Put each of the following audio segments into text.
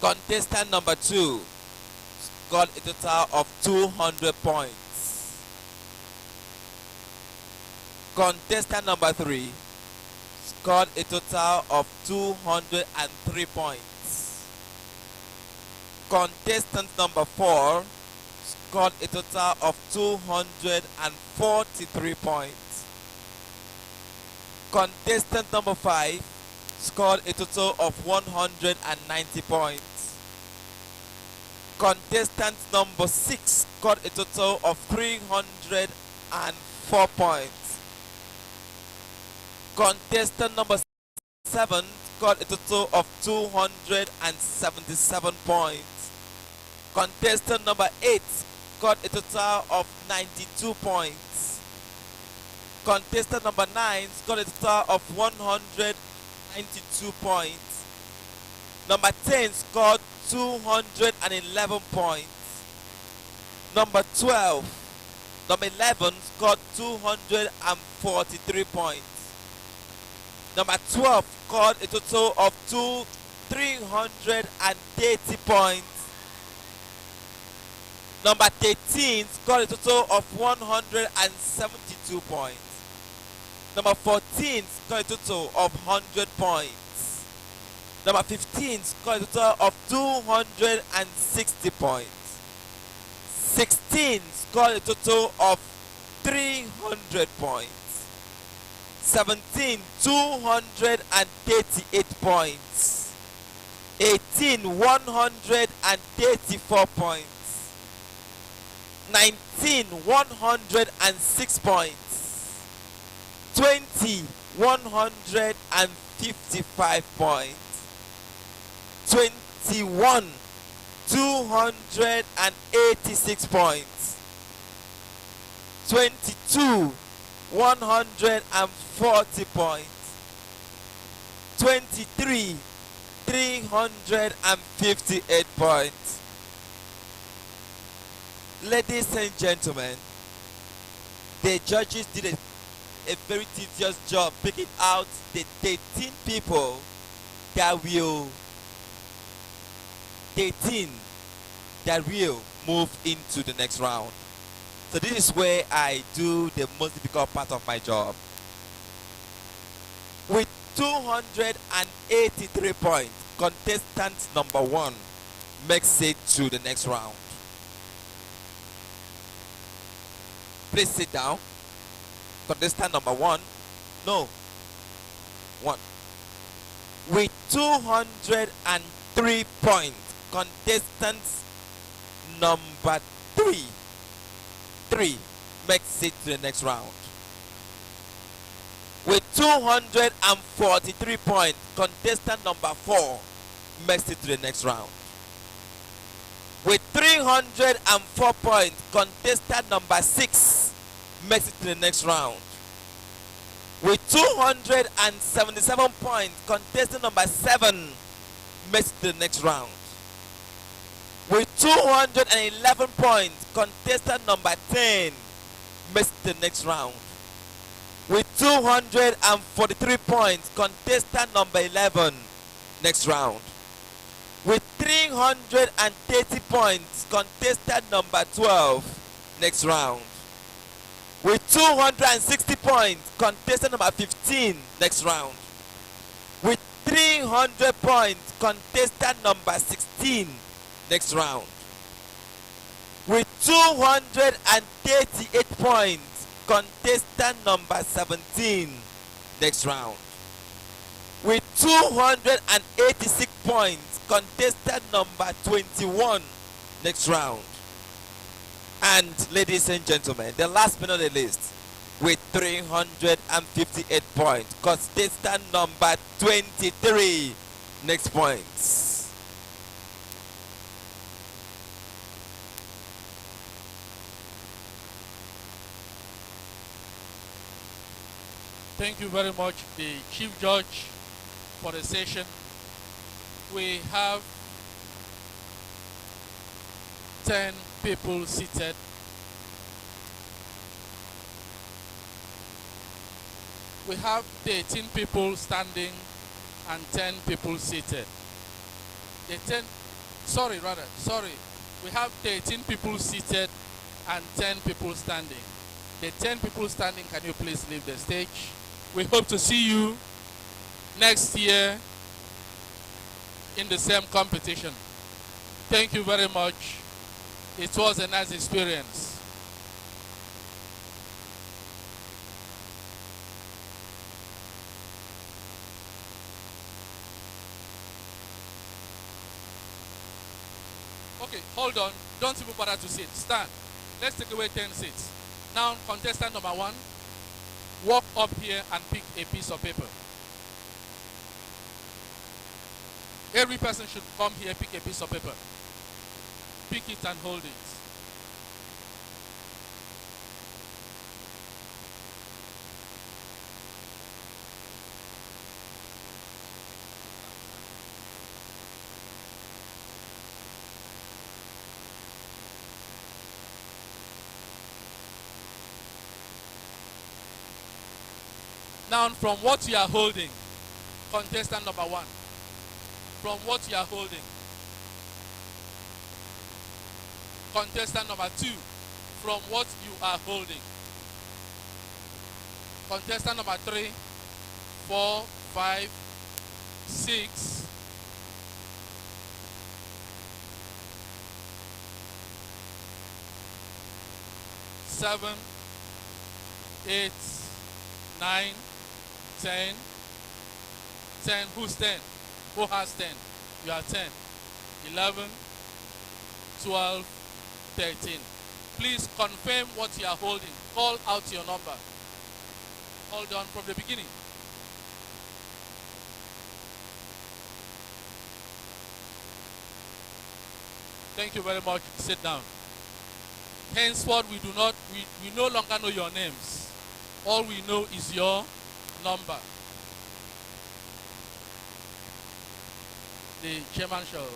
Contestant number 2 scored a total of 200 points. Contestant number 3 scored a total of 203 points. Contestant number 4 scored a total of 243 points. Contestant number 5 scored a total of 190 points. Contestant number 6 scored a total of 304 points. Contestant number 7 scored a total of 277 points. Contestant number 8 scored a total of 92 points. Contestant number 9 scored a total of 192 points. Number 10 scored 211 points. Number 11 scored 243 points. Number 12 scored a total of 330 points. Number 13 scored a total of 172 points. Number 14 scored a total of 100 points. Number 15 scored a total of 260 points. 16 scored a total of 300 points. 17, 238 points. 18, 134 points. 19, 106 points. 20, 155 points. 21, 286 points. 22, 140 points. 23, 358 points. Ladies and gentlemen, the judges did a very tedious job picking out the 13 people that will move into the next round. So this is where I do the most difficult part of my job. With 283 points, contestant number 1 makes it to the next round. Please sit down. Contestant number 1. No. 1. With 203 points, contestant number 3 makes it to the next round. With 243 points, contestant number 4 makes it to the next round. With 304 points, contestant number 6 makes it to the next round. With 277 points, contestant number 7 makes it to the next round. With 211 points, contestant number 10 makes it to the next round. With 243 points, contestant number 11, next round. With 330 points, contestant number 12, next round. With 260 points, contestant number 15, next round. With 300 points, contestant number 16, next round. With 238 points, contestant number 17, next round. With 286 points, contestant number 21, next round. And ladies and gentlemen, the last but not the least, with 358 points, contestant number 23, next points. Thank you very much, the Chief Judge, for the session. We have 10 people seated. We have 13 people standing and 10 people seated. The Sorry. We have 13 people seated and 10 people standing. The 10 people standing, can you please leave the stage? We hope to see you next year in the same competition. Thank you very much. It was a nice experience. Okay, hold on. Don't even bother to sit. Stand. Let's take away 10 seats. Now, contestant number 1, walk up here and pick a piece of paper. Every person should come here, pick a piece of paper. Pick it and hold it. Now, from what you are holding, contestant number 1, from what you are holding, contestant number 2, from what you are holding, contestant number 3, 4, 5, 6, 7, 8, 9, 10. 10. Who's 10? Who has 10? You are 10. 11, 12, 13. Please confirm what you are holding. Call out your number. Hold on from the beginning. Thank you very much. Sit down. Henceforth, we no longer know your names. All we know is your number. The chairman shall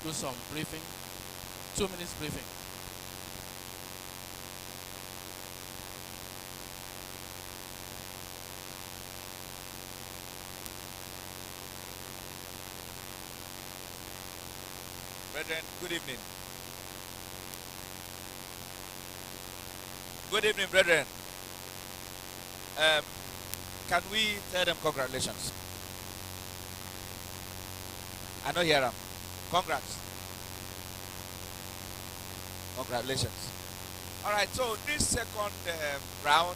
do some briefing. 2 minutes briefing. Brethren, good evening. Good evening, brethren. Can we tell them congratulations? I don't hear them. Congrats. Congratulations. All right, so this second round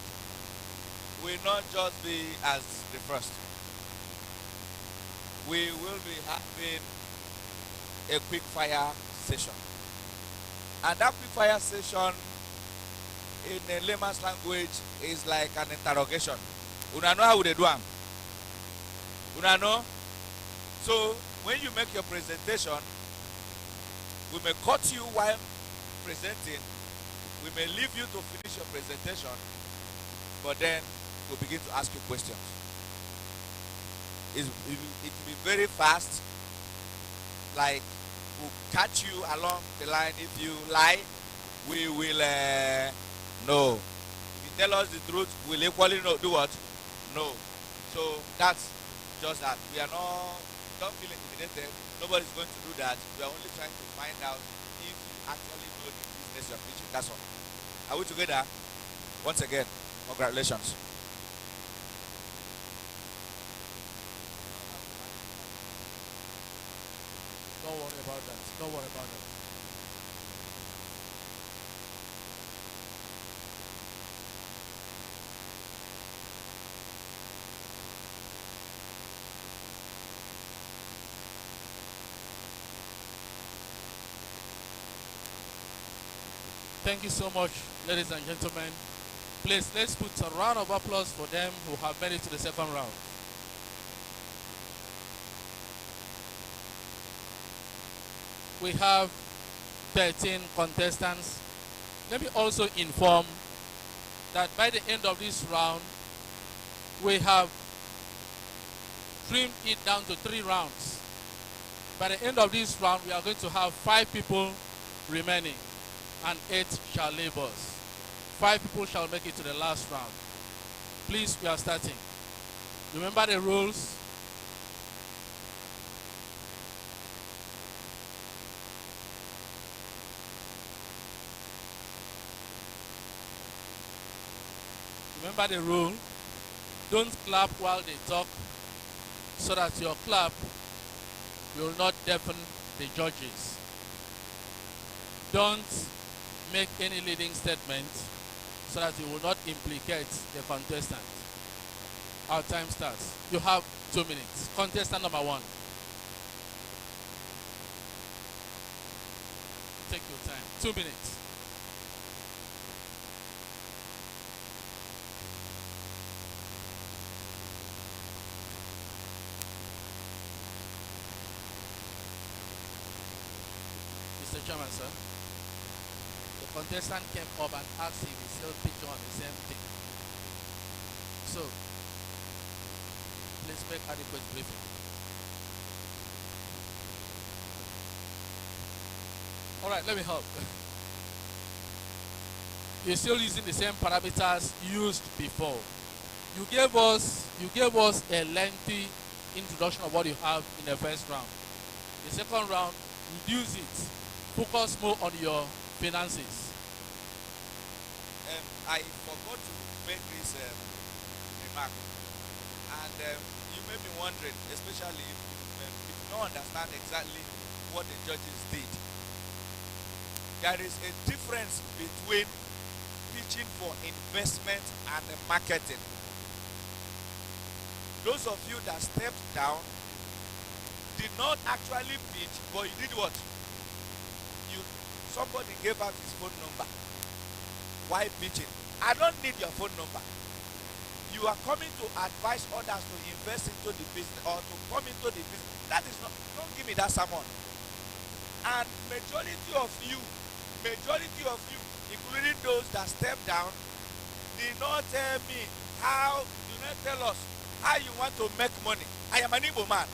will not just be as the first. We will be having a quick fire session. And that quick fire session, in a layman's language, is like an interrogation. Una know how they do them? Una know? So, when you make your presentation, we may cut you while presenting. We may leave you to finish your presentation, but then we'll begin to ask you questions. It will be very fast. Like, we'll catch you along the line. If you lie, we will no. If you tell us the truth, we'll equally do what? No. So that's just that. We are not, don't feel intimidated. Nobody's going to do that. We are only trying to find out if you actually know the business you're preaching. That's all. Are we together? Once again, congratulations. Don't worry about that. Don't worry about that. Thank you so much, ladies and gentlemen. Please, let's put a round of applause for them who have made it to the second round. We have 13 contestants. Let me also inform that by the end of this round, we have trimmed it down to 3 rounds. By the end of this round, we are going to have 5 people remaining, and 8 shall leave us. 5 people shall make it to the last round. Please, we are starting. Remember the rules. Remember the rule. Don't clap while they talk, so that your clap will not deafen the judges. Don't make any leading statement, so that you will not implicate the contestant. Our time starts. You have 2 minutes. Contestant number 1. Take your time. 2 minutes. Mr. Chairman, sir. The contestant came up and asked if he still picture on the same thing. So, please make adequate briefing. All right, let me help. You're still using the same parameters used before. You gave us a lengthy introduction of what you have in the first round. The second round, reduce it. Focus more on your finances. I forgot to make this remark, and you may be wondering, especially if you don't understand exactly what the judges did. There is a difference between pitching for investment and marketing. Those of you that stepped down did not actually pitch, but you did what? Somebody gave out his phone number. Why pitching? I don't need your phone number. You are coming to advise others to invest into the business or to come into the business. That is not, don't give me that sermon. And majority of you, including those that stepped down, did not tell me how, do not tell us how you want to make money. I am an Igbo man.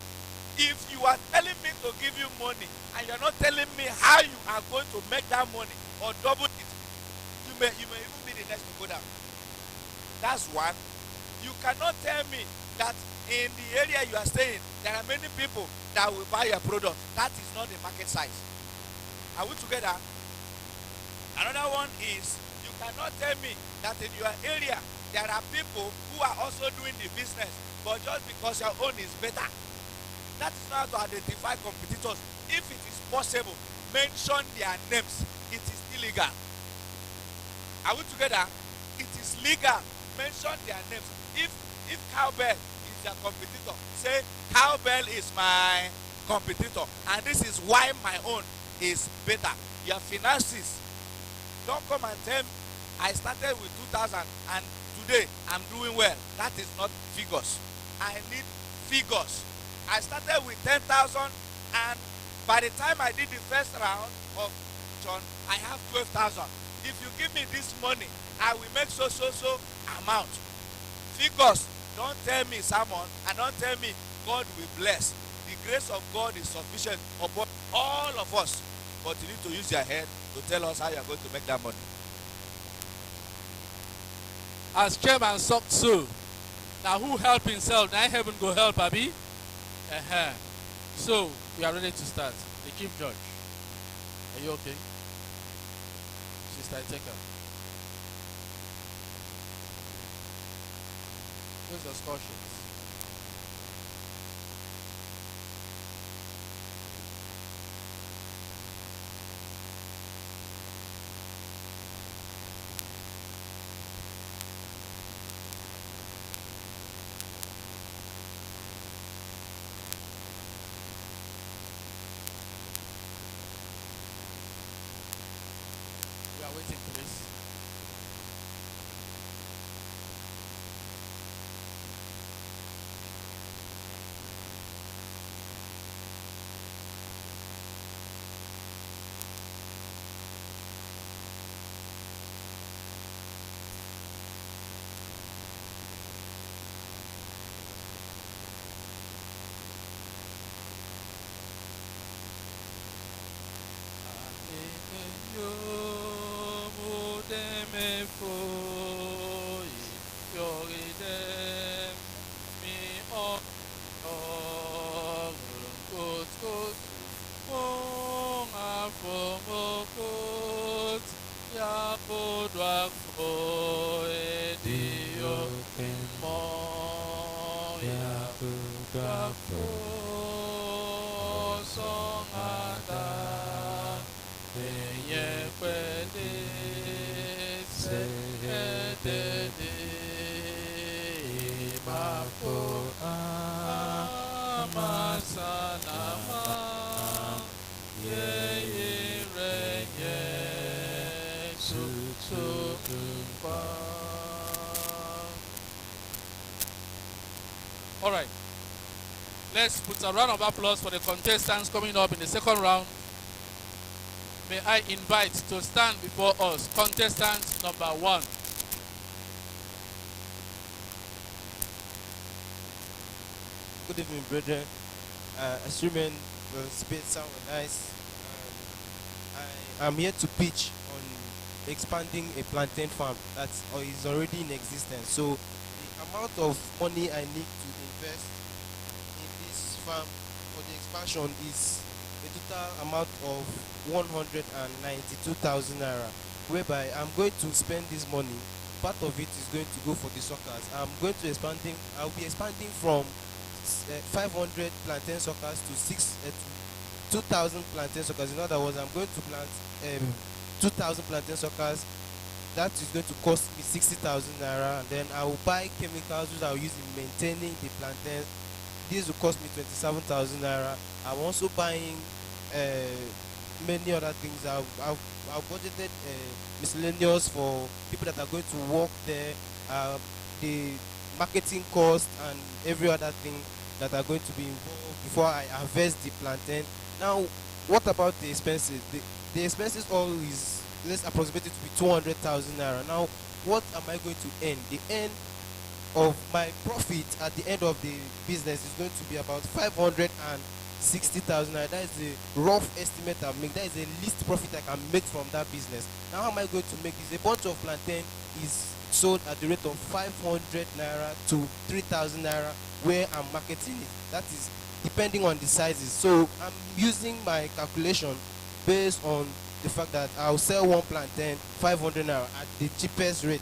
If you are telling me to give you money and you're not telling me how you are going to make that money or double it, you may even be the next to go down. That's one. You cannot tell me that in the area you are staying, there are many people that will buy your product. That is not the market size. Are we together? Another one is, you cannot tell me that in your area, there are people who are also doing the business, but just because your own is better. That is not how to identify competitors. If it is possible, mention their names. It is illegal. Are we together? It is legal. Mention their names. If Cowbell is your competitor, say Cowbell is my competitor, and this is why my own is better. Your finances. Don't come and tell me I started with 2,000 and today I'm doing well. That is not figures. I need figures. I started with 10,000 and by the time I did the first round of John, I have 12,000. If you give me this money, I will make so amount. Figures. Don't tell me sermon and don't tell me God will bless. The grace of God is sufficient upon all of us. But you need to use your head to tell us how you are going to make that money. As chairman sucked so. Now who help himself? Now heaven go help, Abi. So we are ready to start. The chief judge. Are you okay? Sister Iteka. Where's the score sheet? We are waiting, please. Gafo Songada Eye Pede Sede Mako Amasanama Ye Reye Sutumba. All right. Let's put a round of applause for the contestants coming up in the second round. May I invite to stand before us contestant number 1. Good evening, brethren. Assuming the space sound nice. I am here to pitch on expanding a plantain farm that is already in existence. So the amount of money I need to invest in this farm for the expansion is a total amount of 192,000 naira, whereby I'm going to spend this money. Part of it is going to go for the suckers. I'll be expanding from 500 plantain suckers to 2,000 plantain suckers. In other words, I'm going to plant 2,000 plantain suckers. That is going to cost me 60,000 naira, and then I will buy chemicals which I will use in maintaining the plantain. This will cost me 27,000 naira. I'm also buying many other things. I've budgeted miscellaneous for people that are going to work there, the marketing cost and every other thing that are going to be involved before I harvest the plantain. Now, what about the expenses? The expenses all is, let's approximate it to be 200,000 naira. Now, what am I going to earn? The end of my profit at the end of the business is going to be about 560,000 naira. That is the rough estimate I make. That is the least profit I can make from that business. Now, how am I going to make this? A bunch of plantain is sold at the rate of 500 naira to 3,000 naira where I'm marketing it. That is depending on the sizes. So I'm using my calculation based on the fact that I'll sell one plantain 500 naira at the cheapest rate,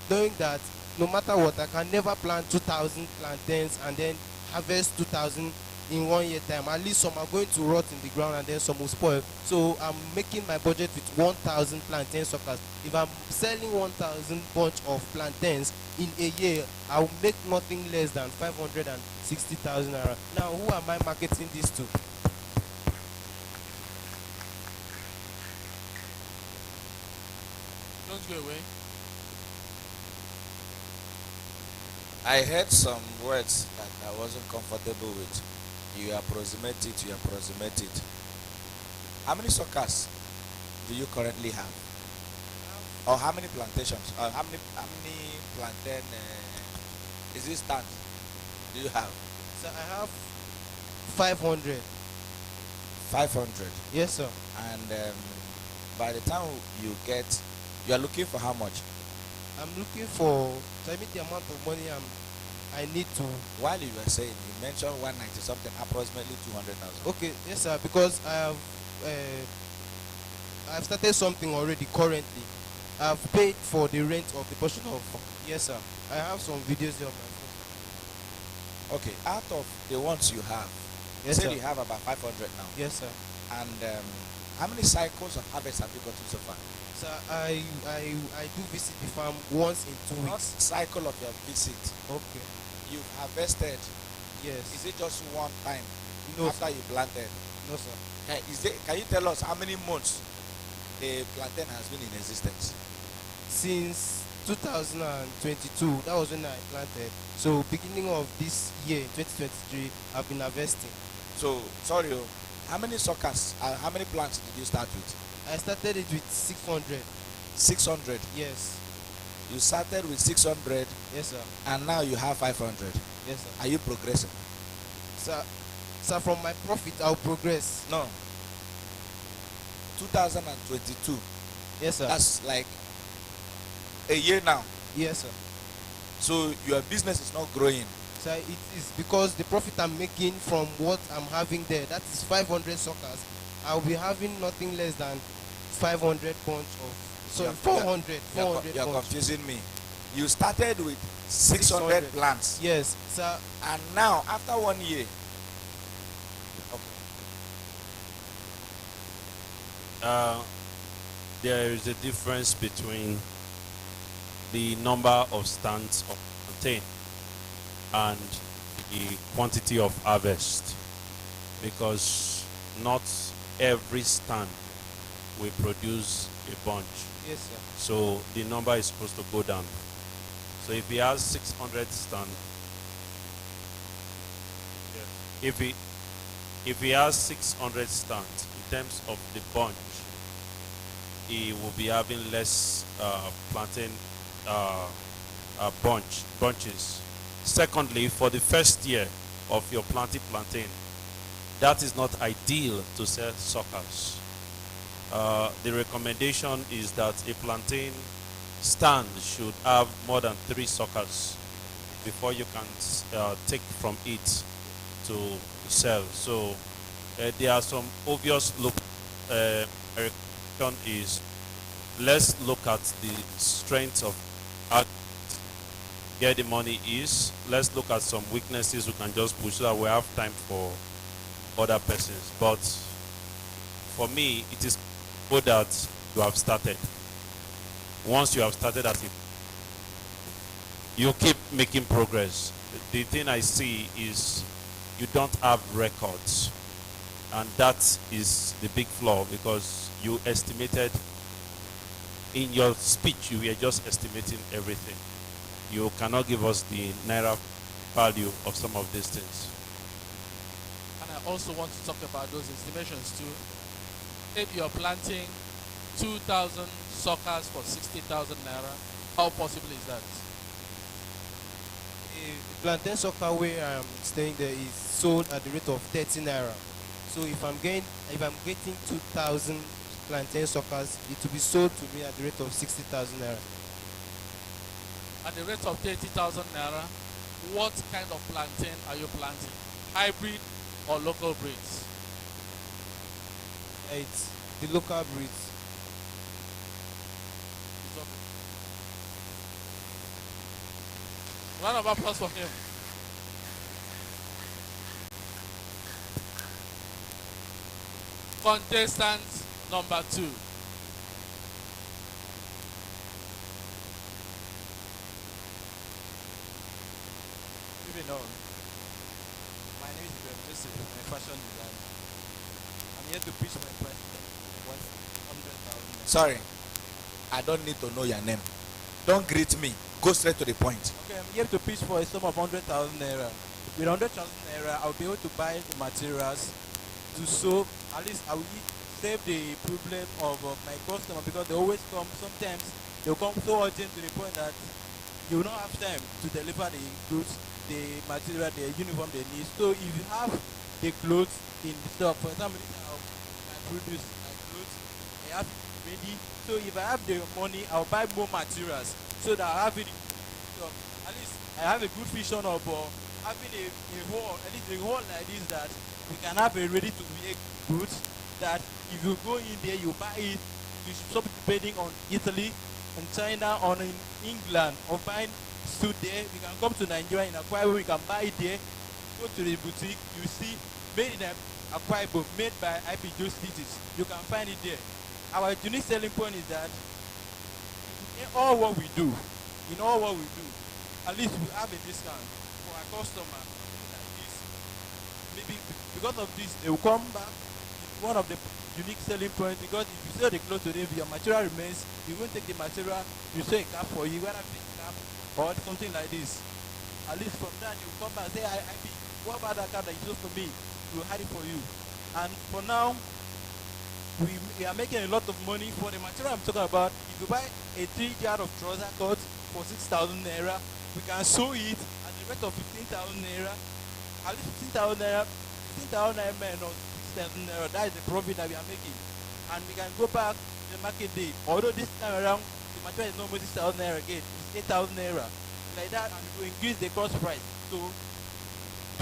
knowing that no matter what, I can never plant 2,000 plantains and then harvest 2,000 in 1 year time. At least some are going to rot in the ground and then some will spoil. So I'm making my budget with 1,000 plantain suckers. If I'm selling 1,000 bunch of plantains in a year, I will make nothing less than 560,000 naira. Now, who am I marketing this to? Don't go away. I heard some words that I wasn't comfortable with. You approximate it, you approximate it. How many suckers do you currently have? Or how many plantations? Or how many plantain is this stand do you have? So I have 500. 500. Yes, sir. And by the time you are looking for how much? I'm looking for, so I mean the amount of money I need to. While you were saying, you mentioned 190 something, approximately 200,000. Okay, yes, sir. Because I've started something already. Currently, I've paid for the rent of the portion of. Yes, sir. I have some videos there on my phone. Okay, out of the ones you have, Yes, you sir. said you have about 500 now. Yes, sir. And how many cycles of harvest have you gotten so far? So I do visit the farm once in 2 Not weeks. cycle of your visit. Okay. You've harvested. Yes. Is it just one time No, after sir. you planted? No, sir. Can you tell us how many months a plantain has been in existence? Since 2022, that was when I planted. So beginning of this year, 2023, I've been harvesting. So, sorry, how many suckers, how many plants did you start with? I started it with 600. 600. Yes. You started with 600 Yes, sir. and now you have 500. Yes, sir. Are you progressing? Sir, from my profit, I'll progress. No. 2022. Yes, sir. That's like a year now. Yes, sir. So your business is not growing. So it is because the profit I'm making from what I'm having there, that is 500 suckers. I'll be having nothing less than 500 bunch of. So You're- 400. You're 400 you're bunch. confusing me. You started with 600 plants. Yes, sir. And now, after 1 year, there is a difference between the number of stands of plantain and the quantity of harvest, because not every stand will produce a bunch. Yes, sir. So the number is supposed to go down. So if he has 600 stand, if he has 600 stands in terms of the bunch, he will be having less plantain bunches. Secondly, for the first year of your planting plantain, that is not ideal to sell suckers. The recommendation is that a plantain stand should have more than 3 suckers before you can take from it to sell. So there are some obvious recommendation is, let's look at the strength of where the money is. Let's look at some weaknesses we can just push so that we have time for other persons. But for me, it is good that you have started. Once you have started at it, you keep making progress. The thing I see is you don't have records, and that is the big flaw, because you estimated in your speech, you were just estimating everything. You cannot give us the naira value of some of these things. And I also want to talk about those estimations too. If you're planting 2,000 suckers for 60,000 naira, how possible is that? The plantain sucker where I'm staying there is sold at the rate of 30 naira. So if I'm getting 2,000 plantain suckers, it will be sold to me at the rate of 60,000 naira. At the rate of 30,000 naira, what kind of plantain are you planting? Hybrid or local breeds? It's the local breeds. It's okay. Round of applause for him. Contestant number 2. Moving on. My name is Joseph. I'm a fashion designer. I'm here to pitch my price at 100,000. sorry, I don't need to know your name. Don't greet me. Go straight to the point. Okay, I'm here to pitch for a sum of 100,000 naira. With 100,000 naira, I'll be able to buy the materials to sew. At least I will save the problem of my customer, because they always come. Sometimes they'll come so urgent to the point that you will not have time to deliver the goods, the material, the uniform they need. So if you have the clothes in stock, for example, I produce my clothes, I have it ready. So if I have the money, I'll buy more materials so that I have it in stock. At least I have a good vision of having a hall, at least a hall like this, that we can have a ready to wear goods that if you go in there, you buy it, you stop depending on Italy and China or in England or buying suit there. We can come to Nigeria in Akwa Ibom, we can buy it there. Go to the boutique, you see made in Akwa Ibom, made by IPJ Cities. You can find it there. Our unique selling point is that in all what we do, at least we have a discount for our customer. Like this. Maybe because of this, they will come back. It's one of the unique selling points, because if you sell the clothes today, your material remains, you won't take the material, you sell a cap for you, whether take a cap or something like this. At least from that, you come back and say, what about that cap that you sold for me? We'll hide it for you. And for now, we are making a lot of money for the material I'm talking about. If you buy a 3 yard of trouser cut for 6,000 naira, we can sew it at the rate of 15,000 naira. At least 15,000 naira, 15,000 naira minus 6,000 naira. That is the profit that we are making. And we can go back to the market day. Although this time around, the material is not more 6,000 naira again. It's 8,000 naira. Like that, and we will increase the cost price to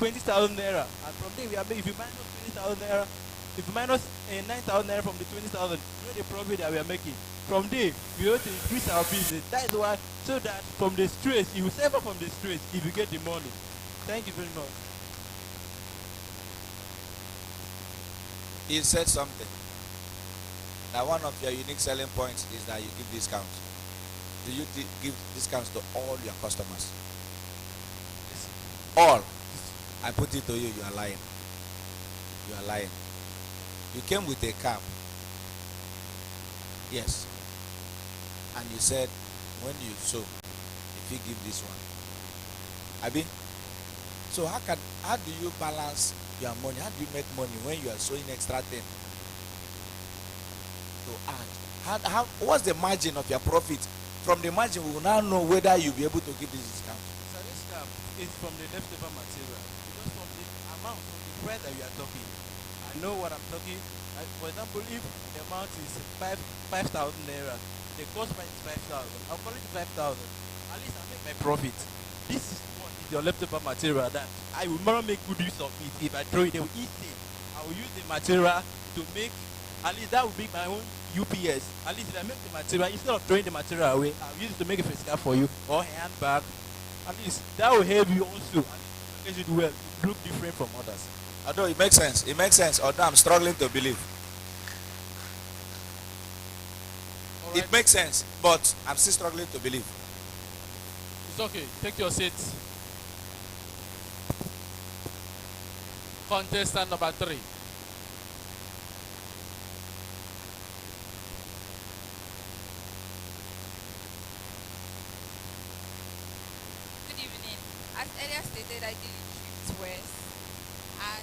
20,000 naira. And from there, we are making, if you minus 20,000 naira, if you minus 9,000 naira from the 20,000, you know the profit that we are making. from there, we want to increase our business. That is why, so that from the stress, you will save up from the stress if you get the money. Thank you very much. He said something. Now, one of your unique selling points is that you give discounts. Do you give discounts to all your customers? All. I put it to you, you are lying. You are lying. You came with a cap. Yes. And you said, when you sow, if you give this one. Abi? So how do you balance your money? How do you make money when you are sowing extra 10 to add? What's the margin of your profit? From the margin, we will now know whether you'll be able to give this discount. So this cap is from the leftover material. Just from the amount, from the price that you are talking. I know what I'm talking. Like, for example, if the amount is 5,000 naira, the cost price is 5,000. I'll call it 5,000. At least I make my profit. This is what is your leftover material that I will not make good use of it. If I throw it, they will eat it. I will use the material to make, at least that will be my own UPS. At least if I make the material, instead of throwing the material away, I'll use it to make a face cap for you or a handbag. At least that will help you also. At least you well, look different from others. Although it makes sense. It makes sense. Although I'm struggling to believe. All right. It makes sense, but I'm still struggling to believe. It's okay. Take your seat. Contestant number 3. Good evening. As earlier stated, I did Shift West and I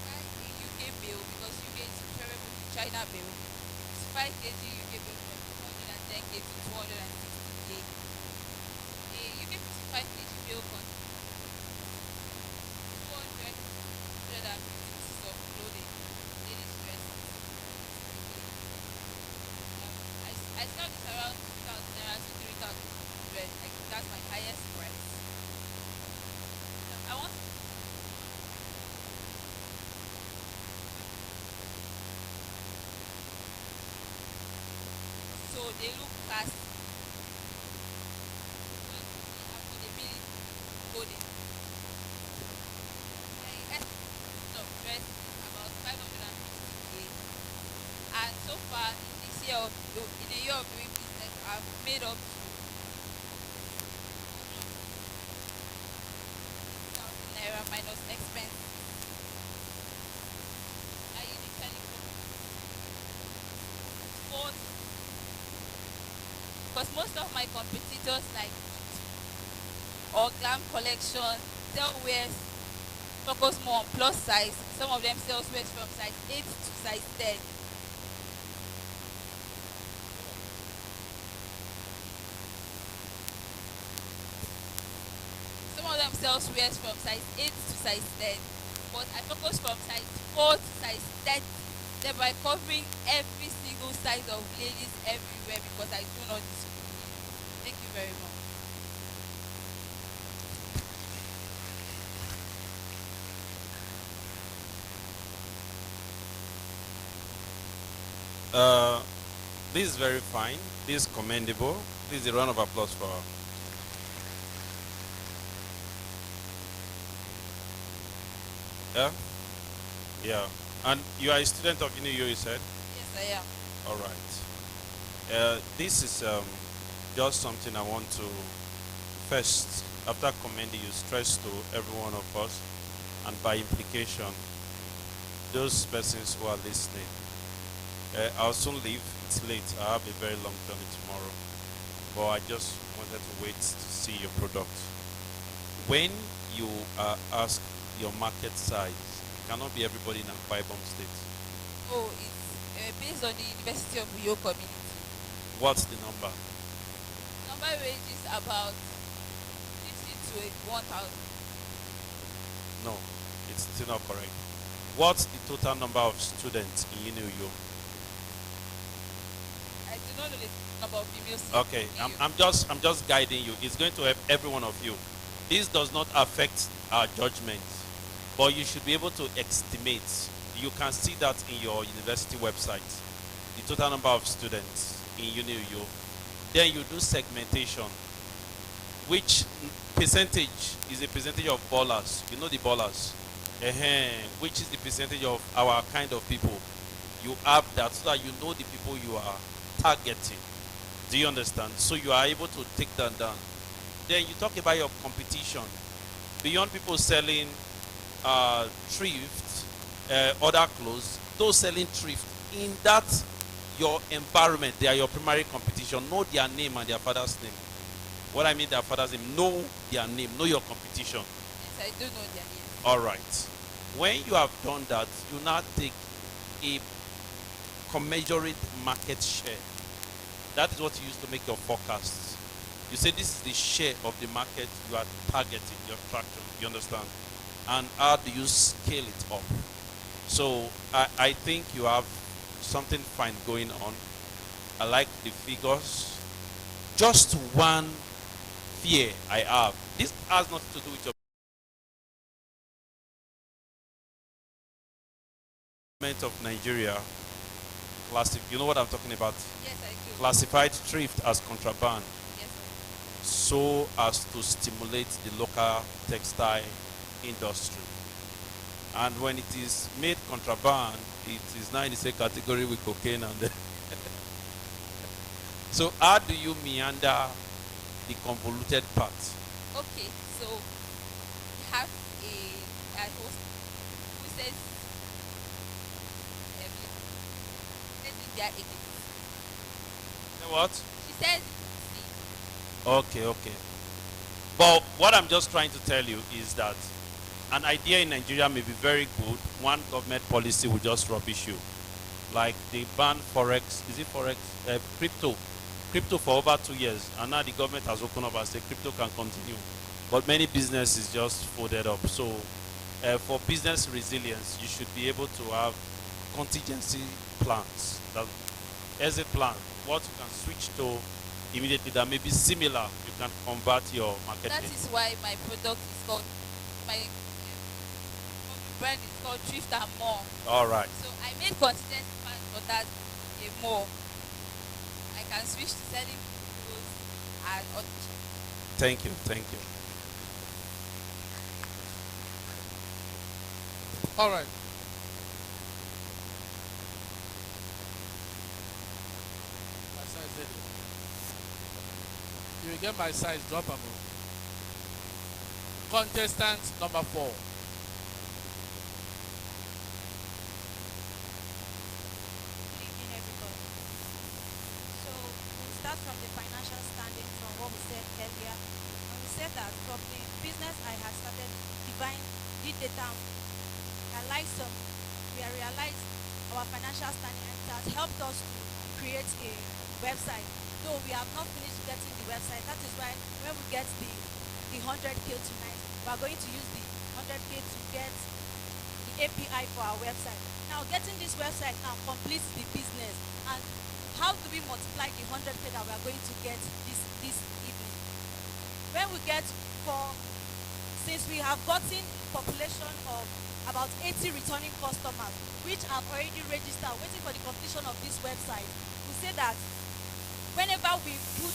buy a UK bill because UK is preferable to China bill. It's 5 kg UK bill from 210k to 260k. A UK 55 kg bill costs 250 pieces of clothing, daily stress. I sell this around 2,000 naira to 3,200. Like, that's my highest price. I want so they look fast. Affordability coding. I estimate of dress about 550k. And so far this year in a year of doing business, I've made up to naira minus expense. I usually sport because most of my competitors like or glam collection sell wears focus more on plus size. Some of them sell wears from size 8 to size 10. Some of them sell wears from size 8 to size 10, but I focus from size 4 to size 10, thereby covering every single size of ladies everywhere because I do not discriminate. Thank you very much. This is very fine. This is commendable. This is a round of applause for her. Yeah? Yeah. And you are a student of UNIU, you said? Yes, I am. All right. This is just something I want to first, after commending you, stress to every one of us, and by implication, those persons who are listening. I'll soon leave. It's late. I have a very long journey tomorrow. But I just wanted to wait to see your product. When you are asked your market size, it cannot be everybody in Akwa Ibom State. Oh, it's based on the University of Uyo community. What's the number? Number ranges about 50 to 1,000. No, it's still not correct. What's the total number of students in UNIU? I do not know the number of female students. Okay, I'm just guiding you. It's going to help every one of you. This does not affect our judgment, but you should be able to estimate. You can see that in your university website. the total number of students in UniUyo. Then you do segmentation, which percentage is a percentage of ballers. You know the ballers, which is the percentage of our kind of people. You have that so that you know the people you are targeting. Do you understand? So you are able to take that down. Then you talk about your competition. Beyond people selling thrift, other clothes, those selling thrift in that your environment, they are your primary competition. Know their name and their father's name. What I mean their father's name, know their name, know your competition. Yes, I do know their name. All right. When you have done that, you now take a commensurate market share. That is what you use to make your forecasts. You say this is the share of the market you are targeting, your traction. You understand? And how do you scale it up? So I think you have something fine going on. I like the figures. Just one fear I have. This has nothing to do with your government of Nigeria. You know what I'm talking about? Yes, I do. Classified thrift as contraband, Yes, I so as to stimulate the local textile industry. And when it is made contraband, it is now in the same category with cocaine and so how do you meander the convoluted part? do. Okay, so we have a host who says they are against. Say what? She says Okay. But what I'm just trying to tell you is that an idea in Nigeria may be very good. One government policy will just rubbish you. Like they ban forex, is it forex? Crypto for over 2 years, and now the government has opened up and said crypto can continue. But many businesses just folded up. So for business resilience, you should be able to have contingency plans. As a plan, what you can switch to immediately that may be similar, you can convert your marketing. that is why my product is called my brand is called Thrift and More. All right. So I made contingency plans for that a more. I can switch to selling clothes and other. Thank you. All right. My size ready. You will get my size, drop a move. Contestant number 4. Good evening, everybody. So we'll start from the financial standing from what we said earlier. And we said that from the business I had started divine did data we realized our financial standing, and it has helped us to create a website. Though we have not finished getting the website, that is why when we get the 100K tonight, we are going to use the 100K to get the API for our website. Now, getting this website now completes the business. And how do we multiply the 100K that we are going to get this evening? When we get since we have gotten population of about 80 returning customers, which have already registered, waiting for the completion of this website, we say that whenever we put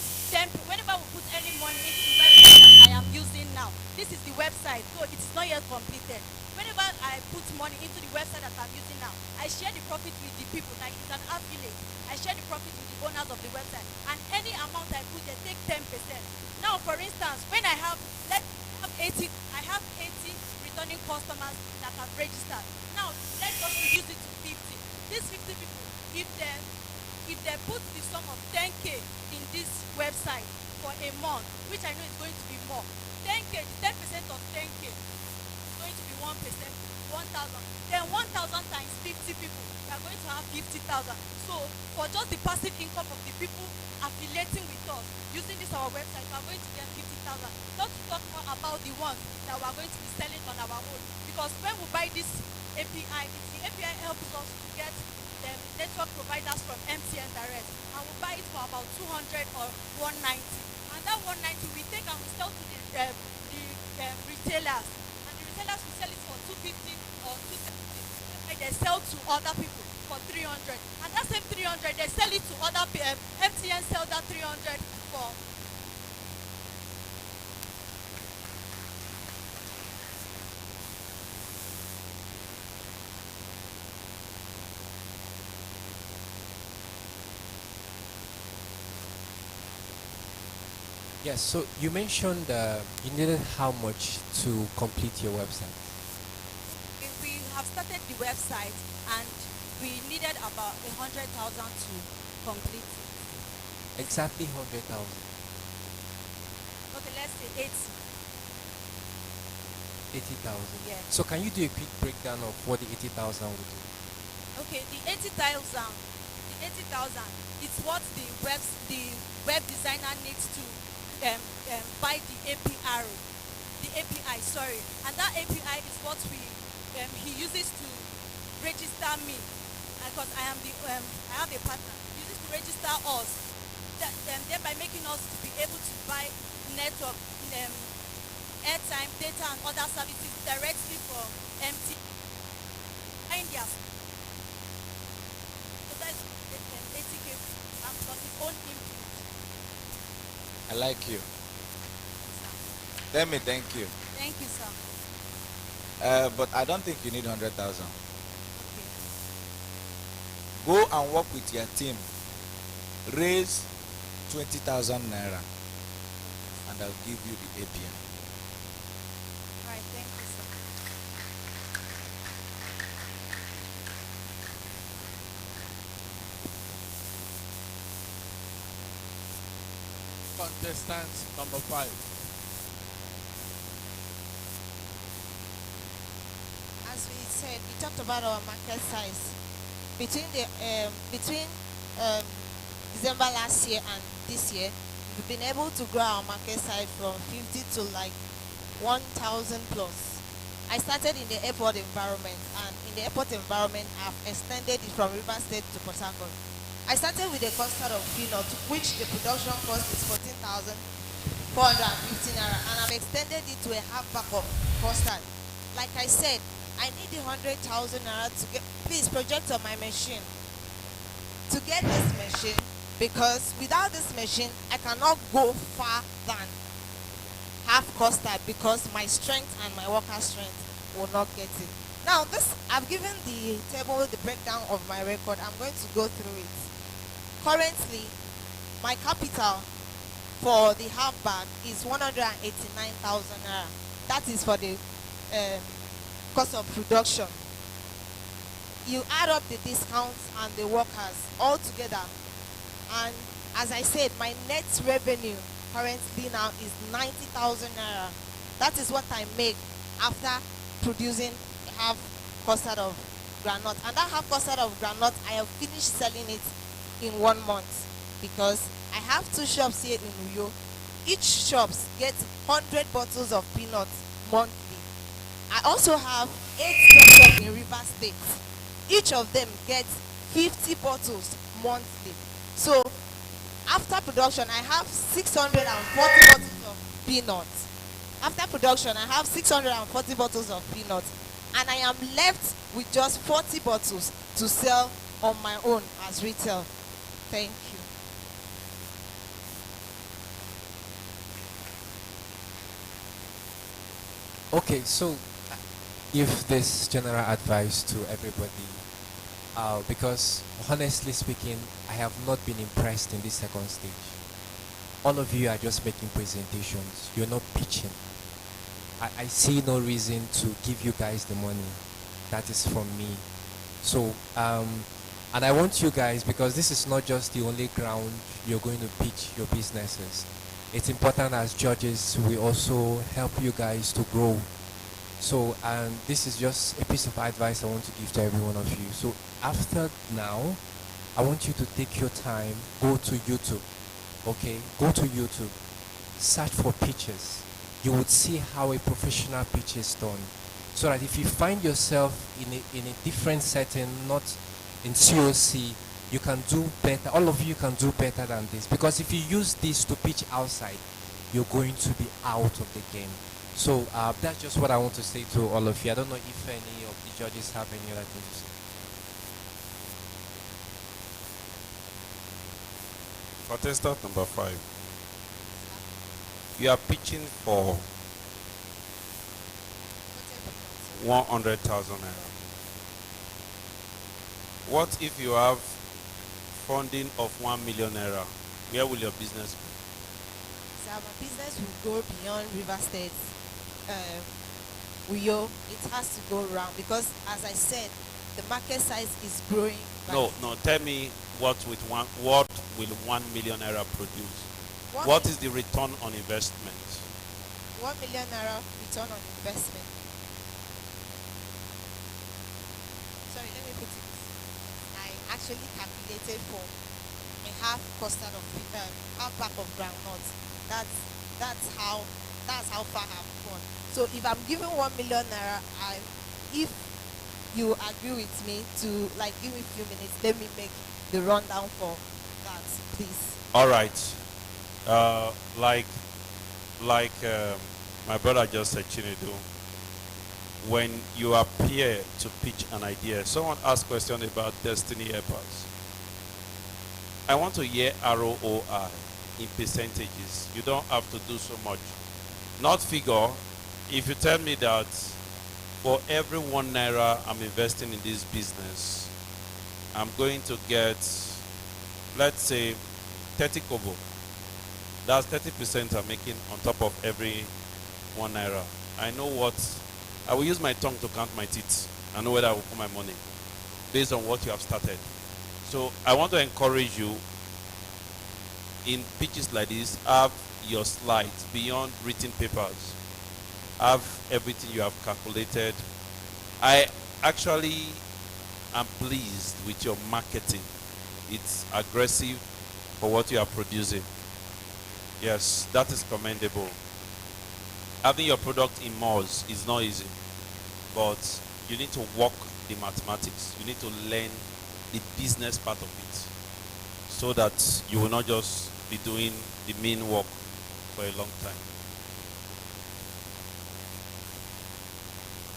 any money into the website that I am using now, this is the website, so it is not yet completed. Whenever I put money into the website that I'm using now, I share the profit with the people, like it's an affiliate. I share the profit with the owners of the website, and any amount I put, they take 10%. Now, for instance, when I have 80 returning customers that have registered. Now, let's just reduce it to 50. These 50 people, if they put the sum of 10K in this website for a month, which I know is going to be more, 10% of 10K is going to be 1%, 1,000. Then 1,000 times 50 people, we are going to have 50,000. So, for just the passive income of the people affiliating with us, using this our website, we are going to get 50,000. Not to talk more about the ones that we are going to be selling on our own. Because when we buy this API, the API helps us to get the network providers from MTN Direct, and we buy it for about 200 or 190. And that 190 we take and we sell to the retailers, and the retailers will sell it for 250 or 270. And they sell to other people. for 300, and that same 300 they sell it to other PM. MTN sell that 300 for. Yes, so you mentioned you needed how much to complete your website? If we have started the website and we needed about 100,000 to complete it. Exactly 100,000. Okay, let's say 80. 80,000. Yeah. So can you do a quick breakdown of what the 80,000 would do? Okay, the 80,000, it's what the web designer needs to buy the API, sorry, and that API is what he uses to register me, because I have a partner. He uses to register us, thereby making us to be able to buy network, airtime, data, and other services directly from MT. India. So that's 80K plus his own input. I like you. Tell me thank you. Thank you, sir. But I don't think you need 100,000. Okay. Go and work with your team. Raise 20,000 naira, and I'll give you the API. All right, thank you, sir. Contestant number 5. As we said, we talked about our market size. Between December last year and this year, we've been able to grow our market size from 50 to like 1,000 plus. I started in the airport environment, and in the airport environment, I've extended it from River State to Port Harcourt. I started with a custard of peanut, which the production cost is 14,450 naira, and I've extended it to a half pack of custard. Like I said, I need the 100,000 naira to get, please project on my machine, to get this machine, because without this machine, I cannot go far than half custard, because my strength and my worker strength will not get it. Now this, I've given the table the breakdown of my record. I'm going to go through it. Currently, my capital for the half bag is 189,000 naira. That is for the cost of production. You add up the discounts and the workers all together, and as I said, my net revenue currently now is 90,000 naira. That is what I make after producing half custard of granite, and that half custard of granite, I have finished selling it in 1 month, because I have 2 shops here in Uyo. Each shops gets 100 bottles of peanuts monthly. I also have 8 shops in River State. Each of them gets 50 bottles monthly. So after production, I have 640 bottles of peanuts. After production, I have 640 bottles of peanuts, and I am left with just 40 bottles to sell on my own as retail. Thank you. Okay, so give this general advice to everybody, because honestly speaking, I have not been impressed in this second stage. All of you are just making presentations. You're not pitching. I see no reason to give you guys the money. That is from me. So, and I want you guys, because this is not just the only ground you're going to pitch your businesses. It's important as judges, we also help you guys to grow. So, and this is just a piece of advice I want to give to every one of you. So after now, I want you to take your time, go to YouTube, okay? Go to YouTube, search for pitches. You would see how a professional pitch is done. So that if you find yourself in a different setting, not in COC, you can do better. All of you can do better than this. Because if you use this to pitch outside, you're going to be out of the game. So that's just what I want to say to all of you. I don't know if any of the judges have any other thing to say. Contestant number 5. You are pitching for 100,000 naira. What if you have funding of 1 million naira? Where will your business be? So our business will go beyond River State. Uyo, it has to go around because, as I said, the market size is growing. No. Tell me what will 1 million naira produce? One What mil- is the return on investment? 1 million naira return on investment. Sorry, let me put it. I actually calculated for a half custard of half pack of groundnuts. That's how far I've gone. So if I'm giving 1 million naira, and if you agree with me to give me a few minutes, let me make the rundown for that, please. All right. Like my brother just said, Chinedu, when you appear to pitch an idea, someone asked question about destiny helpers. I want to hear ROI in percentages. You don't have to do so much. Not figure. If you tell me that for every 1 naira I'm investing in this business, I'm going to get, let's say, 30 kobo. That's 30% I'm making on top of every 1 naira. I know what, I will use my tongue to count my teeth. I know where I will put my money based on what you have started. So I want to encourage you in pitches like this, have your slides beyond written papers. Have everything you have calculated. I actually am pleased with your marketing. It's aggressive for what you are producing. Yes, that is commendable. Having your product in malls is not easy, but you need to work the mathematics. You need to learn the business part of it so that you will not just be doing the mean work for a long time.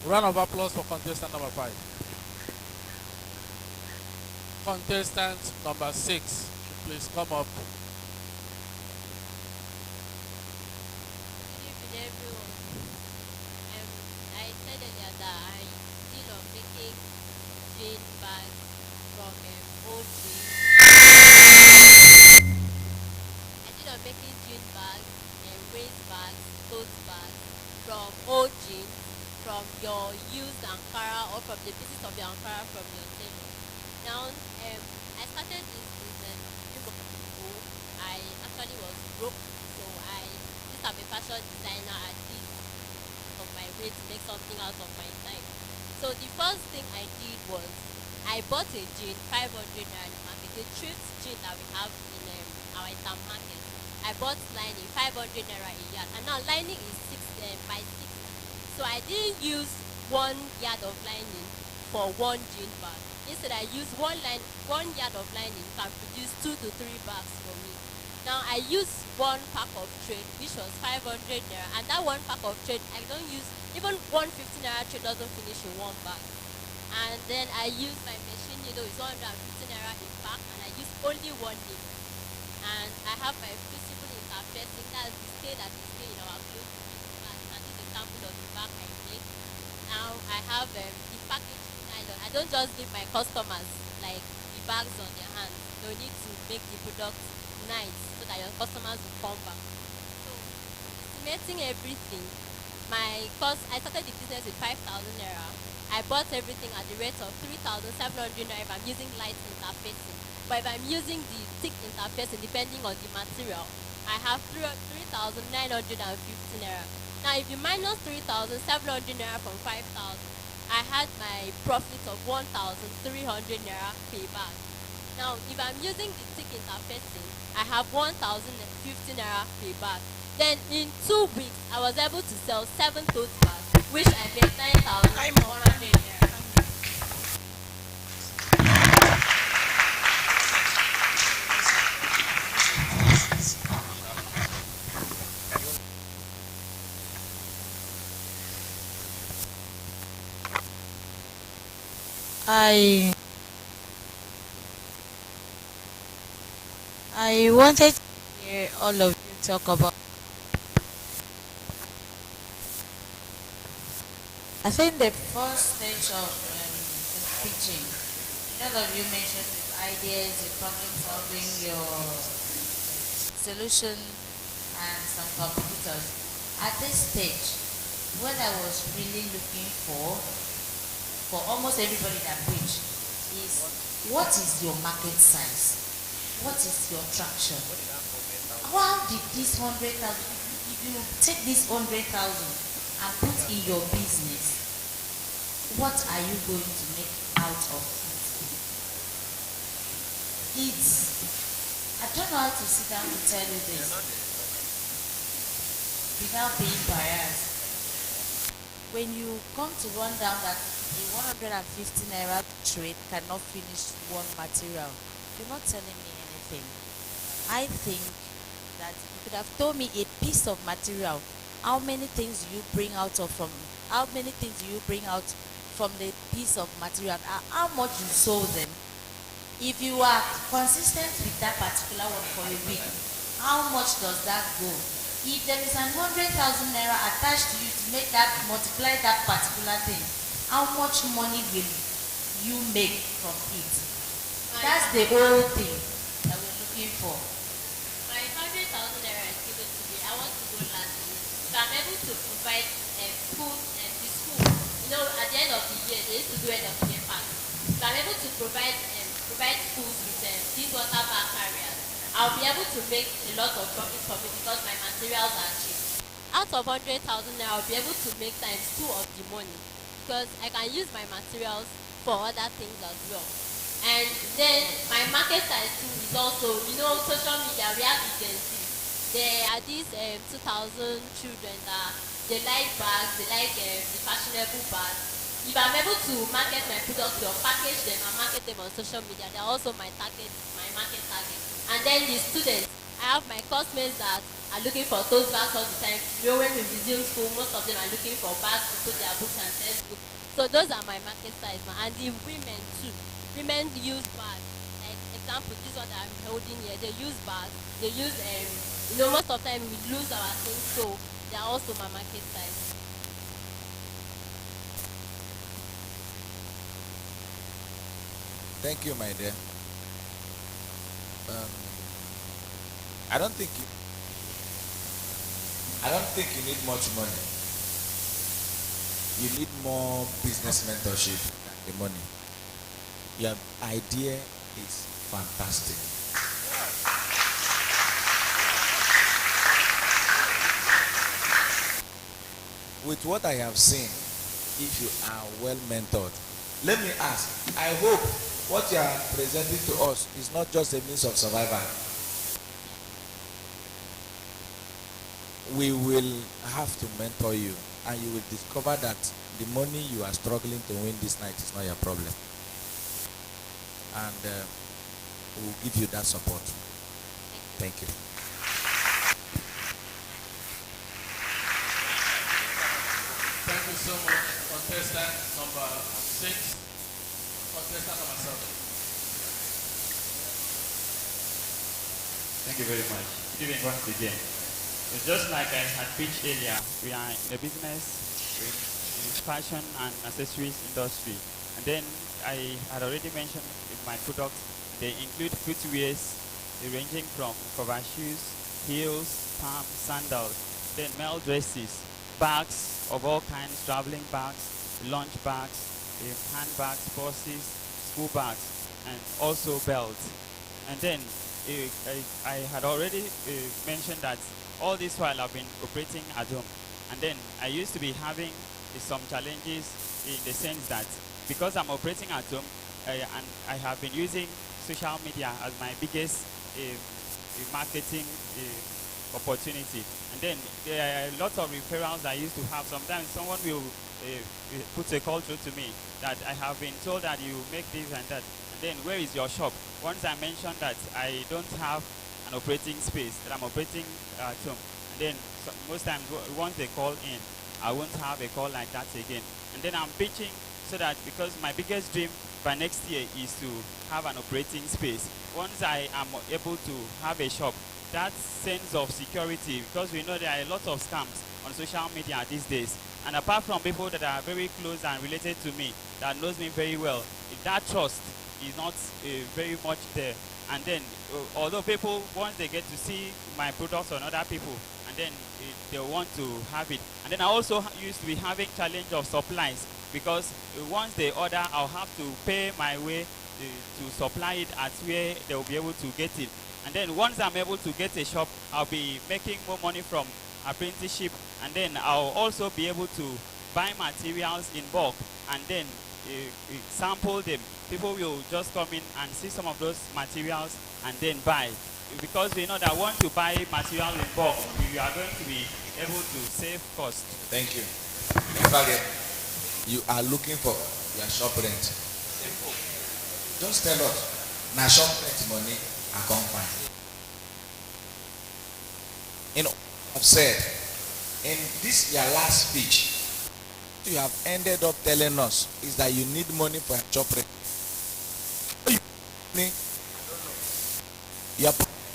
Round of applause for contestant number 5. Contestant number 6, please come up. Good evening, everyone. I said earlier that I deal on making jean bags from old jeans. I did on making jean bags and waist bags, tote bags from old jeans, from your used Ankara or from the pieces of your Ankara from your tailor. Now, I started this business few months ago. I actually was broke, so since I'm a fashion designer, I did of my way to make something out of my time. So the first thing I did was I bought a jean, 500 naira in the market, the thrift jean that we have in our Itam market. I bought lining, 500 naira a yard, and now lining is 6 by 6. So I didn't use 1 yard of lining for 1 jean bag. Instead, I used 1 yard of lining can produce 2 to 3 bags for me. Now I use 1 pack of thread, which was 500 naira, and that 1 pack of thread I don't use, even 150 naira thread doesn't finish in 1 bag. And then I use my machine needle, it's 150 naira a pack, and I use only 1 needle. And I have my visible interfacing, that's the stay that is stay in our clothes. And this is a sample of the bag I make. Now I have the package nylon. I don't just give my customers like the bags on their hands. They need to make the product nice so that your customers will come back. So estimating everything, cost, I started the business with 5,000 naira. I bought everything at the rate of 3,700 naira if I'm using light interfacing. But if I'm using the thick interfacing, depending on the material, I have 3,950 naira. Now, if you minus 3,700 naira from 5,000, I had my profit of 1,300 naira per bag. Now, if I'm using the thick interfacing, I have 1,050 naira per bag. Then, in 2 weeks, I was able to sell 7 tote bags, which I made 9,100 naira. I I wanted to hear all of you talk about. I think the first stage of is pitching. A lot of you mentioned your ideas, your problem solving, your solution, and some competitors. At this stage, what I was really looking for almost everybody that pitch, is what is your market size? What is your traction? How did this 100,000, if you take this 100,000 and put in your business, what are you going to make out of it? I don't know how to sit down to tell you this without being biased. When you come to run down that a 150 naira trade cannot finish one material, you're not telling me anything. I think that you could have told me a piece of material. How many things do you bring out from the piece of material? How much you sold them? If you are consistent with that particular one for a week, how much does that go? If there is an 100,000 naira attached to you to make that, multiply that particular thing, how much money will you make from it? That's the whole thing that we're looking for. My 100,000 naira is given to me. I want to go last week. So I'm able to provide food and the school. You know, at the end of the year, they used to do end of the year pack. So I'm able to provide food with these water bag carriers. I'll be able to make a lot of profit from it because my materials are cheap. Out of 100,000 naira, I'll be able to make times 2 of the money because I can use my materials for other things as well. And then my market size too is also, you know, social media, we have agencies. There are these 2,000 children that they like bags, they like the fashionable bags. If I'm able to market my products or package them and market them on social media, they're also my market target. And then the students, I have my classmates that are looking for those bags all the time. You know, when we resume school, most of them are looking for bags to put their books and textbooks. So those are my market size. And the women too. Women use bags. Like example, this one that I'm holding here, they use bags. They use, you know, most of the time we lose our things, so they are also my market size. Thank you, my dear. I don't think you need much money. You need more business mentorship than the money. Your idea is fantastic. With what I have seen, if you are well mentored, let me ask, I hope what you are presenting to us is not just a means of survival. We will have to mentor you, and you will discover that the money you are struggling to win this night is not your problem. And we will give you that support. Thank you. Thank you so much. Contestant number 6. Contestant number 7. Thank you very much. Good evening once again. It's just like I had pitched earlier, we are in the business in fashion and accessories industry. And then I had already mentioned in my products, they include footwears ranging from cover shoes, heels, palms, sandals, then male dresses, bags of all kinds, traveling bags, lunch bags, handbags, purses, school bags, and also belts. And then I had already mentioned that all this while I've been operating at home. And then I used to be having some challenges in the sense that because I'm operating at home and I have been using social media as my biggest marketing opportunity. And then there are lots of referrals I used to have. Sometimes someone will put a call through to me that I have been told that you make this and that. And then where is your shop? Once I mentioned that I don't have an operating space, that I'm operating at home. And then most times once they call in, I won't have a call like that again. And then I'm pitching so that because my biggest dream by next year is to have an operating space. Once I am able to have a shop, that sense of security, because we know there are a lot of scams on social media these days. And apart from people that are very close and related to me, that knows me very well, that trust is not very much there. And then, although people, once they get to see my products on other people, and then they want to have it. And then I also used to be having challenge of supplies, because once they order, I'll have to pay my way to supply it at where they will be able to get it. And then once I'm able to get a shop, I'll be making more money from apprenticeship, and then I'll also be able to buy materials in bulk and then sample them. People will just come in and see some of those materials and then buy. Because we know that once you buy material in bulk, you are going to be able to save cost. Thank you. You are looking for your shop rent. Simple. Just tell us, na shop rent money I can't find. You know, I've said in this your last speech, you have ended up telling us is that you need money for your shop rent. You are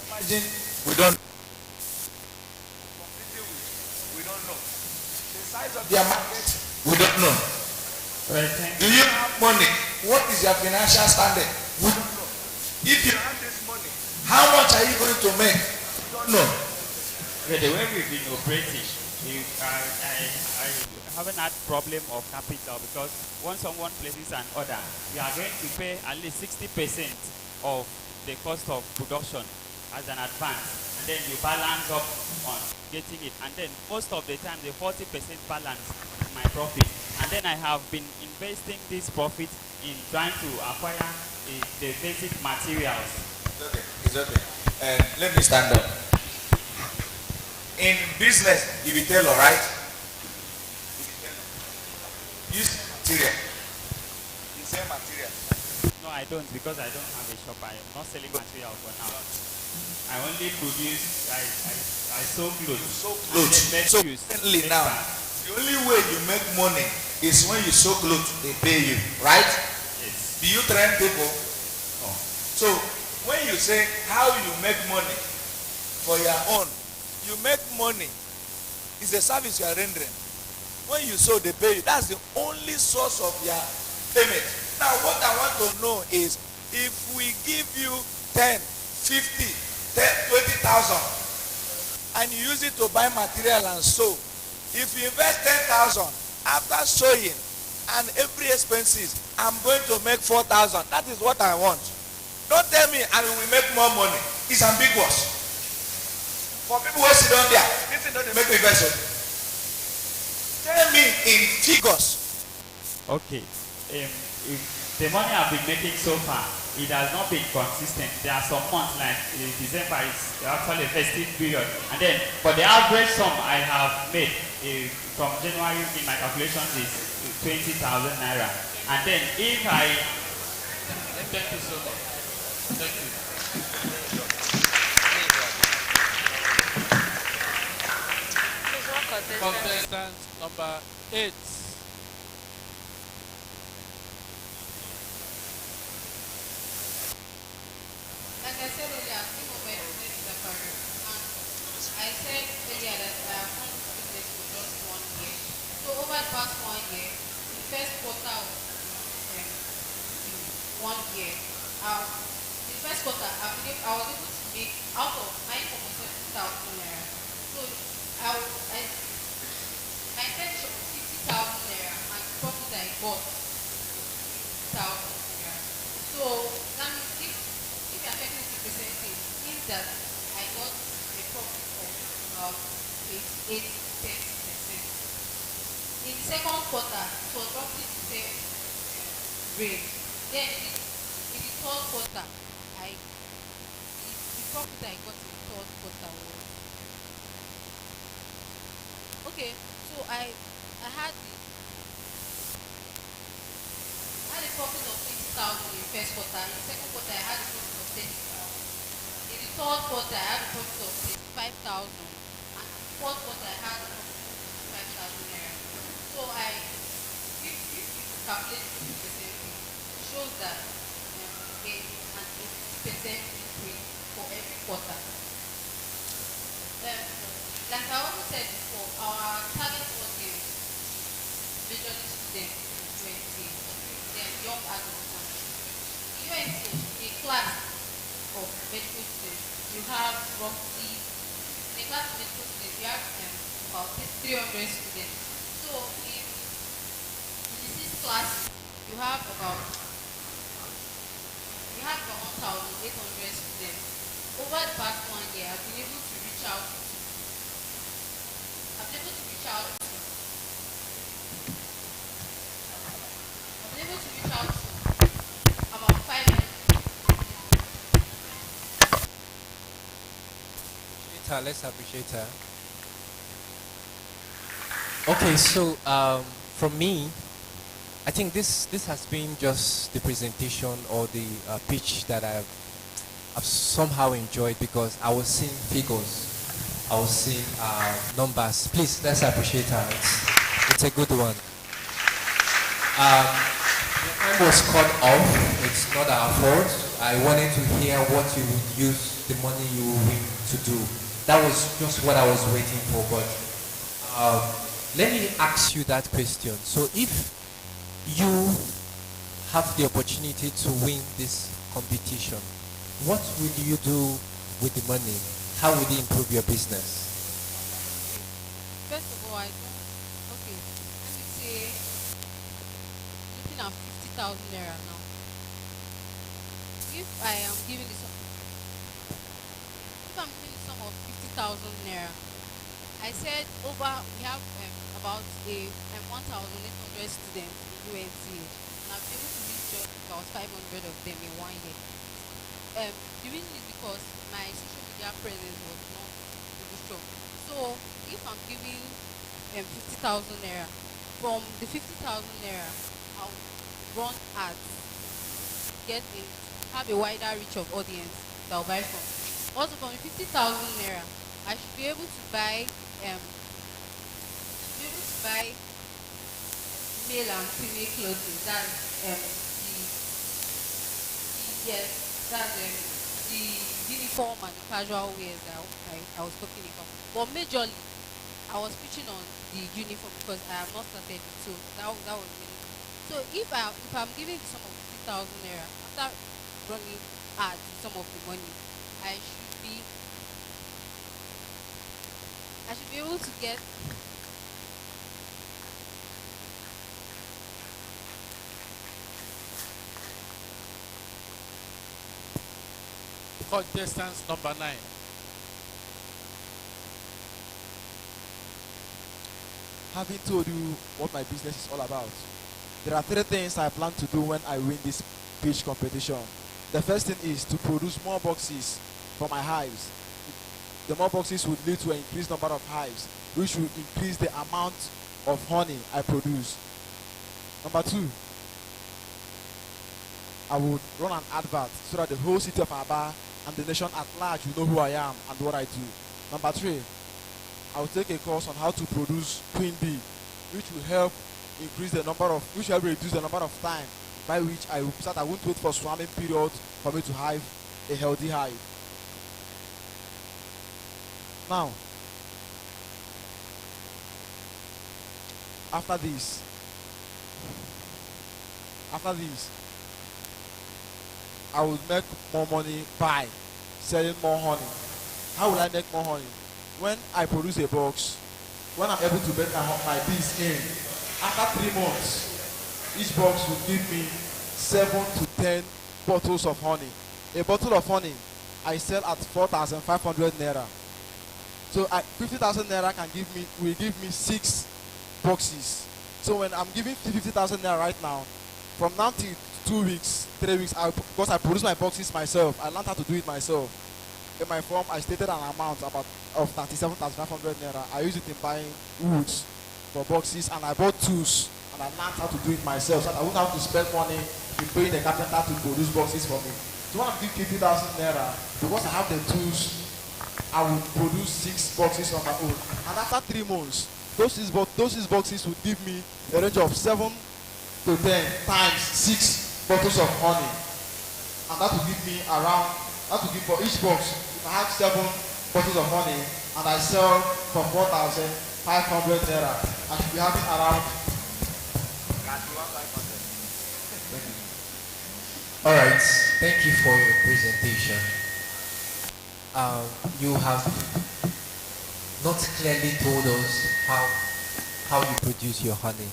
imagine we don't. We don't know the size of their market. We don't know. Right. Do you have money? What is your financial standing? We don't know. If you have this money, how much are you going to make? We don't know. Okay, the way we've been operating, I haven't had problem of capital, because once someone places an order, we are going to pay at least 60% of the cost of production as an advance, and then you balance up on getting it, and then most of the time the 40% balance is my profit, and then I have been investing this profit in trying to acquire the basic materials. It's okay. And let me stand up. In business, you will tell, all right? Use material. The same material. No, I don't, because I don't have a shop. I am not selling material for now. I only produce, I sew clothes. You sew clothes. So currently now, the only way you make money is when you sew clothes, they pay you, right? Yes. Do you train people? No. So when you say how you make money for your own, you make money. It's a service you are rendering. When you sew, they pay you. That's the only source of your payment. Now what I want to know is, if we give you 10, 50, 20,000 and you use it to buy material and sew, if you invest 10,000, after sewing and every expenses, I'm going to make 4,000. That is what I want. Don't tell me and we will make more money. It's ambiguous. For people who sit down there, this thing don't make me vessel. Tell me in figures. Okay. The money I've been making so far, it has not been consistent. There are some months like December is actually a festive period, and then but the average sum I have made from January in my calculations is 20,000 naira. And then if I Thank you so much. Thank you. Contestant number 8. Like I said earlier, I'm still over business is a career. And I said earlier that I have run business for just 1 year. So over the past 1 year, the first quarter of the 1 year, the first quarter, I was able to make out of 9,700 naira. So I spent 50,000 naira and the profit I got 50,000 naira. So that means if you are taking the percentage, it means that I got a profit of about 88-10%. In the second quarter, it was roughly the same rate. Then in the third quarter, the profit I got in the third quarter was okay. So I had a profit of 20,000 in the first quarter. In the second quarter, I had a profit of 30,000. In the third quarter, I had a profit of 65,000. And in the fourth quarter, I had a profit of 5,000 naira. So if you calculate the percentage, it shows that get an 80% increase for every quarter. Like I also said before, our target audience majorly students in 20, they are young adults. UNC, a class of medical students, you have roughly, in a class of medical students, you have about 300 students. So in this class, you have about 1,800 students. Over the past 1 year, I've been able to reach out to about 500. Let's appreciate her. Okay, so from me, I think this has been just the presentation or the pitch that I've somehow enjoyed, because I was seeing figures, I was seeing numbers. Please, let's appreciate her. It's a good one. The time was cut off. It's not our fault. I wanted to hear what you would use the money you win to do. That was just what I was waiting for. But let me ask you that question. So if you have the opportunity to win this competition, what will you do with the money? How will it improve your business? First of all, let me say, looking at 50,000 naira now. If I'm giving the sum of 50,000 naira, I said we have about 1,800 students in UNC, and I've been able to reach just about 500 of them in 1 year. The reason is because my social media presence was not really strong. So if I'm giving 50,000 naira, from the 50,000 naira, I'll run ads, have a wider reach of audience that will buy from. Also, from the 50,000 naira, I should be able to buy male and female clothing. That's the uniform and the casual wears that I was talking about. But majorly, I was pitching on the uniform because I have not started it, so that was really. So if I'm giving the sum of 50,000 naira after running ads with some of the money, I should be able to get contestants number 9. Having told you what my business is all about, there are 3 things I plan to do when I win this pitch competition. The first thing is to produce more boxes for my hives. The more boxes would lead to an increased number of hives, which will increase the amount of honey I produce. Number 2, I would run an advert so that the whole city of Aba and the nation at large will know who I am and what I do. Number 3, I will take a course on how to produce queen bee, which will help reduce the number of time by which I won't wait for swarming period for me to hive a healthy hive. Now, after this, I will make more money by selling more honey. How will I make more honey? When I produce a box, when I'm able to get my bees in, after 3 months, each box will give me 7 to 10 bottles of honey. A bottle of honey I sell at 4,500 naira. So 50,000 naira will give me 6 boxes. So when I'm giving 50,000 naira right now, from now till 2 weeks, 3 weeks, because I produce my boxes myself, I learned how to do it myself. In my form, I stated an amount of 37,500 naira. I use it in buying woods for boxes, and I bought tools, and I learned how to do it myself, so that I wouldn't have to spend money in paying the carpenter to produce boxes for me. So when I give 50,000 naira, because I have the tools, I will produce 6 boxes on my own. And after 3 months, those 6 boxes will give me a range of 7 to 10 times 6 bottles of honey, and that will give me around, that will give for each box, if I have 7 bottles of honey and I sell for 4,500 naira, I should be having around. All right, thank you for your presentation. You have not clearly told us how you produce your honey.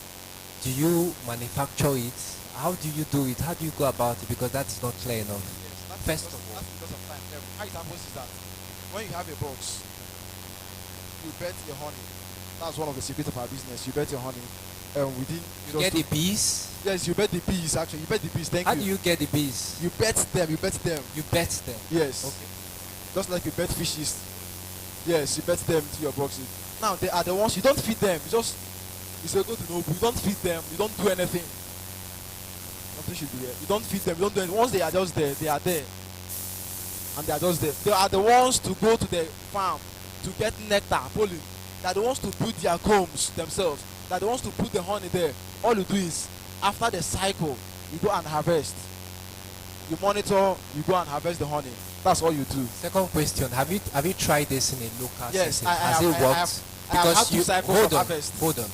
Do you manufacture it? How do you do it? How do you go about it? Because that is not clear enough. First of all, that's because of time. How it happens is that when you have a box, you bet your honey. That's one of the secrets of our business. You bet your honey. Within you get the bees. Yes, you bet the bees. Actually, you bet the bees. Thank you. How do you get the bees? You bet them. You bet them. You bet them. Yes. Okay. Just like you bet fishes. Yes, you bet them to your boxes. Now they are the ones you don't feed them. You say go to Nobu. You don't feed them. You don't do anything. Nothing should be there. You don't feed them. You don't do anything. Once they are just there, they are there, and they are just there. They are the ones to go to the farm to get nectar, pollen. They are the ones to build their combs themselves. They are the ones to put the honey there. All you do is after the cycle, you go and harvest. You monitor. You go and harvest the honey. That's all you do. Second question: Have you tried this in a local yes, setting? Has it worked? Because you hold on.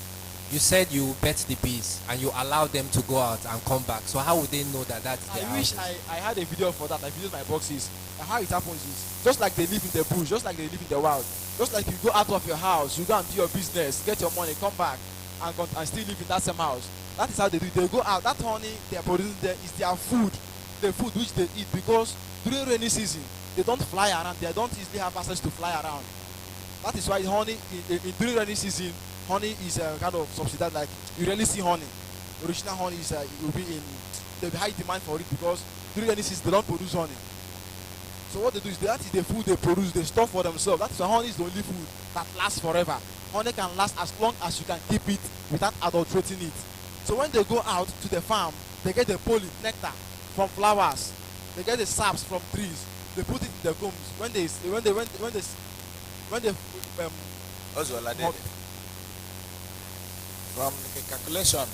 You said you bet the bees and you allow them to go out and come back. So how would they know that that's their I wish I had a video for that. I videoed my boxes. And how it happens is just like they live in the bush, just like they live in the wild. Just like you go out of your house, you go and do your business, get your money, come back, and still live in that same house. That is how they do it. They go out. That honey they are producing there is their food, the food which they eat, because during rainy season they don't fly around. They don't easily have access to fly around. That is why honey during rainy season, honey is kind of subsidized. Like you rarely see honey. Original honey is will be in the high demand for it, because during rainy season they don't produce honey. So what they do is that is the food they produce, they store for themselves. That is why honey is the only food that lasts forever. Honey can last as long as you can keep it without adulterating it. So when they go out to the farm, they get the pollen, nectar from flowers. They get the saps from trees. They put it in the combs. When they from the calculation,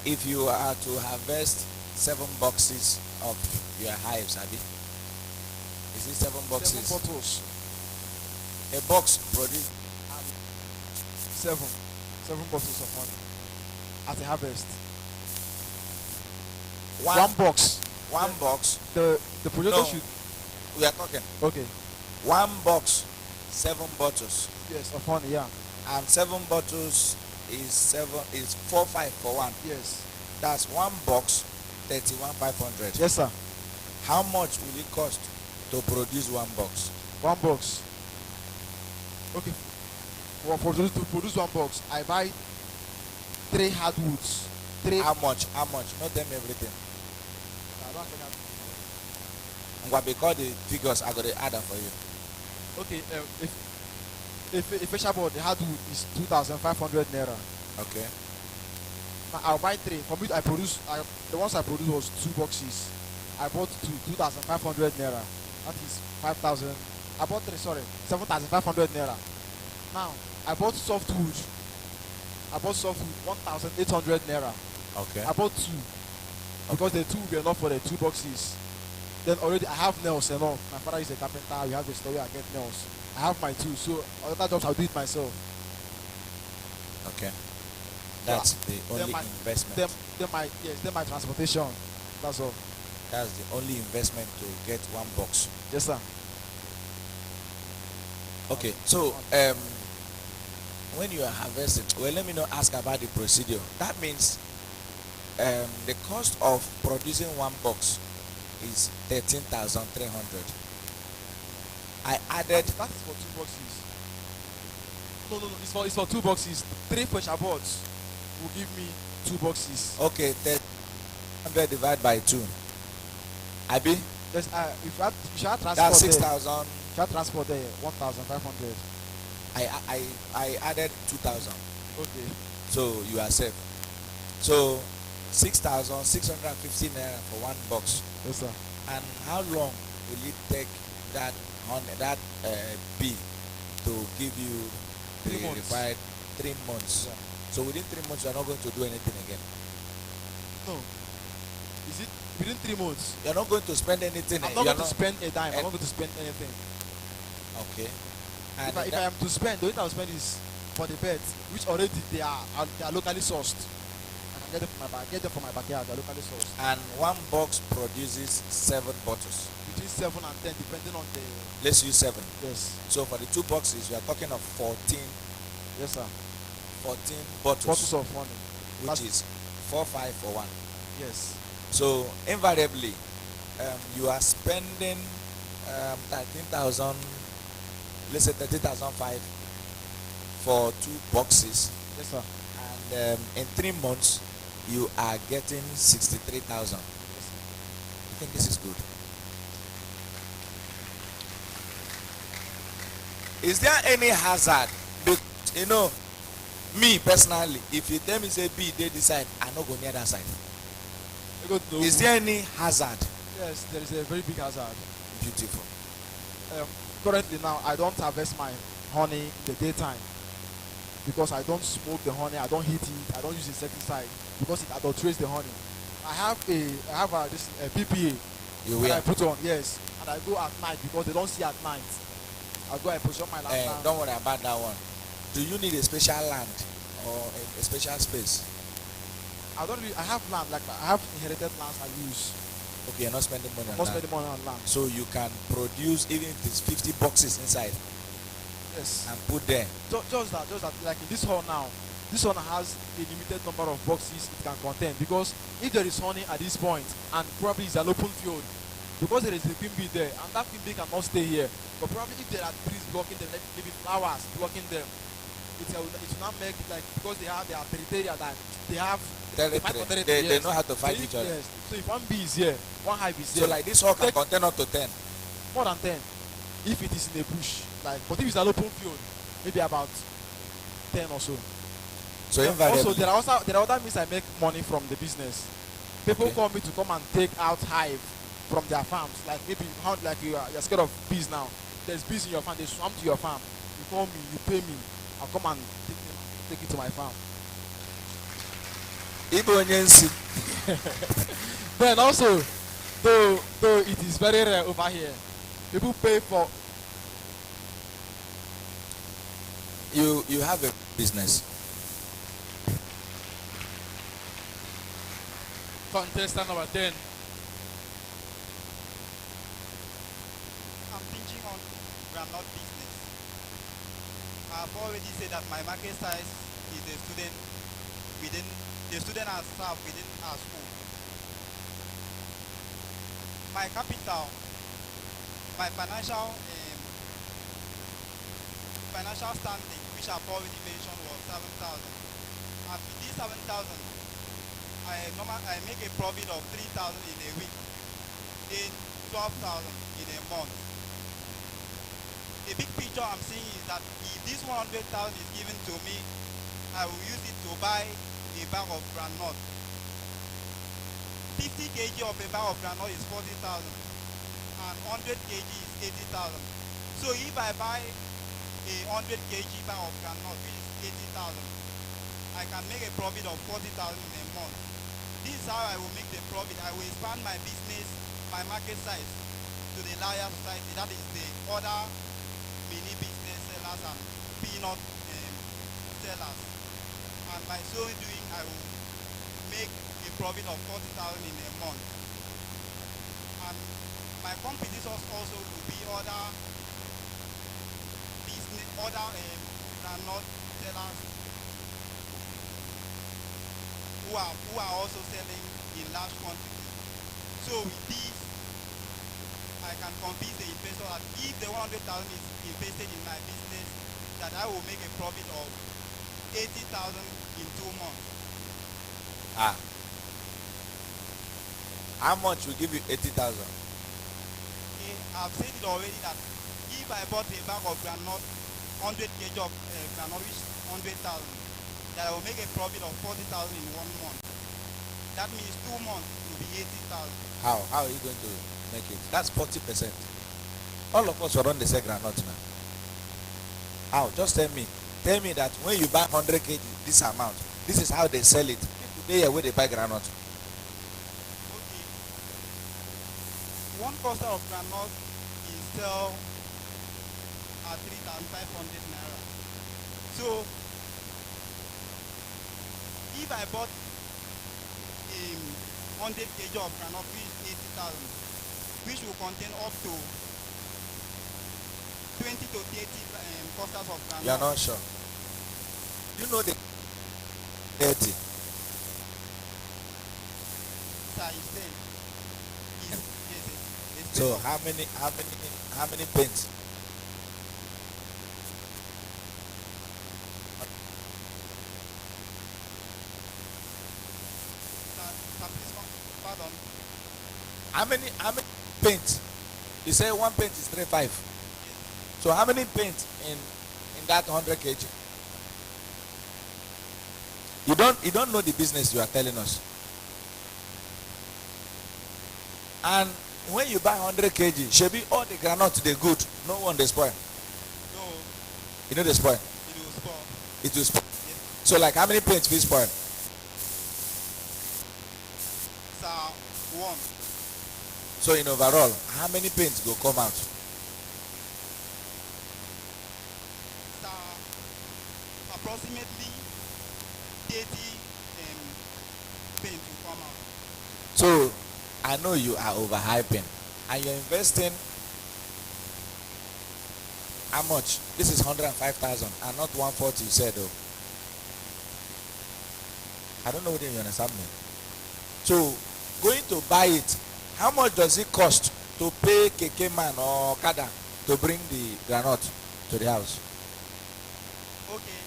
if you are to harvest 7 boxes of your hives, Abi, is it 7 boxes? 7 bottles. A box produce 7 bottles of honey at a harvest. One box. One box. The projector no, should. We are talking. Okay. 1 box, 7 bottles. Yes, of honey, yeah. And 7 bottles is 4-5 for 1. Yes. That's 1 box, 31,500. Yes, sir. How much will it cost to produce 1 box? 1 box. Okay. To produce 1 box, I buy 3 hardwoods. How much? Not them everything. Because the figures are going to add up for you. Okay. If special board, the hardwood is 2,500 naira. Okay. Now I'll buy 3. For me, the ones I produced was 2 boxes. I bought 2,500 naira. That is 5,000. I bought 3. Sorry, 7,500 naira. Now I bought softwood. 1,800 naira. Okay. I bought 2 because the 2 will be enough for the 2 boxes. Then already I have nails enough. My father is a carpenter. We have a store where I get nails. I have my 2, so other jobs I'll do it myself. Okay. That's the only investment. Then my transportation. That's all. That's the only investment to get 1 box. Yes, sir. Okay. So when you are harvesting, well, let me not ask about the procedure. That means the cost of producing 1 box is 13,300. I added. That is for 2 boxes. No. It's for 2 boxes. 3 pressure boards will give me 2 boxes. Okay, 100 divided by 2. Abi? Yes. If you shall transport. That's 6,000. Shall transport there 1,500. I added 2,000. Okay. So you are safe. So 6,650 naira for 1 box. Yes, sir. And how long will it take that bee to give you 3 months. required 3 months? Yeah. So within 3 months you are not going to do anything again. No. Is it within 3 months? You're not going to spend anything. I'm not You're going to spend a dime. I'm Eh. not going to spend anything. Okay. If I am to spend, the only thing I'll spend is for the beds, which already they are locally sourced. And I get them from my backyard. They're locally sourced. And one box produces 7 bottles. Between 7 and 10, depending on the. Let's use 7. Yes. So for the 2 boxes, we are talking of 14. Yes, sir. 14 bottles. Bottles of honey. Which is 4-5 for 1. Yes. So invariably, you are spending 13,000. Let's say 13,005 for 2 boxes. Yes, sir. And in 3 months, you are getting 63,000. I think this is good. Is there any hazard? But, you know, me personally, if you tell me say B, they decide, I not go near that side. Is there any hazard? Yes, there is a very big hazard. Beautiful. Currently now, I don't harvest my honey in the daytime because I don't smoke the honey, I don't heat it, I don't use insecticide because it adulterates the honey. I have a PPA. You wear? I put on, yes, and I go at night because they don't see at night. I go, I position my lamp. Don't worry about that one. Do you need a special land or a special space? I have land, like I have inherited lands I use. Okay, you're not spending money on Not land. spending money on land. So you can produce even if it's 50 boxes inside. Yes. And put there. Just that, like in this hall now, this one has a limited number of boxes it can contain because if there is honey at this point and probably it's an open field, because there is a queen bee there and that queen bee cannot stay here, but probably if there are trees blocking them, maybe flowers blocking them, it will not make like because they have their territory that they have. They know how to fight each other. Yes. So if one bee is here, one hive is here. So like this hall can contain up to 10. More than 10. If it is in a bush, like, but if it's an open field, maybe about 10 or so. So invariably. Also, there are other means I make money from the business. People call me to come and take out hive from their farms. Like maybe like you're scared of bees now. There's bees in your farm. They swam to your farm. You call me, you pay me. I'll come and take it to my farm. Then also, though it is very rare over here, people pay for. You have a business. Contestant number 10. I'm thinking on groundnut business. I've already said that my market size is the student and staff within our school. My capital, my financial standing, which I've already mentioned, was 7,000. And with this 7,000, I make a profit of 3,000 in a week, then 12,000 in a month. The big picture I'm seeing is that if this 100,000 is given to me, I will use it to buy a bag of groundnut. 50 kg of a bag of groundnut is 40,000 and 100 kg is 80,000. So if I buy a 100 kg bag of groundnut, which is 80,000, I can make a profit of 40,000 in a month. This is how I will make the profit. I will expand my business, my market size to the larger society. That is the other mini business sellers and peanut sellers. And by so doing, I will make a profit of 40,000 in a month. And my competitors also will be other business, other groundnut sellers who are also selling in large quantities. So with this, I can convince the investor that if the 100,000 is invested in my business, that I will make a profit of 80,000 in 2 months. How much will give you 80,000? I've said it already that if I bought a bag of groundnut, 100 kg of groundnut, which is 100,000, that I will make a profit of 40,000 in 1 month. That means 2 months will be 80,000. How are you going to make it? That's 40%. All of us are on the same groundnut now. How? Just tell me. Tell me that when you buy 100 kg, this amount, this is how they sell it. Today, where they buy groundnut. one cluster of granite is sell at 3,500 naira. So if I bought 100 kg of granite, which is 80,000, which will contain up to 20 to 30 clusters of granite. You are not sure. You know the 30. Sir, he's saying. So how many paints? Pardon. How many paints? You say one paint is 3.5. So how many paints in that 100 kg? You don't know the business you are telling us. And when you buy 100 kg, should be all the granite they good. No one they spoil. No. You know they spoil. It will spoil. It will spoil. Yes. So like how many paints will spoil? Sir, one. So in overall, how many paints go come out? Sir, approximately 30 paints will come out. So I know you are overhyping and you're investing how much? This is 105,000 and not 140 you said though. I don't know whether you understand me. So going to buy it, how much does it cost to pay Keke man or Kada to bring the granite to the house? Okay.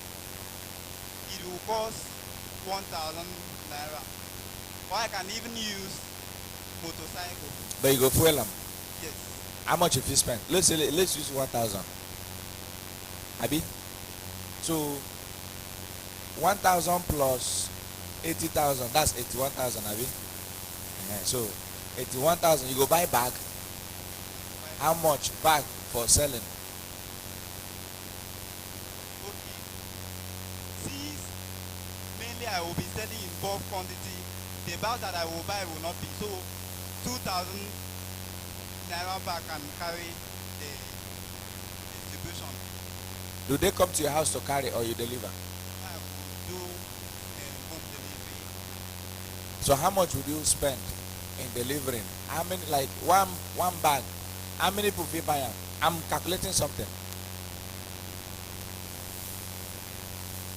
It will cost 1,000 naira. Or I can even use motorcycle. But you go fuel them. Yes. How much if you spend? Let's use 1,000. Abi? So 1,000 plus 80,000, that's 81,000, Abi? So 81,000, you go buy bag. How much bag for selling? Okay. Since mainly I will be selling in bulk quantity, the bag that I will buy will not be. So 2,000 naira bag can carry the distribution. Do they come to your house to carry or you deliver? I will do home delivery. So how much would you spend in delivering? How many, like one bag? How many people will buy it? I'm calculating something.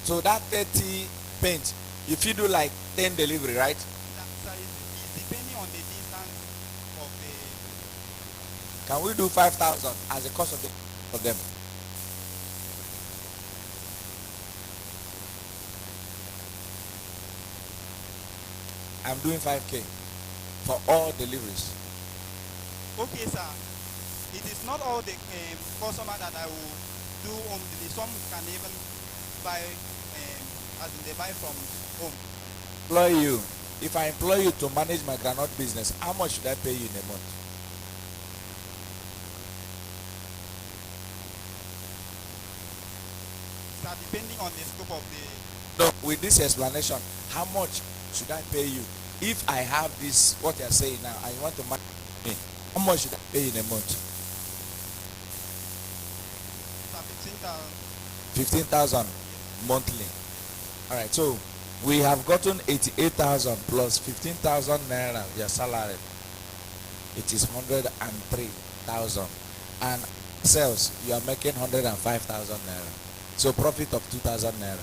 So that 30 paint, if you do like 10 delivery, right? So it's depending on the distance of the. Can we do 5,000 as the cost of them? I'm doing 5K for all deliveries. Okay, sir. It is not all the customer that I will do home delivery. Some can even buy, as in they buy from home. Employ you. If I employ you to manage my granite business, how much should I pay you in a month? Sir, depending on the scope of the. No, with this explanation, how much should I pay you? If I have this, what you're saying now, and you want to manage me, how much should I pay you in a month? Sir, 15,000 15,000. monthly. All right, so we have gotten 88,000 plus 15,000 naira, your salary. It is 103,000. And sales, you are making 105,000 naira. So profit of 2,000 naira.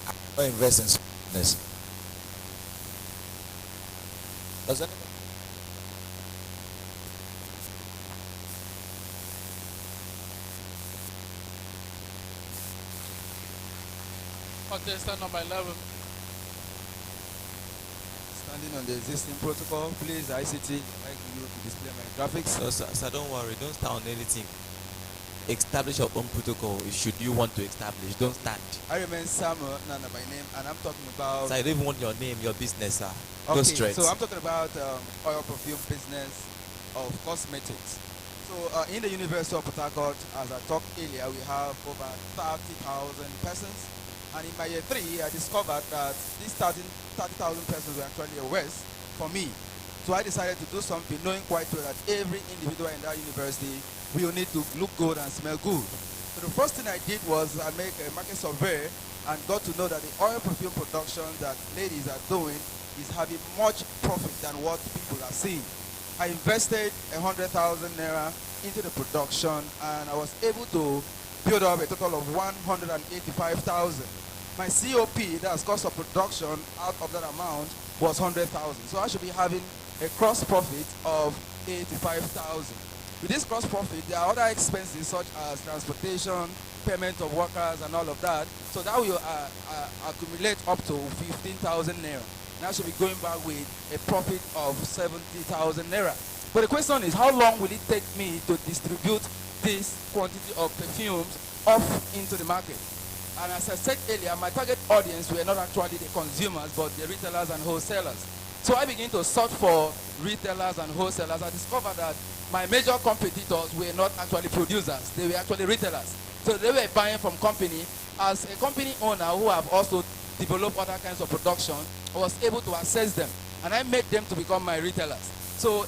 I'm not investing in this. Does anybody? Contestant number 11. Standing on the existing protocol, please ICT, like you to display my graphics. So, sir, don't worry, don't start on anything. Establish your own protocol should you want to establish. Don't start. I remain Samuel Nana by name, and I'm talking about. So I don't even want your name, your business, sir. Go Okay, straight. so I'm talking about oil perfume business of cosmetics. So in the University of Port Harcourt, as I talked earlier, we have over 30,000 persons. And in my year 3, I discovered that these 30,000 persons were actually a waste for me. So I decided to do something, knowing quite well that every individual in that university will need to look good and smell good. So the first thing I did was I make a market survey and got to know that the oil perfume production that ladies are doing is having much profit than what people are seeing. I invested 100,000 naira into the production and I was able to build up a total of 185,000. My COP, that's cost of production, out of that amount was 100,000. So I should be having a cross profit of 85,000. With this cross profit, there are other expenses such as transportation, payment of workers, and all of that. So that will accumulate up to 15,000 naira. And I should be going back with a profit of 70,000 naira. But the question is, how long will it take me to distribute this quantity of perfumes off into the market? And as I said earlier, my target audience were not actually the consumers, but the retailers and wholesalers. So I began to search for retailers and wholesalers. I discovered that my major competitors were not actually producers, they were actually retailers. So they were buying from company. As a company owner who have also developed other kinds of production, I was able to assess them, and I made them to become my retailers. So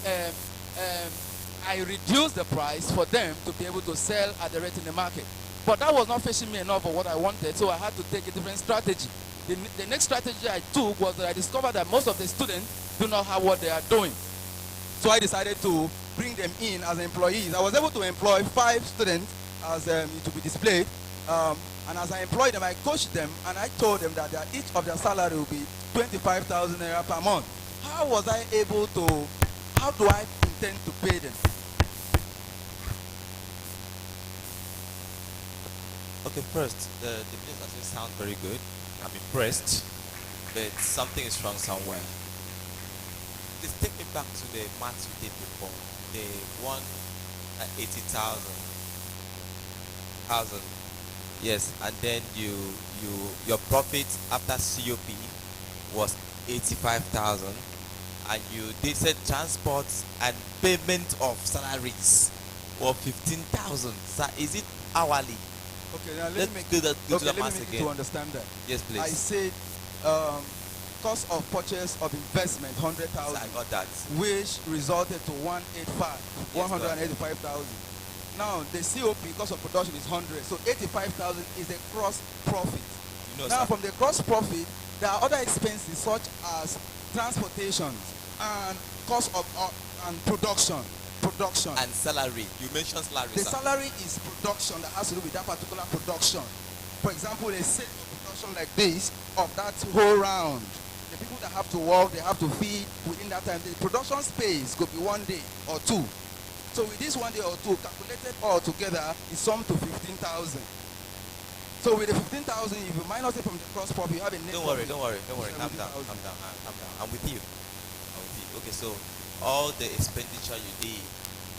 I reduced the price for them to be able to sell at the rate in the market. But that was not fetching me enough for what I wanted, so I had to take a different strategy. The next strategy I took was that I discovered that most of the students do not have what they are doing. So I decided to bring them in as employees. I was able to employ 5 students as to be displayed. And as I employed them, I coached them, and I told them that each of their salary will be 25,000 naira per month. How was I able to, how do I intend to pay them? Okay, first, the business doesn't sound very good. I'm impressed, but something is wrong somewhere. Please take me back to the maths you did before. The 180,000. Yes, and then your profit after COP was 85,000, and you did said transport and payment of salaries were 15,000. So is it hourly? Okay, now Let's do the math again. To understand that. Yes, please. I said cost of purchase of investment 100,000. I got that. Which resulted to 185,000. Now the COP cost of production is 100, so 85,000 is a gross profit. Now from the gross profit, there are other expenses such as transportation and cost of and production and salary. You mentioned salary. The salary is production that has to do with that particular production. For example, a set of production like this of that whole round, the people that have to work, they have to feed within that time. The production space could be 1 day or 2. So with this 1 day or 2, calculated all together, is summed to 15,000. So with the 15,000, if you minus it from the gross profit, you have a net. Don't worry. Calm down. I'm with you. Okay, so all the expenditure you did,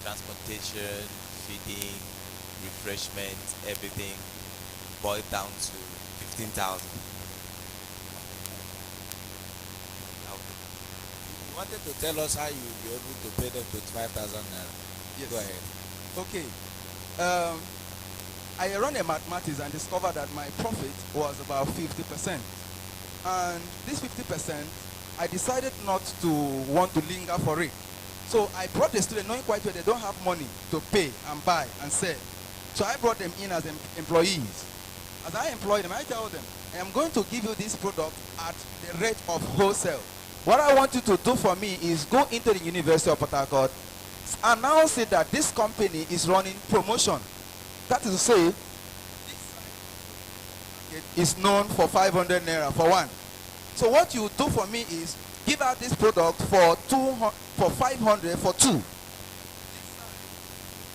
transportation, feeding, refreshment, everything, boiled down to 15,000. You wanted to tell us how you will be able to pay them 25,000 naira. Yes. Go ahead. Okay. I ran a mathematics and discovered that my profit was about 50%. And this 50%, I decided not to want to linger for it. So I brought the student knowing quite well they don't have money to pay and buy and sell. So I brought them in as employees. As I employ them, I tell them, I am going to give you this product at the rate of wholesale. What I want you to do for me is go into the University of Port Harcourt, announce it that this company is running promotion. That is to say, this is known for 500 naira for one. So what you do for me is give out this product for 500 for 2,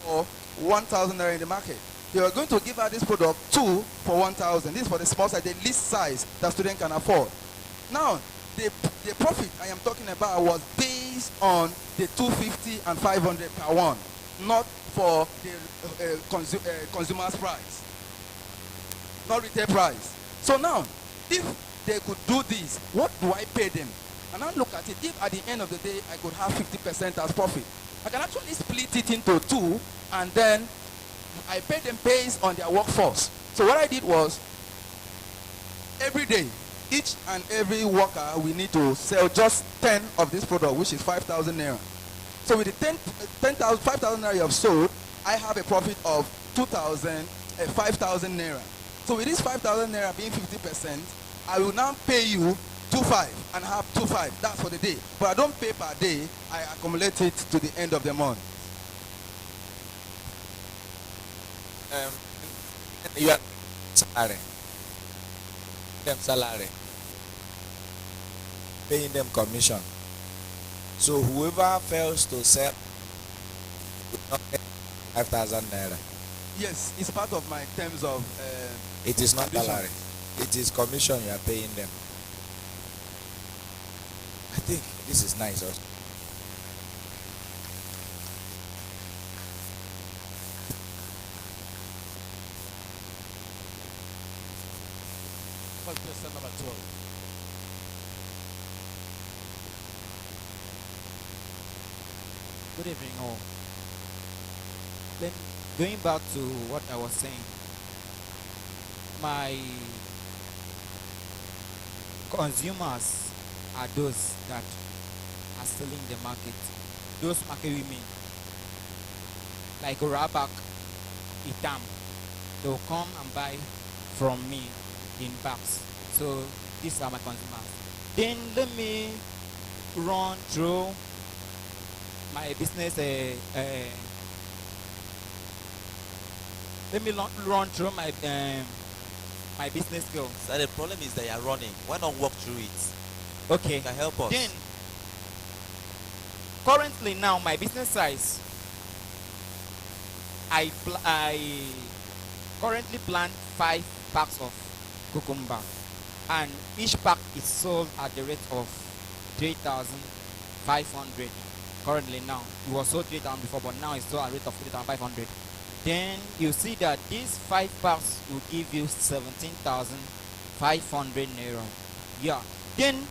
or 1,000 naira in the market. You are going to give out this product 2 for 1,000. This is for the small size, the least size that student can afford. Now, the profit I am talking about was based on the 250 and 500 per one, not for the consumer's price, not retail price. So now, if they could do this, what do I pay them? And I look at it, if at the end of the day I could have 50% as profit, I can actually split it into 2, and then I pay them based on their workforce. So what I did was, every day each and every worker we need to sell just 10 of this product, which is 5,000 naira. So with the 5,000 naira you have sold, I have a profit of 5,000 naira. So with this 5,000 naira being 50%, I will now pay you 2,500 and have 2,500. That's for the day. But I don't pay per day. I accumulate it to the end of the month. You are salary, paying them commission. So whoever fails to sell will not get 5,000 naira. Yes, it's part of my terms of. It is not conditions. salary. It is commission you are paying them. I think this is nice also. Question number 12. Good evening, all. Then going back to what I was saying, my consumers are those that are selling the market. Those market women, like Rabak, Itam, they'll come and buy from me in bags. So these are my consumers. Then let me run through my business. Let me run through my my business skills. So the problem is that you are running. Why not walk through it? Okay. You can help us. Then currently now my business size, I currently plant 5 packs of cucumber, and each pack is sold at the rate of 3,500 currently now. It was sold 3,000 before, but now it's sold at a rate of 3,500. Then you see that these 5 packs will give you 17,500 naira. Yeah. Then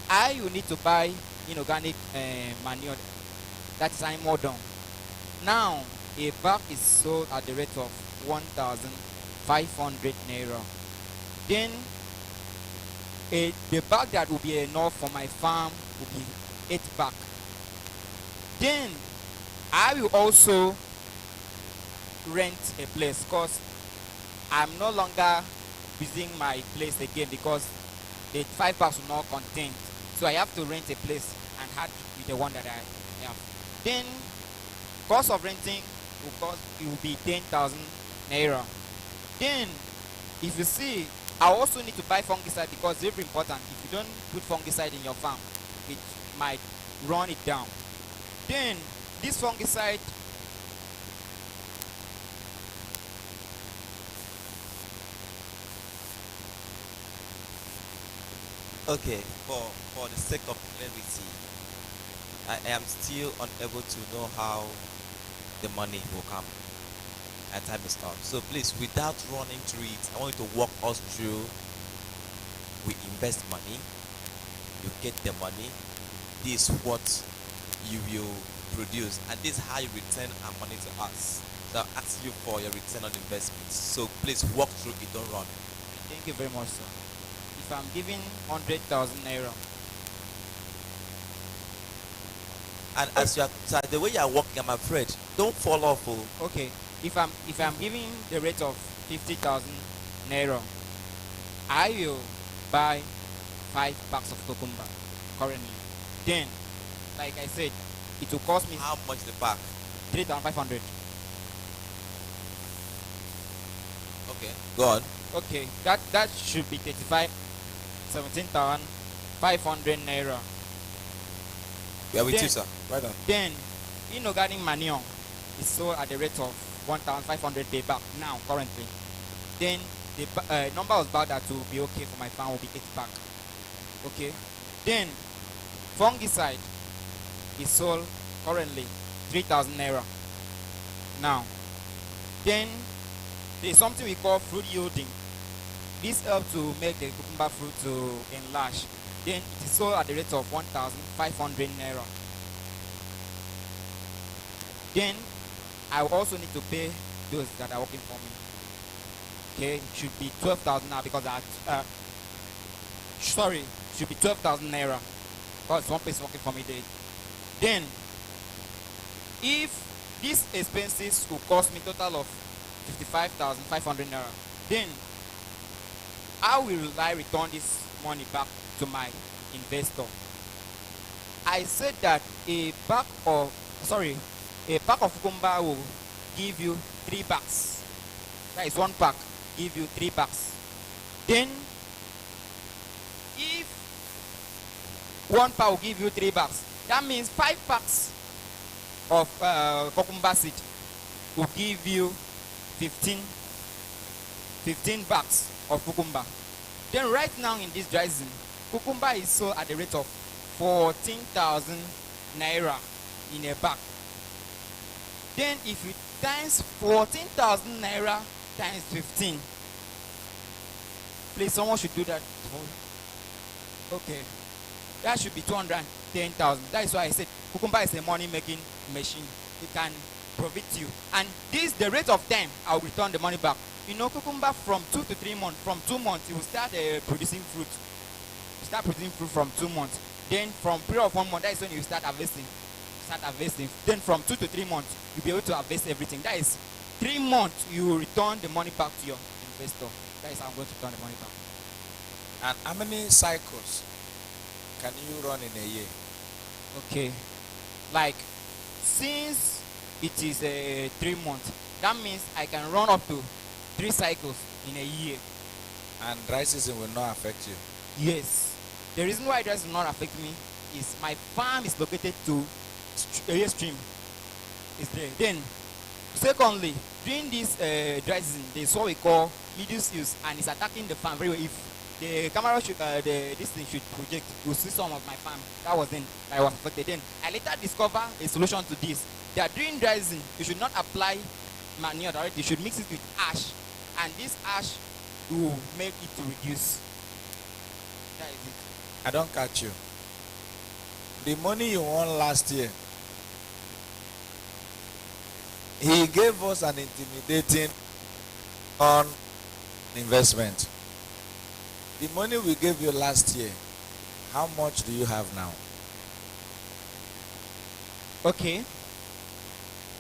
I will need to buy inorganic manure, that is I'm more down. Now a bag is sold at the rate of 1,500 naira. Then the bag that will be enough for my farm will be 8 bag. Then I will also rent a place, because I'm no longer using my place again, because the 5 bags will not contain. So I have to rent a place and add with the one that I have. Then cost of renting will be 10,000 naira. Then if you see, I also need to buy fungicide, because it's very important. If you don't put fungicide in your farm, it might run it down. Then this fungicide, Okay, for the sake of clarity, I am still unable to know how the money will come at time is up. So please, without running through it, I want you to walk us through. We invest money, you get the money, this is what you will produce, and this is how you return our money to us. So I'll ask you for your return on investments. So please walk through it, don't run. thank you very much, sir. If I'm giving 100,000 naira, And as you are, so the way you are walking, I'm afraid, don't fall off. Oh. okay. If I'm giving the rate of 50,000 naira, I will buy 5 packs of cucumber currently. Then, like I said, it will cost me How much the pack? 3,500. Okay, go on. Okay, that should be 17,500 naira. We are with Then- you, sir. Right on. Then, inorganic manure is sold at the rate of 1,500 per bag now currently. Then the number of bags that will be okay for my farm will be 8 bag. Okay. Then fungicide is sold currently 3,000 naira now. Then there is something we call fruit yielding. This helps to make the cucumber fruit to enlarge. Then it is sold at the rate of 1,500 naira. Then I will also need to pay those that are working for me. Okay, it should be 12,000 now, because sorry, should be 12,000 naira. Because one person working for me there. Then, if these expenses will cost me total of 55,500 naira, then how will I return this money back to my investor? I said that a pack of cucumber will give you 3 bags. That is one pack, give you 3 bags. Then, if one pack will give you 3 bags, that means 5 packs of cucumber seed will give you 15 bags of cucumber. Then right now in this dry season, cucumber is sold at the rate of 14,000 naira in a bag. Then if you times 14,000 naira times 15, please someone should do that. Okay, that should be 210,000. That is why I said cucumber is a money making machine. It can profit you, and this the rate of time I will return the money back. You know, cucumber from 2 to 3 months. From 2 months, it will start producing fruit. Start producing fruit from 2 months. Then from period of 1 month, that is when you start harvesting. Then from 2 to 3 months, you'll be able to harvest everything. That is 3 months, you will return the money back to your investor. That is how I'm going to return the money back. And how many cycles can you run in a year? Okay, like since it is 3 months, that means I can run up to 3 cycles in a year. And dry season will not affect you? Yes. The reason why dry season will not affect me is my farm is located to a stream. Is there. Then, secondly, during this dry season, there's what we call medius use, and it's attacking the farm very well. If the camera should, this thing should project, you'll see some of my farm. That was then I was affected. Then I later discover a solution to this. That during dry season, you should not apply manure directly. You should mix it with ash, and this ash will make it to reduce. That is it. I don't catch you. The money you won last year, he gave us an intimidating on investment. The money we gave you last year, how much do you have now? Okay.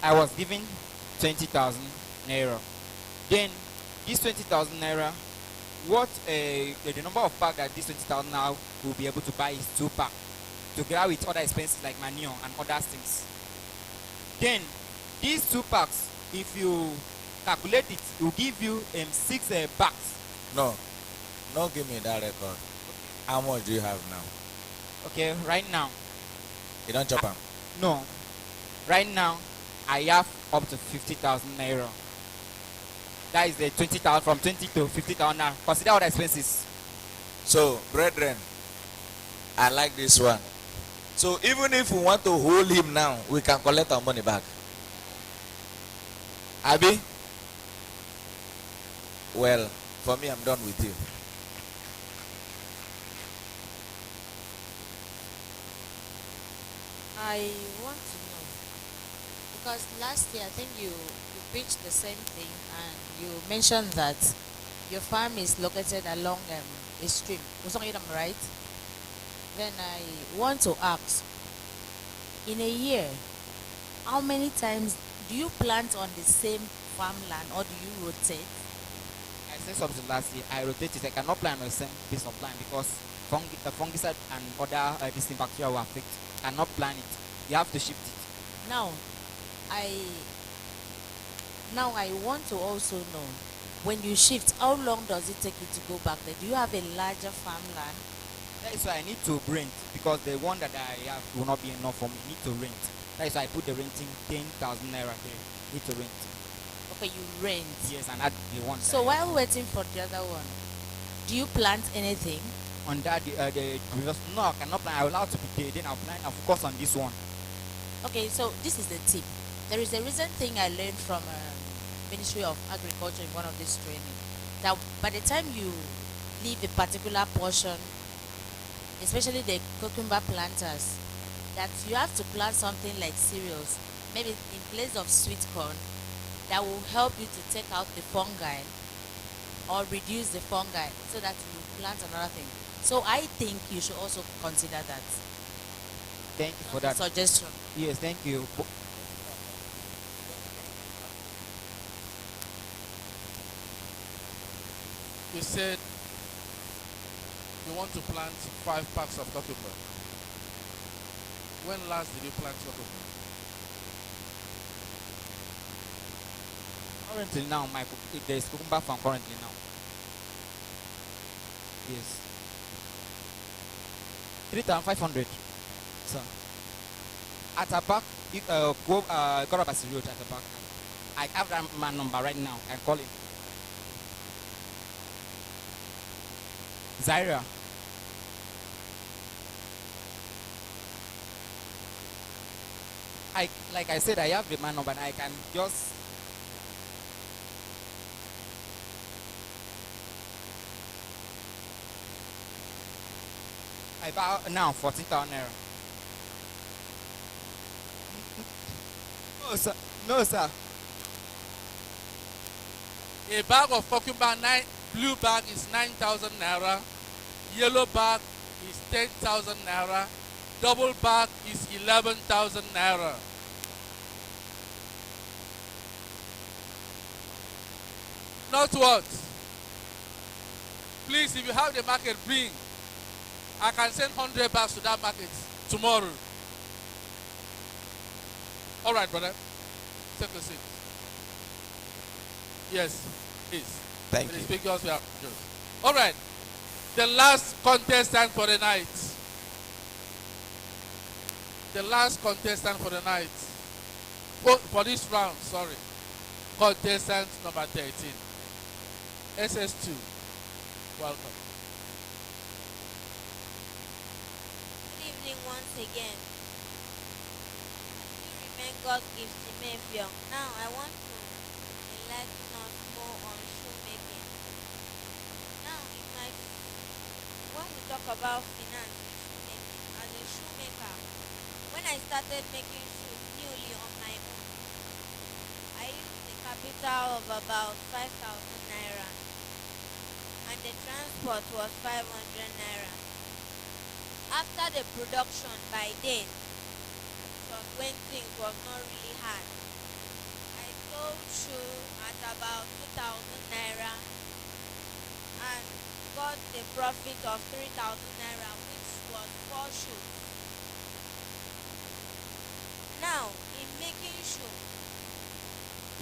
I was given 20,000 naira. Then this 20,000 naira, what the number of packs that this 20,000 now will be able to buy is 2 packs, together with other expenses like manure and other things. Then these 2 packs, if you calculate it, it will give you 6 bags. No, don't give me that record. How much do you have now? Okay, right now. You don't chop them? No. Right now, I have up to 50,000 naira. That is the 20,000, from 20 to 50,000 now. Consider all the expenses. So, brethren, I like this one. So, even if we want to hold him now, we can collect our money back. Abi? Well, for me, I'm done with you. I want to know, because last year I think you preached the same thing, and you mentioned that your farm is located along a stream. Am I right? Then I want to ask, in a year, how many times do you plant on the same farmland, or do you rotate? I said something last year. I rotated. I cannot plant on the same piece of land because fungicide and other distinct bacteria will affect. Cannot plant it. You have to shift it. Now I want to also know, when you shift, how long does it take you to go back there? Do you have a larger farmland? That is why I need to rent, because the one that I have will not be enough for me. I need to rent. That is why I put the renting 10,000 naira there. Need to rent. Okay, you rent. Yes, and add the one. So while waiting for the other one, do you plant anything? On that, no, I cannot plant. I will allow to be there. Then I'll plant. I'll focus on this one. Okay, so this is the tip. There is a recent thing I learned from Ministry of Agriculture in one of these training, that by the time you leave a particular portion, especially the cucumber planters, that you have to plant something like cereals, maybe in place of sweet corn, that will help you to take out the fungi or reduce the fungi, so that you plant another thing. So I think you should also consider that. Thank you for Not a that. suggestion. Yes, thank you. You said you want to plant 5 packs of cucumber. When last did you plant cucumber? Currently now, there is cucumber farm currently now. Yes. 3,500. Sir. At the back, Korabasi Road at the back. I have that man number right now. I call him. Zaira. Like I said, I have the man number and I can just I buy now 14,000 naira. No sir, no sir. A bag of cucumber, blue bag is 9,000 naira. Yellow bag is 10,000 naira. Double bag is 11,000 naira. Not what? Please, if you have the market, bring. I can send 100 bags to that market tomorrow. All right, brother. Take a seat. Yes, please. Thank Please you. speak yours. All right. The last contestant for the night. The last contestant for the night. Oh, for this round, sorry. Contestant number 13. SS2. Welcome. Good evening once again. You remain God gives to men young. Now I want to enlighten us more on shoemaking. Now when we talk about finance in shoemaking, as a shoemaker, when I started making shoes newly on my own, I used a capital of about 5,000 naira, and the transport was 500 naira. After the production by then, it was when things was not really hard. I sold shoe at about 2,000 naira and got the profit of 3,000 naira, which was 4 shoes. Now, in making shoe,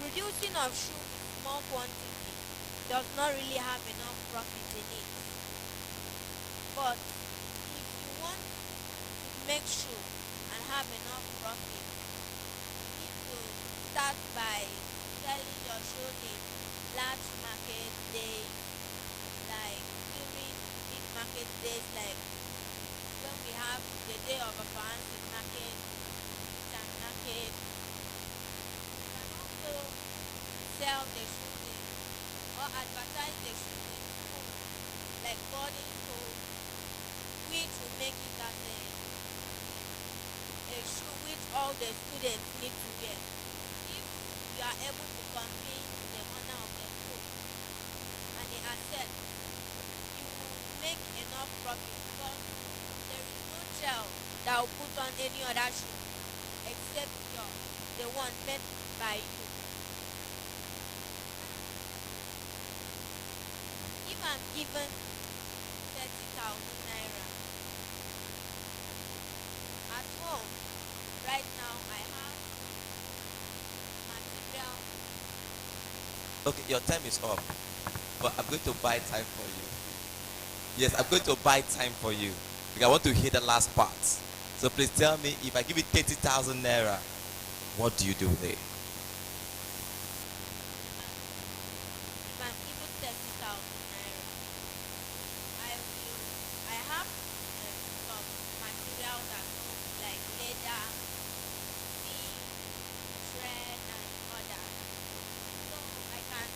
producing of shoe in small quantity does not really have enough profit in it. But if you want to make shoe and have enough profit, you need to start by selling your shoe in large market days, like during big market days, like when we have the day of a fancy market, and market. You can also sell the shoe or advertise the shoe in school, like boarding school, which will make it as a shoe which all the students need to wear. If you are able to convince the owner of the school and they accept, you will make enough profit because there is no child that will put on any other shoe except the one made by you. If I'm given 30,000 naira at home, right now I have material. Okay, your time is up, but I'm going to buy time for you. Yes, I'm going to buy time for you because I want to hear the last part. So please tell me, if I give you 30,000 naira, what do you do with it? If I'm given 30,000 naira, I have some materials at home like leather, bead, thread, and others. So I can,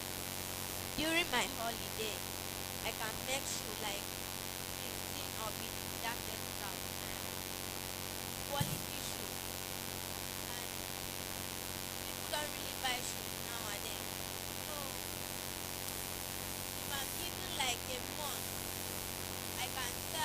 during my holiday, I can make shoe like 15 of it with that 30,000 naira. Quality shoe. And people don't really buy shoes nowadays. So if I'm given like a month, I can sell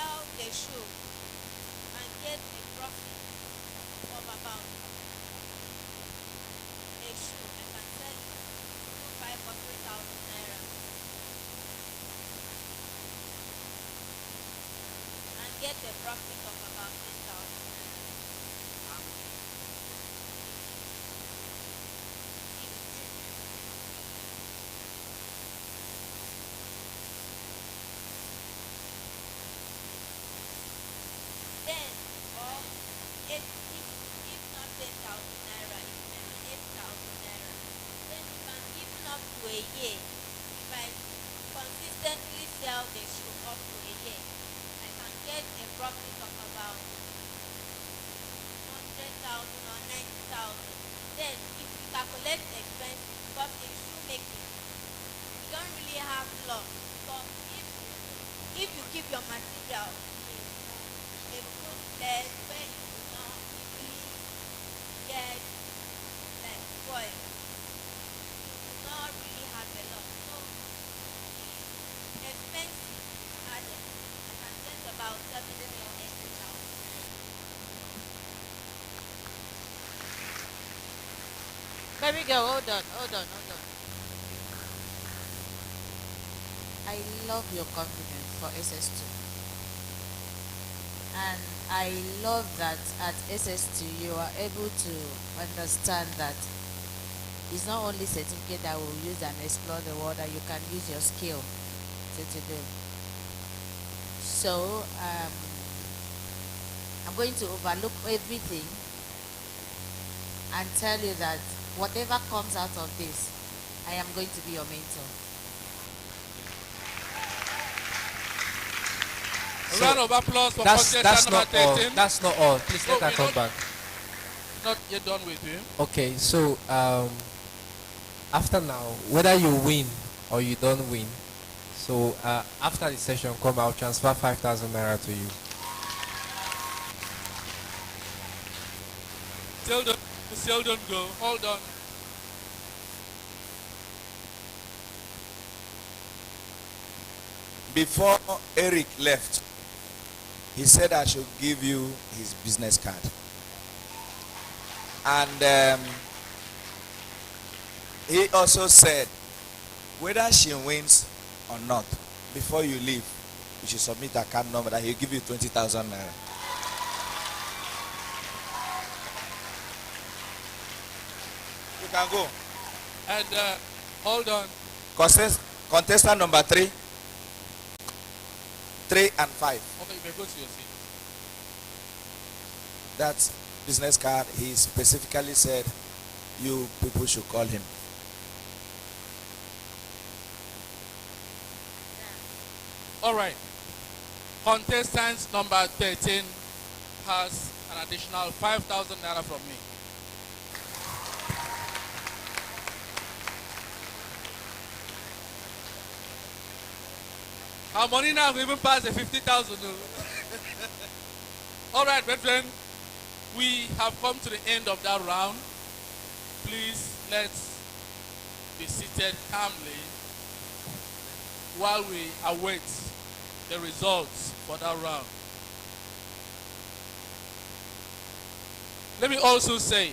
get a profit of about 10,000 naira. Then, or if not 10,000 naira, if maybe 8,000 naira, then you can even up to a year. If I consistently sell the shoe up to a year, I can get a profit of about 100,000 or 90,000. Then, if you calculate the expenses, because in shoemaking, you don't really have loss. Because if you keep your material in a good place where it will not easily get like spoiled, you will not really have a loss. So the expenses added, I can get about 70 or 80,000. Baby girl, hold on, hold on, hold on. I love your confidence for SS2. And I love that at SS2 you are able to understand that it's not only certificate that will use and explore the world, that you can use your skill to do. So I'm going to overlook everything and tell you that whatever comes out of this, I am going to be your mentor. A round of applause for that's contestant number not all. 13. That's not all. Please let her we're come back. Not yet done with him. Okay, so after now, whether you win or you don't win, so after the session come, I'll transfer 5,000 naira to you. Still don't go. Hold on. Before Eric left, he said I should give you his business card. And he also said, whether she wins or not, before you leave, you should submit a card number that he'll give you 20,000 naira. You can go. And hold on. Contestant number 3 and 5. Okay, you may go to your seat. That's business card. He specifically said you people should call him. All right. Contestant number 13 has an additional 5,000 naira from me. Our money now will even pass the 50,000. All right, brethren. We have come to the end of that round. Please let's be seated calmly while we await the results for that round. Let me also say,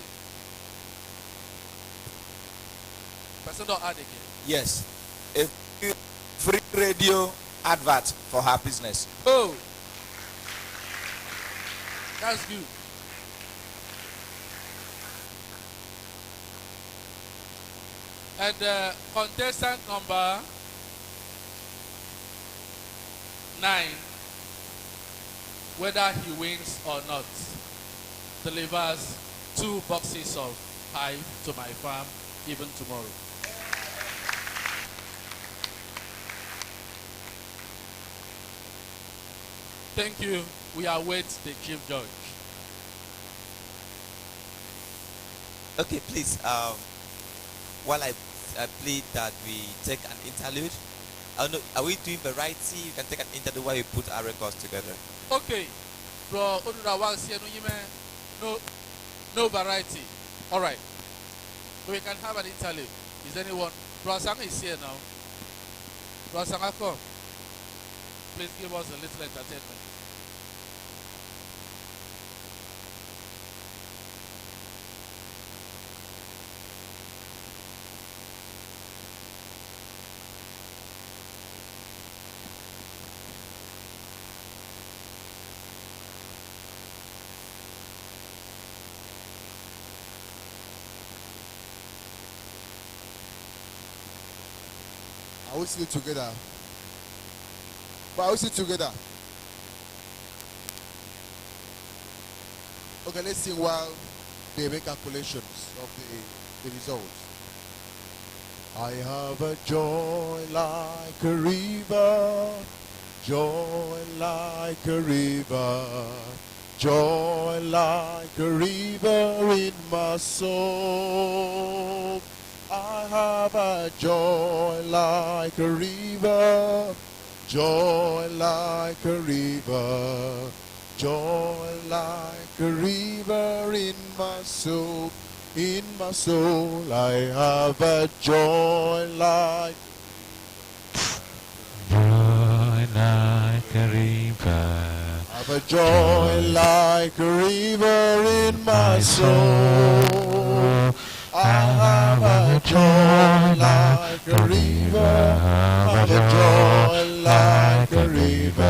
Person don't add again. Yes. A free radio advert for her business. Oh, that's good. And contestant number 9, whether he wins or not, delivers 2 boxes of pie to my farm even tomorrow. Thank you. We await the chief judge. Okay, please. While I plead that we take an interlude. I don't know, are we doing variety? You can take an interlude while we put our records together. Okay. Bro, no variety. All right. So we can have an interlude. Is anyone? Bro Sang is here now. Bro Sang, come. Please give us a little entertainment. we still together? But are we still together? Okay, let's see while they make calculations of the results. I have a joy like a river, joy like a river, joy like a river in my soul. I have a joy like a river, joy like a river, joy like a river in my soul. In my soul, I have a joy like a river. I have a joy like a river in my soul. I have a joy like a river. I have a joy like a river. I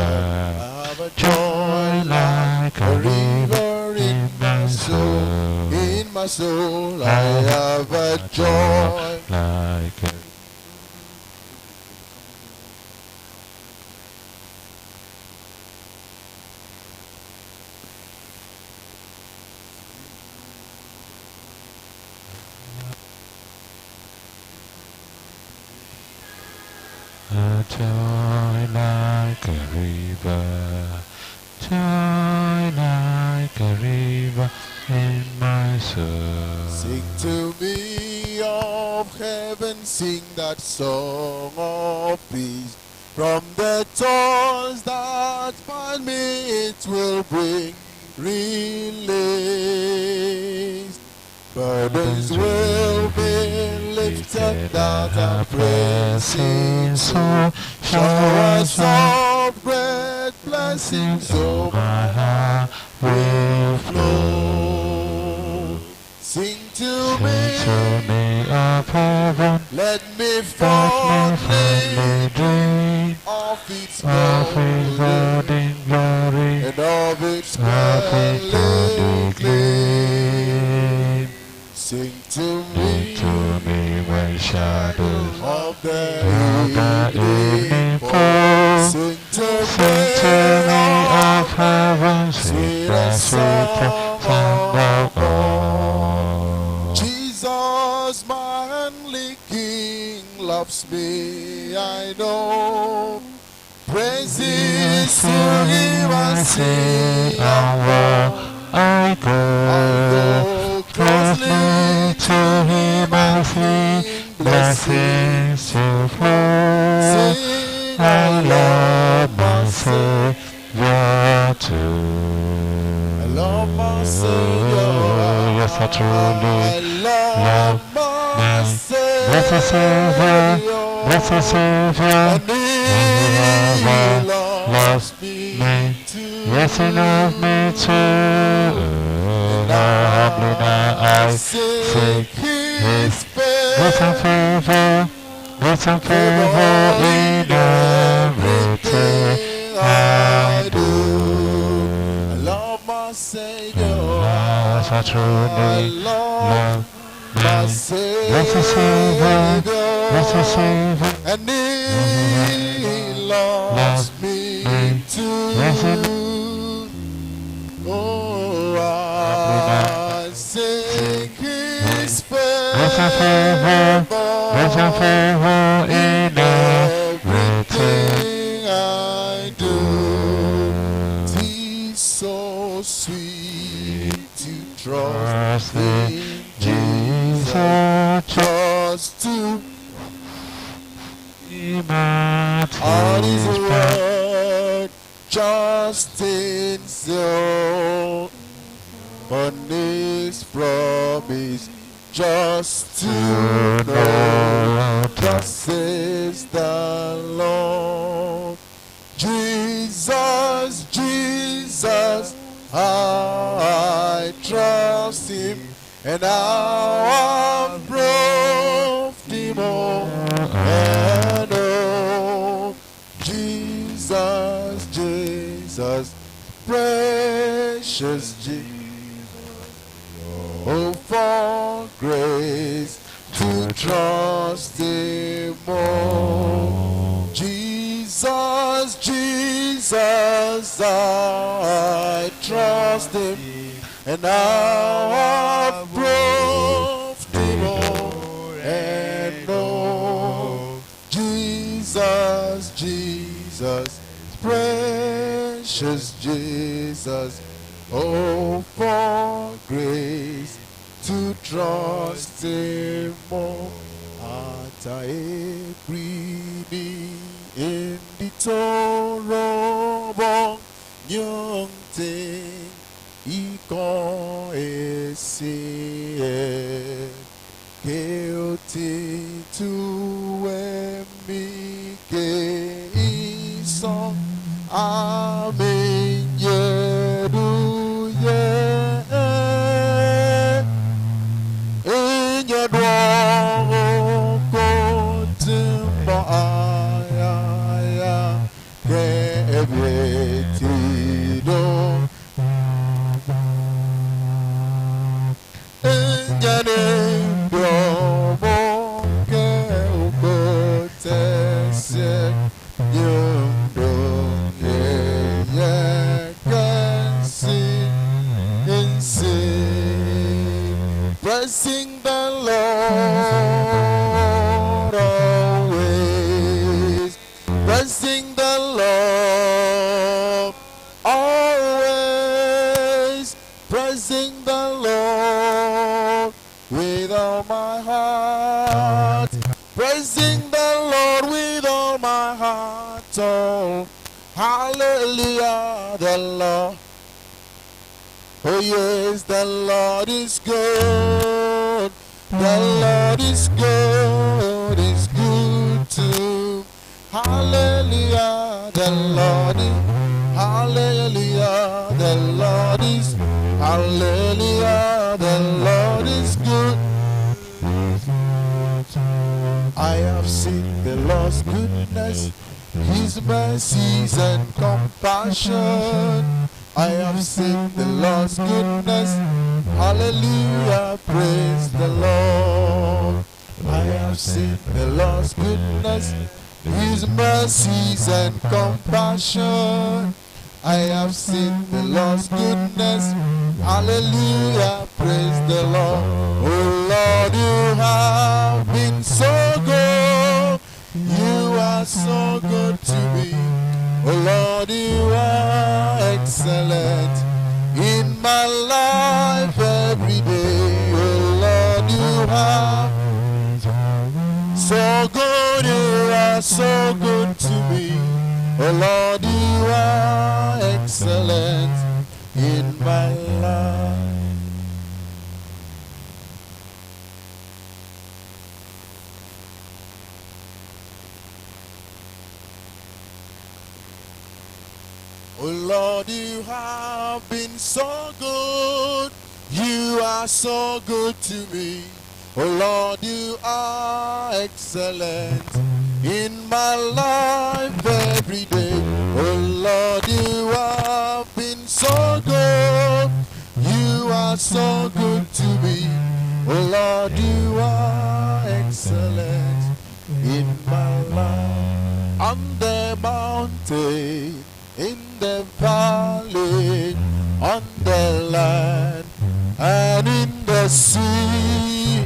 have a joy like a river in my soul. In my soul, I have a joy like a joy like a river, joy like a river in my soul. Sing to me of heaven, sing that song of peace. From the toils that bind me, it will bring release. Burdens will be lifted that are pressing so. Showers of great blessings over my heart will flow. Sing to me of heaven, let me fondly dream of its golden glory and of its splendid gleam. Sing to me when shadows of the evening fall. Sing to me of heaven, sweet and sweet song of all. Jesus, my only King, loves me, I know. Praises to him I sing, I go closely to him I sing, blessings to flow. I love my Savior too. I love my Savior. Yes, I truly love my Savior. Blessed Savior, blessed Savior, and he loves me. Yes, he loves me too. Humbly now I seek his grace and favor, grace and favor in everything I do. I love my Savior. Yes, I truly love my Savior. Blessed Savior, blessed Savior, and he loves me too. Yes, he Oh, I sing his favor, favor in everything I do. 'Tis so sweet to trust in Jesus, just to on his word, just in so on his promise, just to know, thus says the Lord. Jesus, Jesus, how I trust him, and how I've proved him all and all. Jesus, Jesus, precious Jesus. Oh, for grace to trust him more. Jesus, Jesus, I trust him, and now I've proved him more and more. Jesus, Jesus, precious Jesus, oh, for grace to trust him more. At a breathing in the Obong young thing, iko ese guilty to me song. Amen. In your dwell, go timber, Gravitido. In your name, Bromo, Kelgotesia, you don't can see in sin. Blessing the Lord always. Blessing the Lord always. Praising the Lord with all my heart. Praising the Lord with all my heart. Oh, hallelujah, the Lord. Oh yes, the Lord is good. The Lord is good to. Hallelujah, the Lord is. Hallelujah, the Lord is. Hallelujah, the Lord is good. I have seen the Lord's goodness, his mercies and compassion. I have seen the Lord's goodness. Hallelujah, praise the Lord. I have seen the Lord's goodness, his mercies and compassion. I have seen the Lord's goodness. Hallelujah, praise the Lord. Oh Lord, you have been so good. You are so good to me. Oh Lord, you are excellent in my life every day. Oh Lord, you are so good. You are so good to me. Oh Lord, you are excellent in my life. Oh Lord, you have been so good. You are so good to me. Oh Lord, you are excellent in my life every day. Oh Lord, you have been so good. You are so good to me. Oh Lord, you are excellent in my life. On the mountain, in the valley, on the land, and in the sea,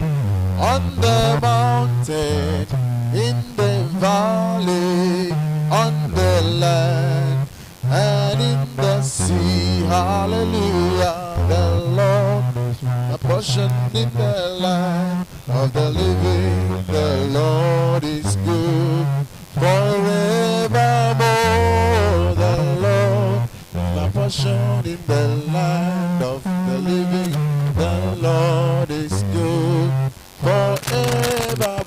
on the mountain, in the valley, on the land, and in the sea. Hallelujah, the Lord, a portion in the land of the living. The Lord is good forevermore. The Lord, a portion in the land of the living. The Lord is good forevermore.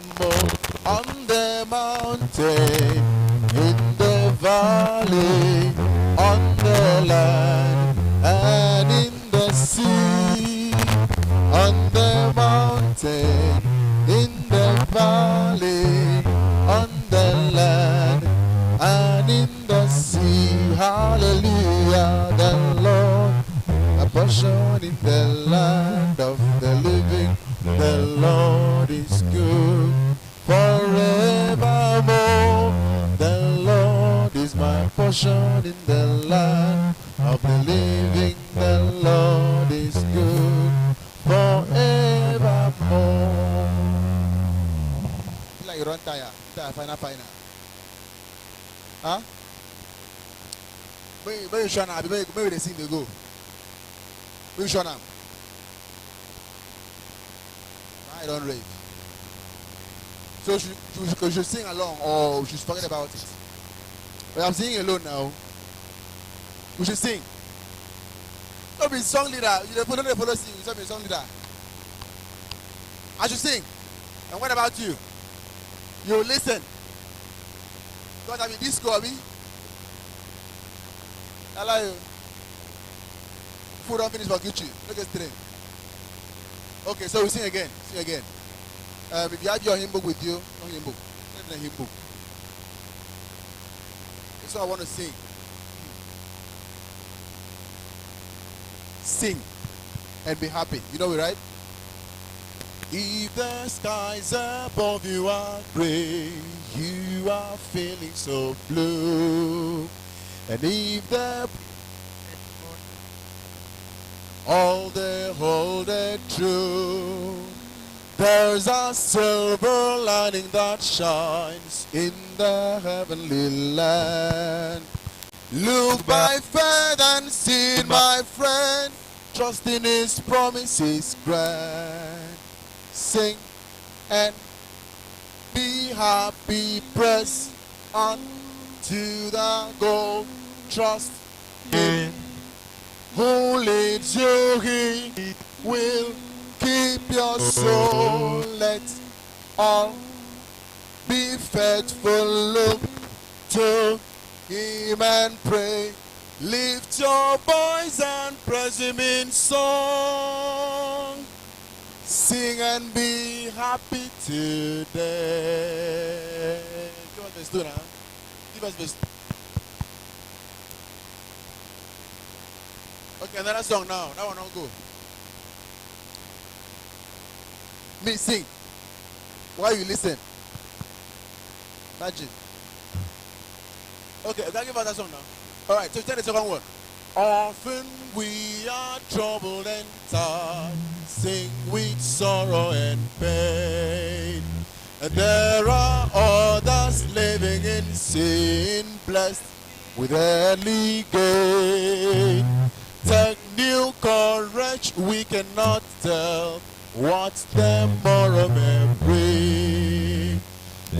On the mountain, in the valley, on the land, and in the sea. On the mountain, in the valley, on the land, and in the sea. Hallelujah, the Lord, a portion in the land of the living. The Lord is good forevermore. The Lord, portion in the land of the living. The Lord is good forevermore. Like you run tire, final. Huh? Where you shut up? Where they sing they go? Where you shut up? I don't rage. So she should sing along or she's forget about it. But I'm singing alone now. We should sing. Don't be song leader. You don't follow sing. You should be song leader. I should sing. And what about you? You listen. Because I mean disco, I mean. Hello. Food don't finish for kitchen. Look at straight. Okay, so we sing again. Sing again. If you have your hymn book with you, no hymn book. Not the hymn book. So I want to sing. Sing and be happy. You know it, right? If the skies above you are gray, you are feeling so blue. And if the all they hold it true, there's a silver lining that shines in the heavenly land. Look by faith and see, my friend, trust in his promises grand. Sing and be happy, press on to the goal, trust in who leads you, he will keep your soul. Let all be faithful, look to him and pray. Lift your voice and praise him in song. Sing and be happy today. Give us the now. Give us this. Okay, another song now. That one don't go. Me sing. While you listen. Imagine. Okay, I can give us that song now. Alright, so tell the second one. Often we are troubled and tired, sing with sorrow and pain. And there are others living in sin, blessed with early gain. Take new courage, we cannot tell what tomorrow may bring.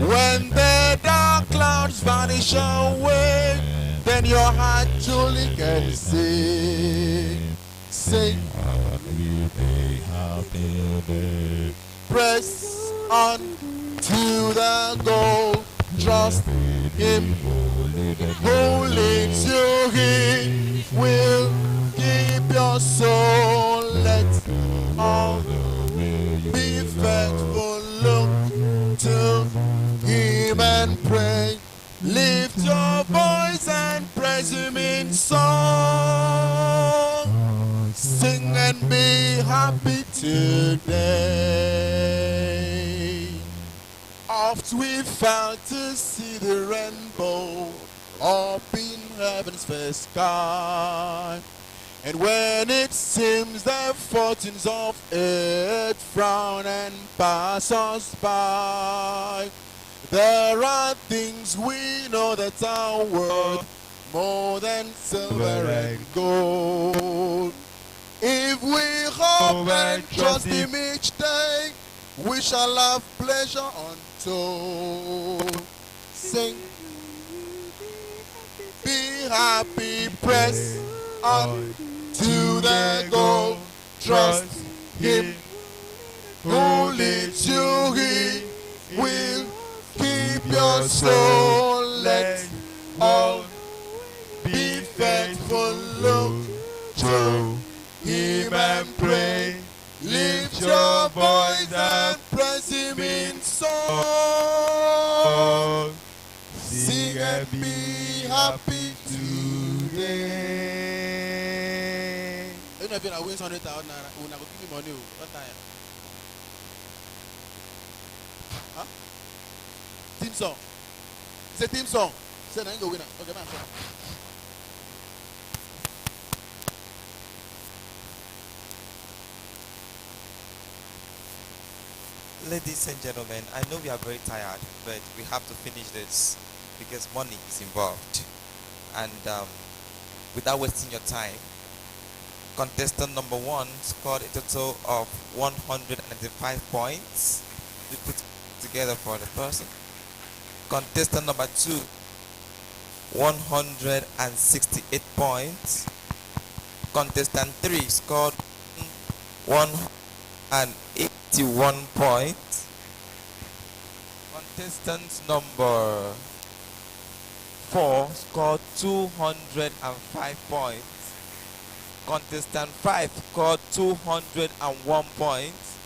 When the dark clouds vanish away, then your heart truly can sing. Sing. Press on to the goal. Trust him who leads you. He will keep your soul. Let all be faithful. Look to him and pray. Lift your voice and praise him in song. Sing and be happy today. Oft we felt to see the rainbow up in heaven's fair sky. And when it seems the fortunes of earth frown and pass us by, there are things we know that are worth more than silver and gold. If we hope and trust him each day, we shall have pleasure untold. Sing, be happy, press on to the goal. Trust him who leads you, he will keep your soul. Let all be faithful. Look to him and pray. Lift your voice and praise him in song. Sing and be happy today. You know if you win 100,000 naira, you will give me money. What time? Huh? Team song. It's a team song. Say, now you go winner. Okay, man. Ladies and gentlemen, I know we are very tired, but we have to finish this because money is involved. And without wasting your time, contestant number 1 scored a total of 195 points. We put together for the person. Contestant number 2, 168 points. Contestant 3 scored 181 points. Contestant number 4 scored 205 points. Contestant 5 scored 201 points.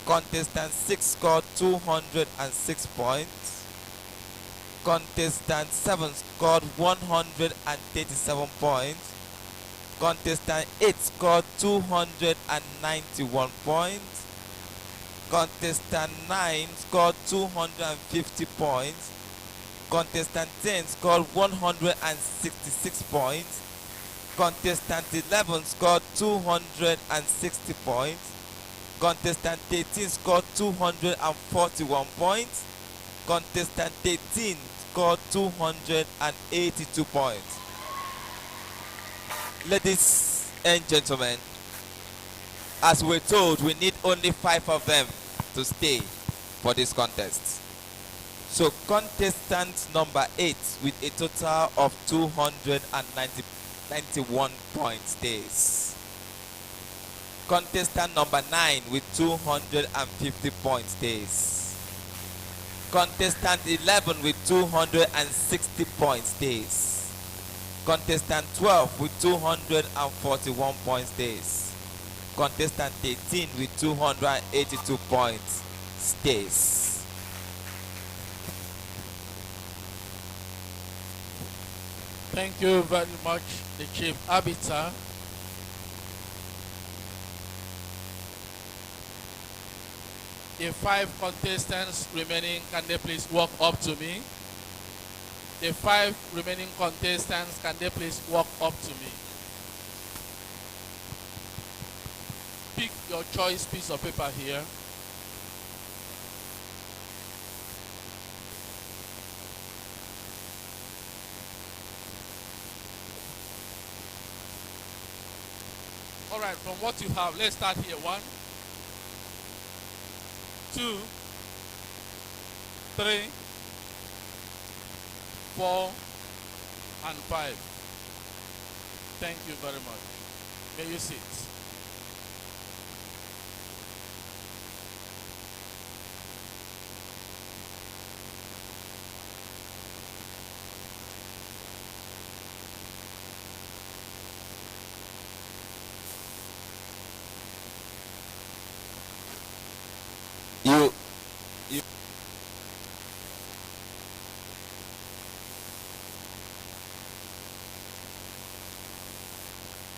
Contestant 6 scored 206 points. Contestant 7 scored 137 points. Contestant 8 scored 291 points. Contestant 9 scored 250 points. Contestant 10 scored 166 points. Contestant 11 scored 260 points. Contestant 13 scored 241 points. Contestant 18 scored 282 points. Ladies and gentlemen, as we're told, we need only 5 of them to stay for this contest. So contestant number 8 with a total of 291 points stays. Contestant number 9 with 250 points stays. Contestant 11 with 260 points stays. Contestant 12 with 241 points stays. Contestant 18 with 282 points stays. Thank you very much, the Chief Arbiter. The 5 contestants remaining, can they please walk up to me? The 5 remaining contestants, can they please walk up to me? Pick your choice piece of paper here. All right, from what you have, let's start here. 1, 2, 3, 4, and 5. Thank you very much. May you sit. You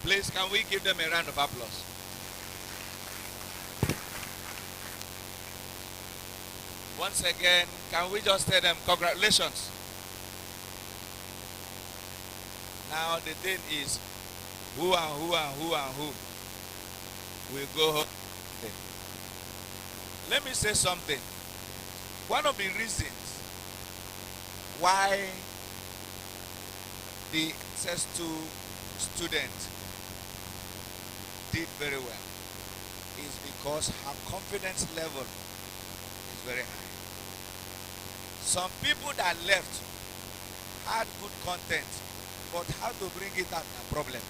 Please, can we give them a round of applause? Once again, can we just tell them congratulations? Now the thing is, who and who and who and who will go home. Let me say something. One of the reasons why the SS2 student did very well is because her confidence level is very high. Some people that left had good content, but how to bring it out a problem.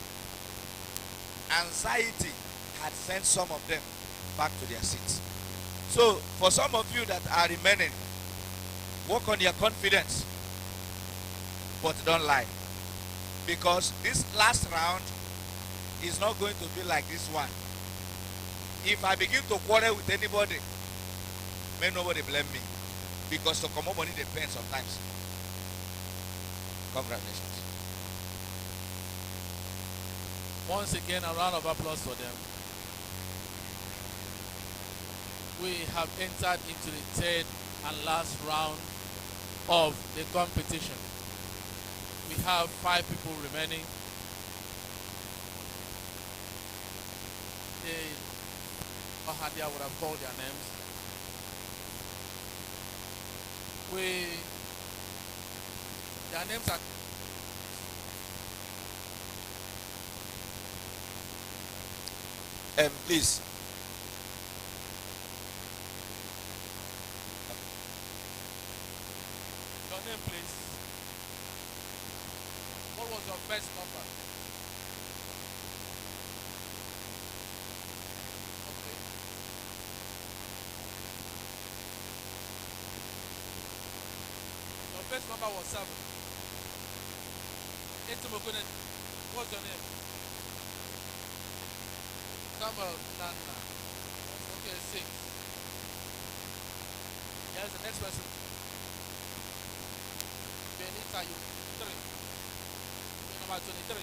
Anxiety had sent some of them back to their seats. So for some of you that are remaining, work on your confidence, but don't lie. Because this last round is not going to be like this one. If I begin to quarrel with anybody, may nobody blame me. Because to come up money depends sometimes. Congratulations. Once again, a round of applause for them. We have entered into the third and last round of the competition. We have 5 people remaining. Mahadia would have called their names. Their names are Please. Your name, please. What was your best number? Okay. Your best number was 7. What's your name? Samuel Nana. Okay, 6. Here's the next person. Benita, you 3. You're number 23.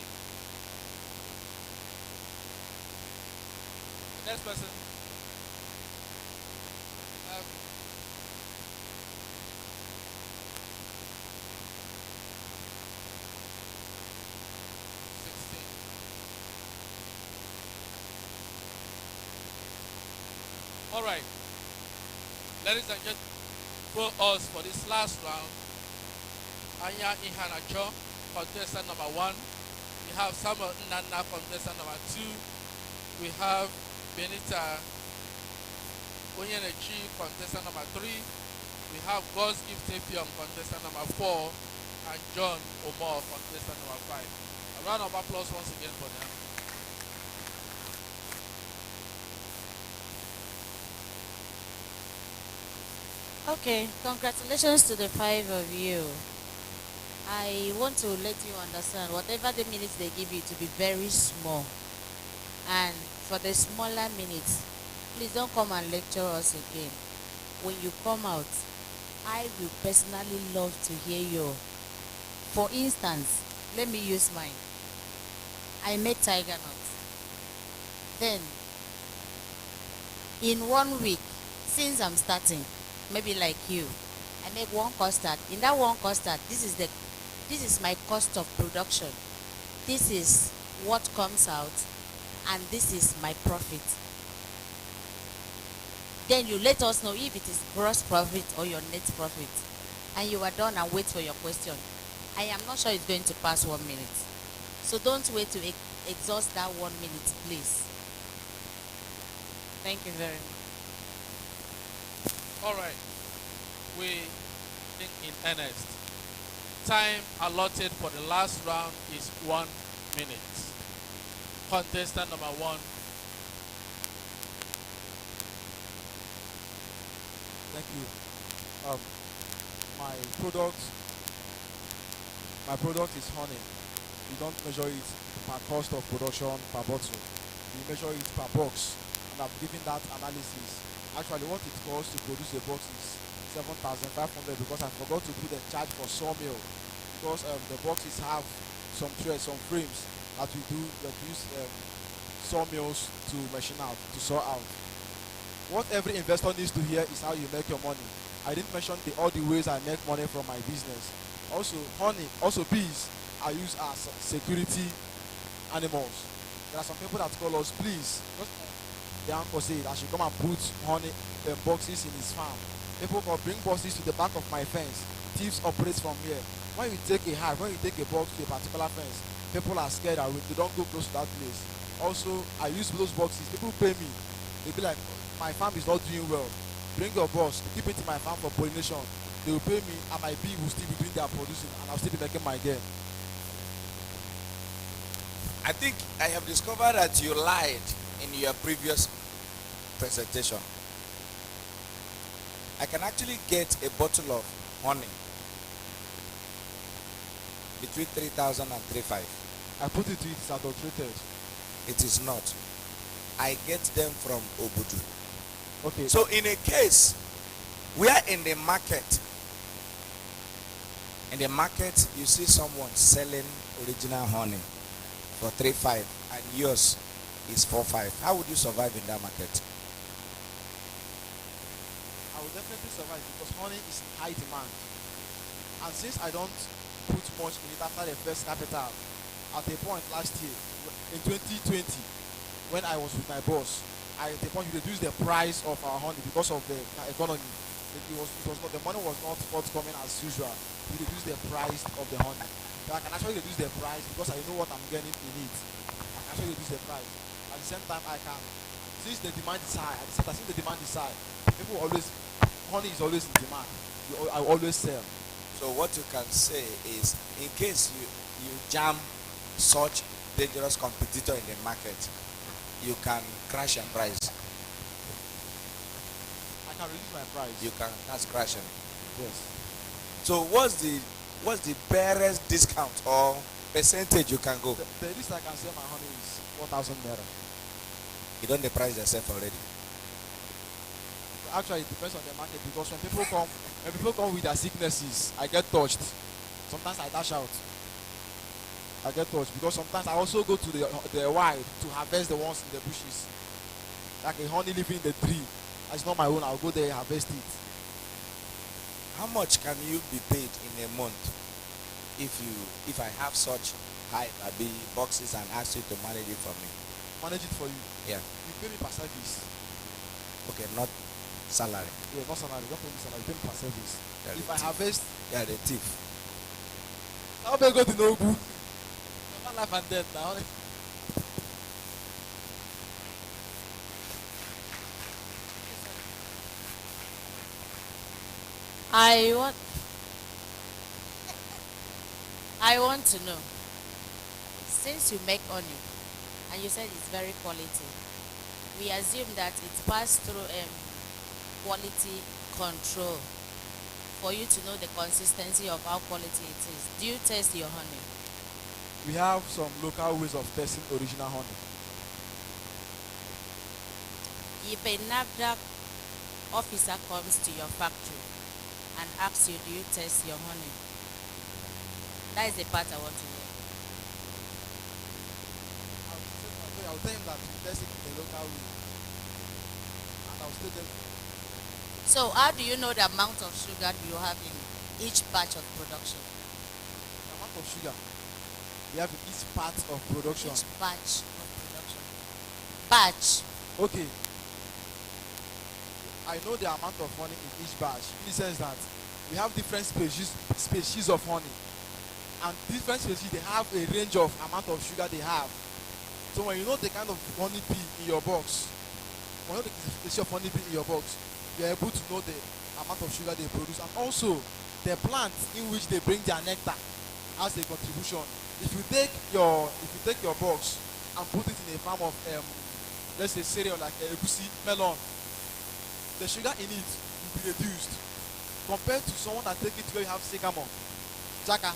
The next person. All right. Ladies and gentlemen, for us for this last round, Anya Ihanacho, contestant number 1. We have Samuel Nana, contestant number 2. We have Benita Onyenechi, contestant number 3. We have God's Gift Tapium, contestant number 4. And John Omar, contestant number 5. A round of applause once again for them. Okay, congratulations to the 5 of you. I want to let you understand whatever the minutes they give you to be very small. And for the smaller minutes, please don't come and lecture us again. When you come out, I will personally love to hear you. For instance, let me use mine. I make tiger nuts. Then, in 1 week, since I'm starting, maybe like you, I make 1 custard. In that 1 custard, this is my cost of production. This is what comes out, and this is my profit. Then you let us know if it is gross profit or your net profit, and you are done and wait for your question. I am not sure it's going to pass 1 minute, so don't wait to exhaust that 1 minute, please. Thank you very much. All right. We think in earnest. Time allotted for the last round is 1 minute. Contestant number 1. Thank you. My product is honey. You don't measure it per cost of production per bottle. You measure it per box. And I've given that analysis. Actually, what it costs to produce a box is 7,500 because I forgot to put a charge for sawmill. Because the boxes have some threads, some frames that we use sawmills to machine out, to saw out. What every investor needs to hear is how you make your money. I didn't mention all the ways I make money from my business. Also, honey, also bees are used as security animals. There are some people that call us, please. The uncle said I should come and put honey boxes in his farm. People can bring boxes to the back of my fence. Thieves operate from here. When you take a hive, when you take a box to a particular fence, people are scared that they don't go close to that place. Also, I use those boxes. People pay me. They be like, my farm is not doing well. Bring your box, keep it in my farm for pollination. They will pay me and my bee will still be doing their producing and I'll still be making my gain. I think I have discovered that you lied in your previous presentation. I can actually get a bottle of honey between 3,000 and 3,500. I put it to it, it's adulterated. It is not. I get them from Obudu. Okay. So in a case, we are in the market. In the market, you see someone selling original honey for 3,500 and yours is 4,500. How would you survive in that market? I will definitely survive because honey is in high demand. And since I don't put much in it after the first capital. At a point last year, in 2020, when I was with my boss, at a point we reduced the price of our honey because of the economy. It was not, the money was not forthcoming as usual. We reduced the price of the honey. So I can actually reduce the price because I know what I'm getting in it. I can actually reduce the price. At the same time, I can, since the demand is high, at the same time, since the demand is high, people always, honey is always in demand. I always sell. So what you can say is, in case you jam such dangerous competitor in the market, you can crash your price. I can reduce my price. You can, that's crashing. Yes. So what's the barest discount or percentage you can go? The least I can sell my honey is 4,000 naira. You don't the price yourself already. Actually, it depends on the market because when people come with their sicknesses, I get touched. Sometimes I dash out. I get touched because sometimes I also go to the wild to harvest the ones in the bushes. Like a honey living in the tree. It's not my own. I'll go there and harvest it. How much can you be paid in a month if I have such high boxes and ask you to manage it for me? Manage it for you? Yeah. You pay me per service. Okay, not salary. Yeah, not salary. Don't pay me salary. Pay me per service. Yeah, if I harvest. Yeah, the thief. How may I go to no good? Not life and death now. I want to know, since you make honey and you said it's very quality, we assume that it's passed through quality control for you to know the consistency of how quality it is. Do you test your honey? We have some local ways of testing original honey. If a NAFDAC officer comes to your factory and asks you, do you test your honey? That is the part I want to hear. I'll tell him that we test it in the local way. And I'll still tell him. So how do you know the amount of sugar you have in each batch of production? The amount of sugar we have in each part of production. Each batch of production. Batch. Okay. I know the amount of honey in each batch. In the sense that we have different species of honey. And different species, they have a range of amount of sugar they have. So when you know the kind of honey bee in your box, when you know the species of honey bee in your box, you're able to know the amount of sugar they produce. And also, the plant in which they bring their nectar has a contribution. If you take your box and put it in a farm of, let's say cereal like egusi, melon, the sugar in it will be reduced compared to someone that take it where you have sycamore, jaka,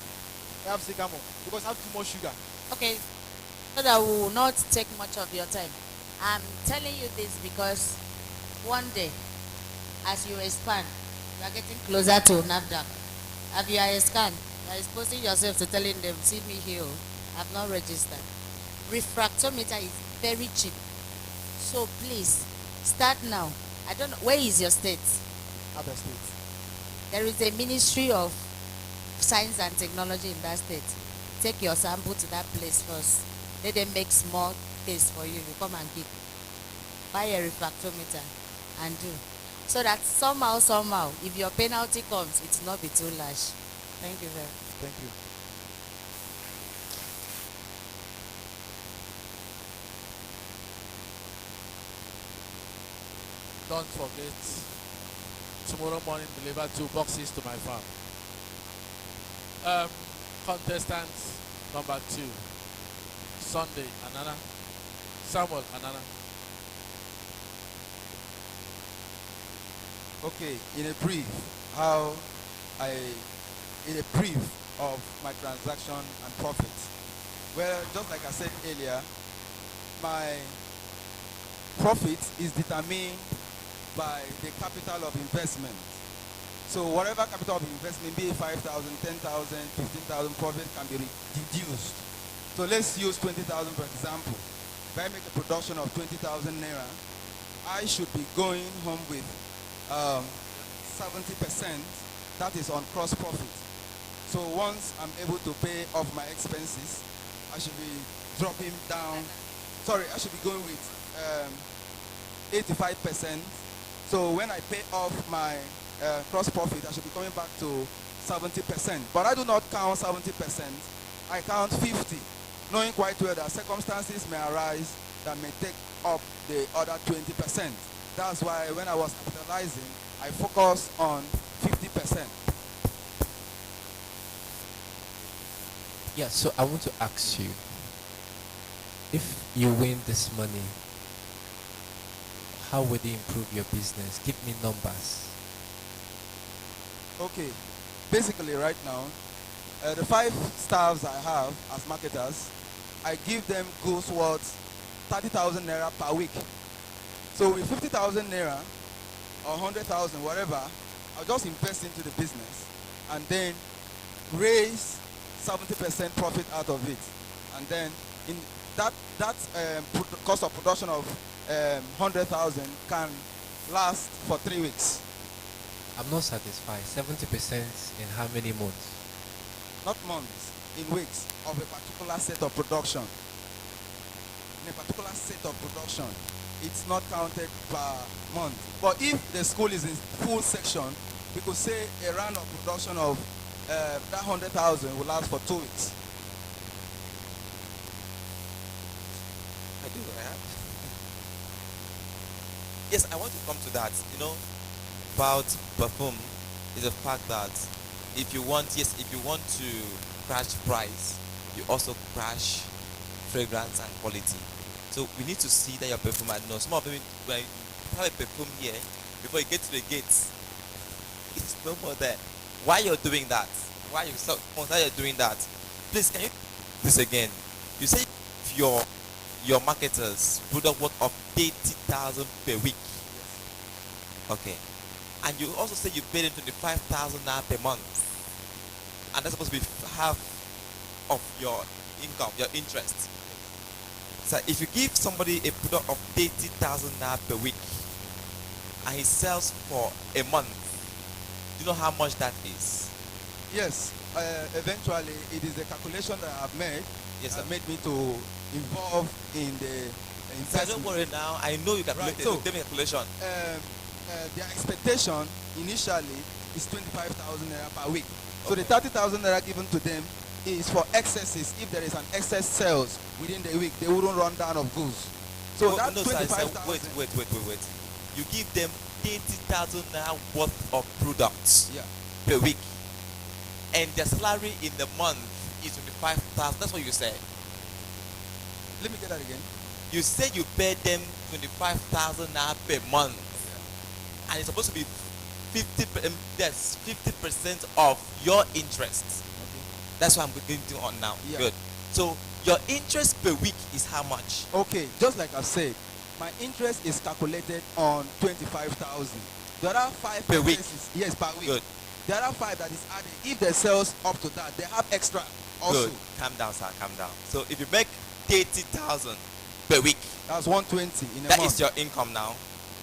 you have sycamore because you have too much sugar. Okay, so that will not take much of your time. I'm telling you this because one day, as you expand, you are getting closer to NAFDAC. As you are expand, you are exposing yourself to telling them, see me here, I've not registered. Refractometer is very cheap. So please, start now. I don't know, where is your state? Other state. There is a Ministry of Science and Technology in that state. Take your sample to that place first. Let them make small case for you. You come and give. Buy a refractometer and do. So that somehow, if your penalty comes, it will not be too large. Thank you very much. Thank you. Don't forget, tomorrow morning deliver 2 boxes to my farm. Contestant number 2, Sunday, Anana. Samuel, Anana. Okay, in a brief of my transaction and profits. Well, just like I said earlier, my profit is determined by the capital of investment. So whatever capital of investment, be it 5,000, 10,000, 15,000, profit can be reduced. So let's use 20,000 for example. If I make a production of 20,000 naira, I should be going home with 70%, that is on cross profit. So once I'm able to pay off my expenses, I should be dropping down. Sorry, I should be going with 85%. So when I pay off my gross profit, I should be coming back to 70%. But I do not count 70%. I count 50, knowing quite well that circumstances may arise that may take up the other 20%. That's why when I was capitalizing, I focus on 50%. Yeah, so I want to ask you, if you win this money, how would it improve your business? Give me numbers. Okay, basically right now, the 5 staffs I have as marketers, I give them goods worth 30,000 naira per week. So with 50,000 naira or 100,000, whatever, I'll just invest into the business and then raise 70% profit out of it. And then in that cost of production of 100,000 can last for 3 weeks. I'm not satisfied. 70% in how many months? Not months, in weeks of a particular set of production. In a particular set of production, it's not counted per month. But if the school is in full section, we could say a round of production of that 100,000 will last for 2 weeks. I do, right? Yes, I want to come to that. You know, about perfume is the fact that if you want to crash price, you also crash fragrance and quality. So we need to see that your perfume, and no, some of them, when you have a perfume here, before you get to the gates, it's no more there. Why you're doing that? Why you're doing that? Please, can you do this again? You say your marketers product worth of 80,000 per week. Okay. And you also say you pay them 25,000 naira per month. And that's supposed to be half of your income, your interest. So if you give somebody a product of 80,000 naira per week and he sells for a month, do you know how much that is? Yes, eventually it is the calculation that I've made that made me to involve in the investment. So don't worry now, I know you calculate Right, so, the calculation. Their expectation initially is 25,000 naira per week. So the 30,000 naira given to them is for excesses. If there is an excess sales within the week, they wouldn't run down of goods. So that no, 25,000. Wait. You give them 80,000 naira worth of products Yeah. per week, and their salary in the month is 25,000. That's what you said. Let me get that again. You said you pay them 25,000 naira per month, and it's supposed to be 50% of your interest. Okay. That's what I'm going to on now. Yeah. Good. So your interest per week is how much? Okay, just like I said, my interest is calculated on 25,000. There are 5 per week. Yes, per week. Good. There are 5 that is added. If the sales up to that, they have extra also. Good. Calm down, sir. Calm down. So if you make 80,000 per week, that's 120 in a that month. is your income now.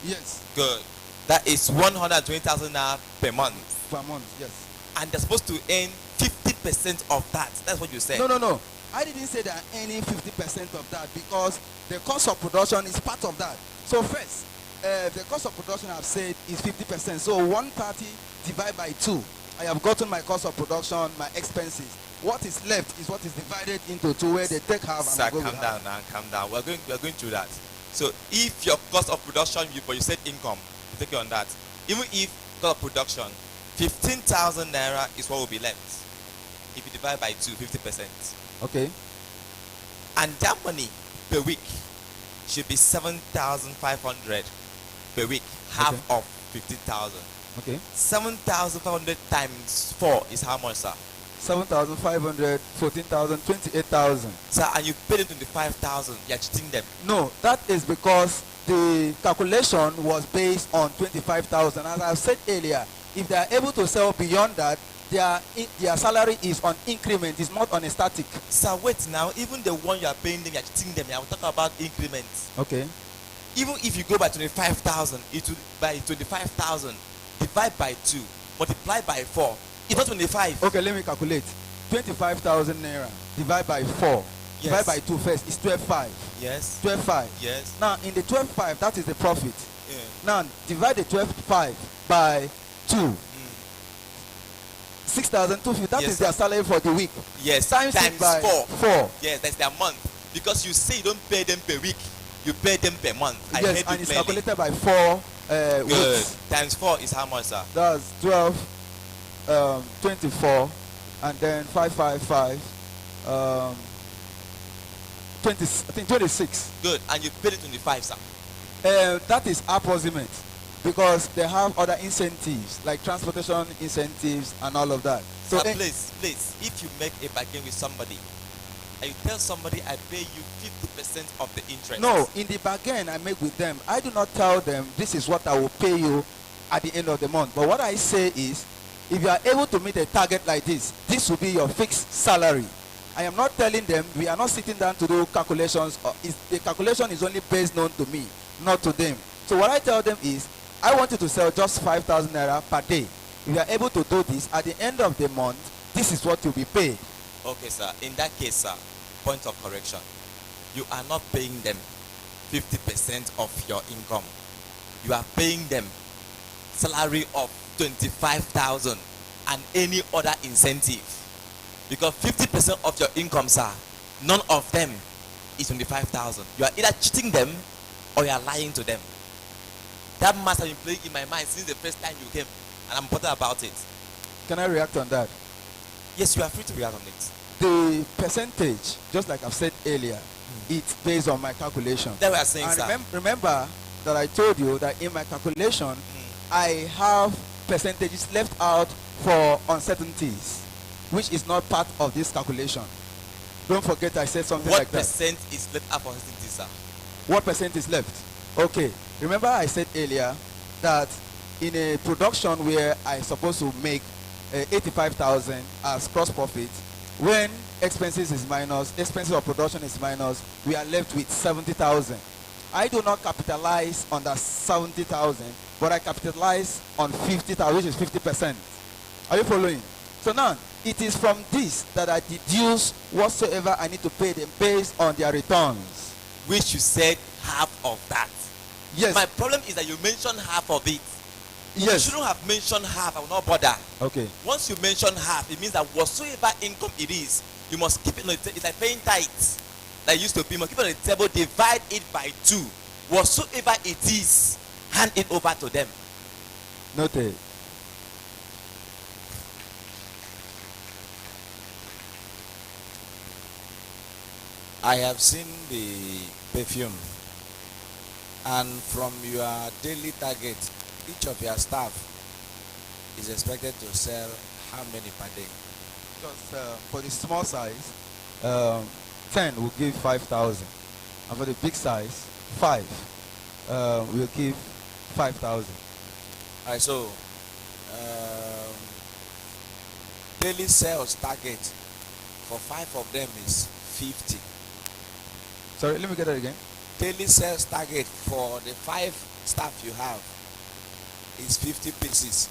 Yes. Good. That is 120,000 naira per month. Per month, yes. And they're supposed to earn 50% of that. That's what you said. No. I didn't say they are earning 50% of that because the cost of production is part of that. So first, the cost of production I've said is 50%. So 130 divided by 2. I have gotten my cost of production, my expenses. What is left is what is divided into 2 where they take half and Sir, I go calm with down half. now. Calm down. We're going through that. So if your cost of production, but you said income, take it on that. Even if cost of production, 15,000 naira is what will be left. If you divide by 2, 50%. Okay. And that money per week should be 7,500 per week, half of 15,000. Okay. 7,500 times 4 is how much, sir? 7,500, 14,000, 28,000. Sir, and you paid them 25,000. You're cheating them. No, that is because the calculation was based on 25,000. As I said earlier, if they are able to sell beyond that, their salary is on increment, it's not on a static. Sir, wait now. Even the one you are paying them, you are cheating them. I will talk about increments. Okay. Even if you go by 25,000, it will by 25,000 divide by 2 multiply by 4. It's not 25. Okay, let me calculate. 25,000 naira divide by 4. Yes. Divide by 2 first. It's 12.5. Yes. 12.5. Yes. Now, in the 12.5, that is the profit. Yeah. Now, divide the 12.5 by 2. 6,250. That Yes, is their sir. salary for the week. Yes. Times it by 4. Yes, that's their month. Because you say you don't pay them per week, you pay them per month. I Yes, heard and you it's clearly. calculated by 4 Good. weeks. Times 4 is how much, sir? That's 12, 24, and then 555, 20, I think 26. Good. And you paid it 25, sir. That is approximate because they have other incentives like transportation incentives and all of that. So Sir, please, if you make a bargain with somebody and you tell somebody I pay you 50% of the interest. no, in the bargain I make with them, I do not tell them this is what I will pay you at the end of the month. But what I say is, if you are able to meet a target like this will be your fixed salary. I am not telling them, we are not sitting down to do calculations. The calculation is only based known to me, not to them. So what I tell them is, I want you to sell just 5,000 naira per day. If you are able to do this, at the end of the month, this is what you'll be paid. Okay, sir. In that case, sir, point of correction. You are not paying them 50% of your income. You are paying them salary of 25,000 and any other incentive. Because 50% of your income, sir, none of them is 25,000. You are either cheating them or you are lying to them. That must have been playing in my mind since the first time you came, and I'm bothered about it. Can I react on that? Yes, you are free to react on it. The percentage, just like I've said earlier, it's based on my calculation. That we are saying, and sir. Remember that I told you that in my calculation, I have percentages left out for uncertainties, which is not part of this calculation. Don't forget I said something What like that. percent is left up for uncertainty, sir? What percent is left? Okay. Remember I said earlier that in a production where I supposed to make 85,000 as gross profit, when expenses is minus, expenses of production is minus, we are left with 70,000. I do not capitalize on that 70,000, but I capitalize on 50,000, which is 50%. Are you following? So now, it is from this that I deduce whatsoever I need to pay them based on their returns. Which you said half of that. Yes. My problem is that you mentioned half of it. Yes. You shouldn't have mentioned half. I will not bother. Okay. Once you mention half, it means that whatsoever income it is, you must keep it on the table. It's like paying tithes. That used to be, you must keep it on the table, divide it by 2. Whatsoever it is, hand it over to them. Noted. I have seen the perfume, and from your daily target, each of your staff is expected to sell how many per day? Because for the small size, 10 will give 5,000, and for the big size, 5 will give 5,000. All right, so daily sales target for 5 of them is 50. Sorry, let me get that again. Daily sales target for the 5 staff you have is 50 pieces.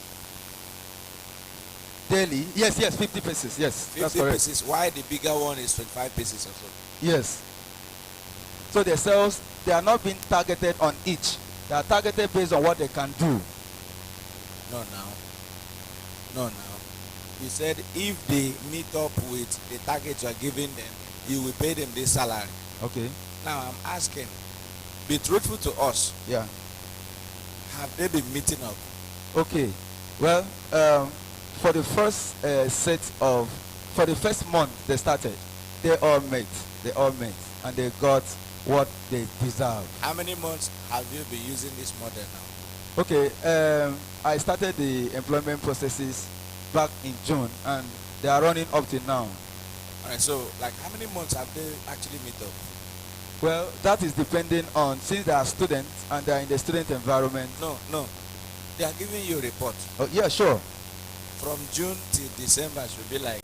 Daily? Yes, 50 pieces. Yes, 50 that's correct. pieces. Why the bigger one is 25 pieces or so? Yes. So their sales, they are not being targeted on each. They are targeted based on what they can do. No, now. You said if they meet up with the target you are giving them, you will pay them this salary. Okay. Now I'm asking, be truthful to us. Yeah. Have they been meeting up? Okay. Well, for the first for the first month they started, they all met, and they got what they deserve. How many months have you been using this model now? Okay, I started the employment processes back in June, and they are running up to now. All right, so like how many months have they actually met up? Well, that is depending on, since they are students and they are in the student environment. No. They are giving you a report. Oh, yeah, sure. From June till December should be like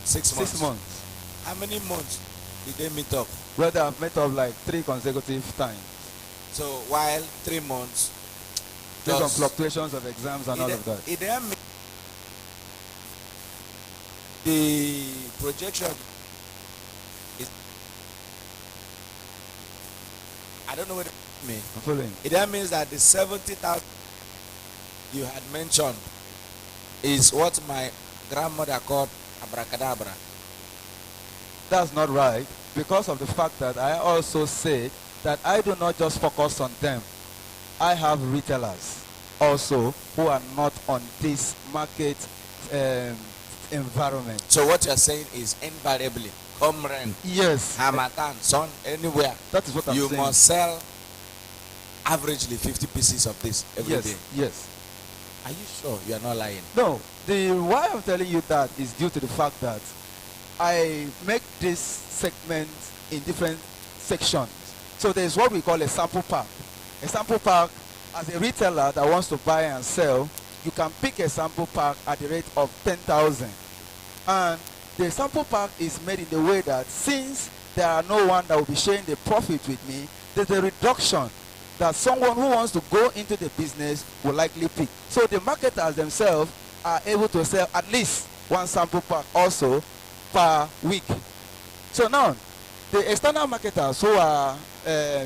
6 months. 6 months. How many months did they meet up? Well, they have met up like 3 consecutive times. So while 3 months, based on fluctuations of exams and all of that. The projection is, I don't know what it means. I'm following. It then means that the 70,000 you had mentioned is what my grandmother called abracadabra. That's not right, because of the fact that I also said that I do not just focus on them. I have retailers also who are not on this market environment. So what you're saying is invariably, come rain, Yes. Hamatan, sun, anywhere, That is what I'm you saying. must sell averagely 50 pieces of this every day. Yes. Are you sure you are not lying? No, the why I'm telling you that is due to the fact that I make this segment in different sections. So there's what we call a sample pack. A sample pack, as a retailer that wants to buy and sell, you can pick a sample pack at the rate of 10,000. And the sample pack is made in the way that since there are no one that will be sharing the profit with me, there's a reduction that someone who wants to go into the business will likely pick. So the marketers themselves are able to sell at least one sample pack also per week. So now, the external marketers who are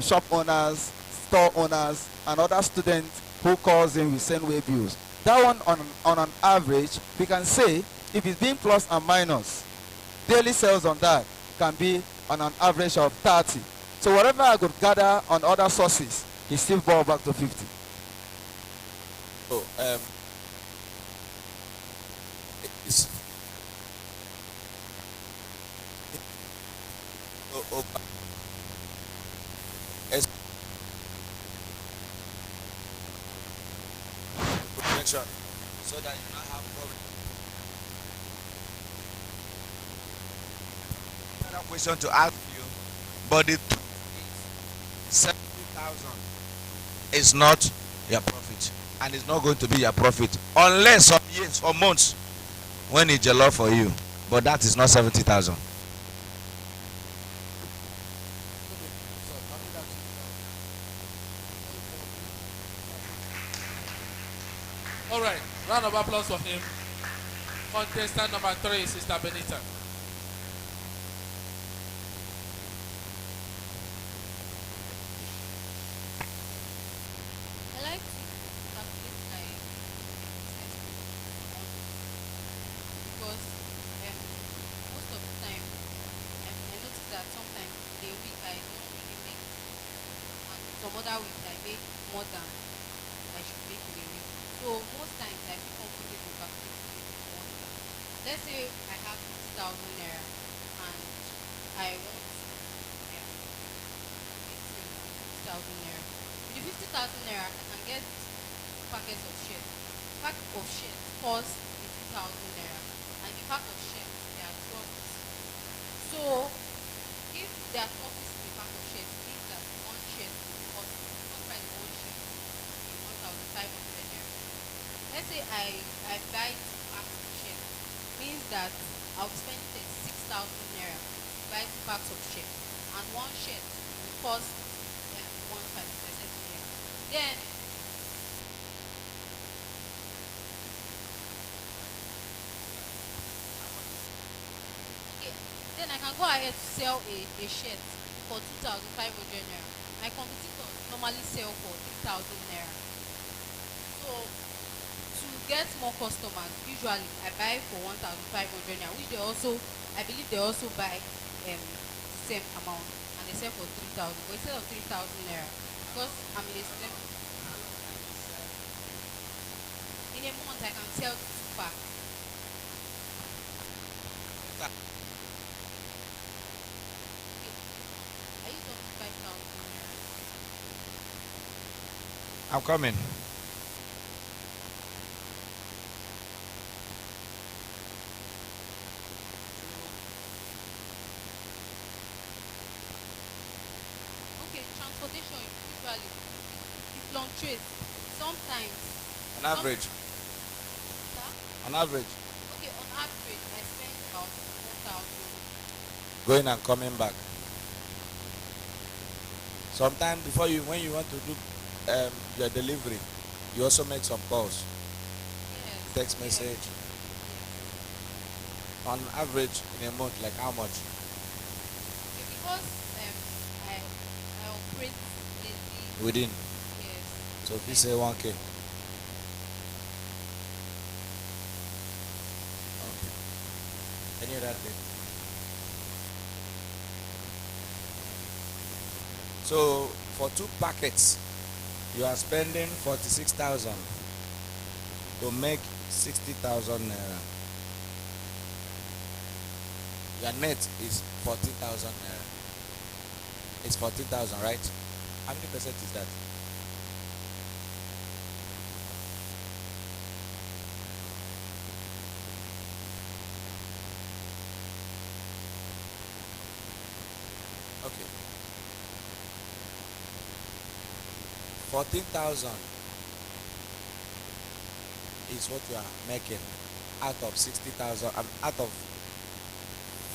shop owners, store owners, and other students who calls in with send-way bills, that one on an average, we can say if it's being plus and minus, daily sales on that can be on an average of 30. So whatever I could gather on other sources, he still brought back to 50. So, it's, it's projection so that you don't have problem. Another question to ask you, but the truth is 70,000 is not your profit, and it's not going to be your profit unless some years or months when it's a lot for you. But that is not 70,000. All right, round of applause for him. Contestant number 3, Sister Benita. I like to calculate my business amount because most of the time I notice that sometimes in a week I don't really make, and some other weeks I make more than I should make in a week. So most times I feel comfortable calculating it one time. Let's say I have 50,000 naira and I want to make 50,000 naira. With the 50,000 naira, I can get 2 packets of shares. Pack of shares costs 50,000 naira, and the pack of shares they are 12 pieces. So if there are 12 pieces in the pack of shares, it means that one share will cost one price of one share is 1,500 naira. Let's say I buy 2 packs of shares, means that I'll be spending 36,000 naira to buy 2 packs of shares, and one share will cost 1,500 naira. Then okay, then I can go ahead to sell a shirt for 2,500 naira. My competitors normally sell for 3,000 naira. So to get more customers, usually I buy for 1,500 naira, which they also, I believe they also buy the same amount, and they sell for 3,000. But instead of 3,000 naira, because I'm in a student, in a month I can sell 2 packs. I use up to 5,000 naira. I'm coming. Okay, transportation usually it fluctuates. Sometimes. On average. Sir? On average. Okay, on average I spend about 1,000. Going and coming back. Sometimes before you, when you want to do your delivery, you also make some calls. Yes. Text message. On average, in a month, like how much? Okay, because I operate daily. Within. Yes. So if you say 1K. Okay. Any other thing? So for 2 packets, you are spending 46,000 to make 60,000 naira. Your net is 40,000 naira. It's 40,000, right? How many percent is that? Okay. 14,000 is what you are making out of 60,000, out of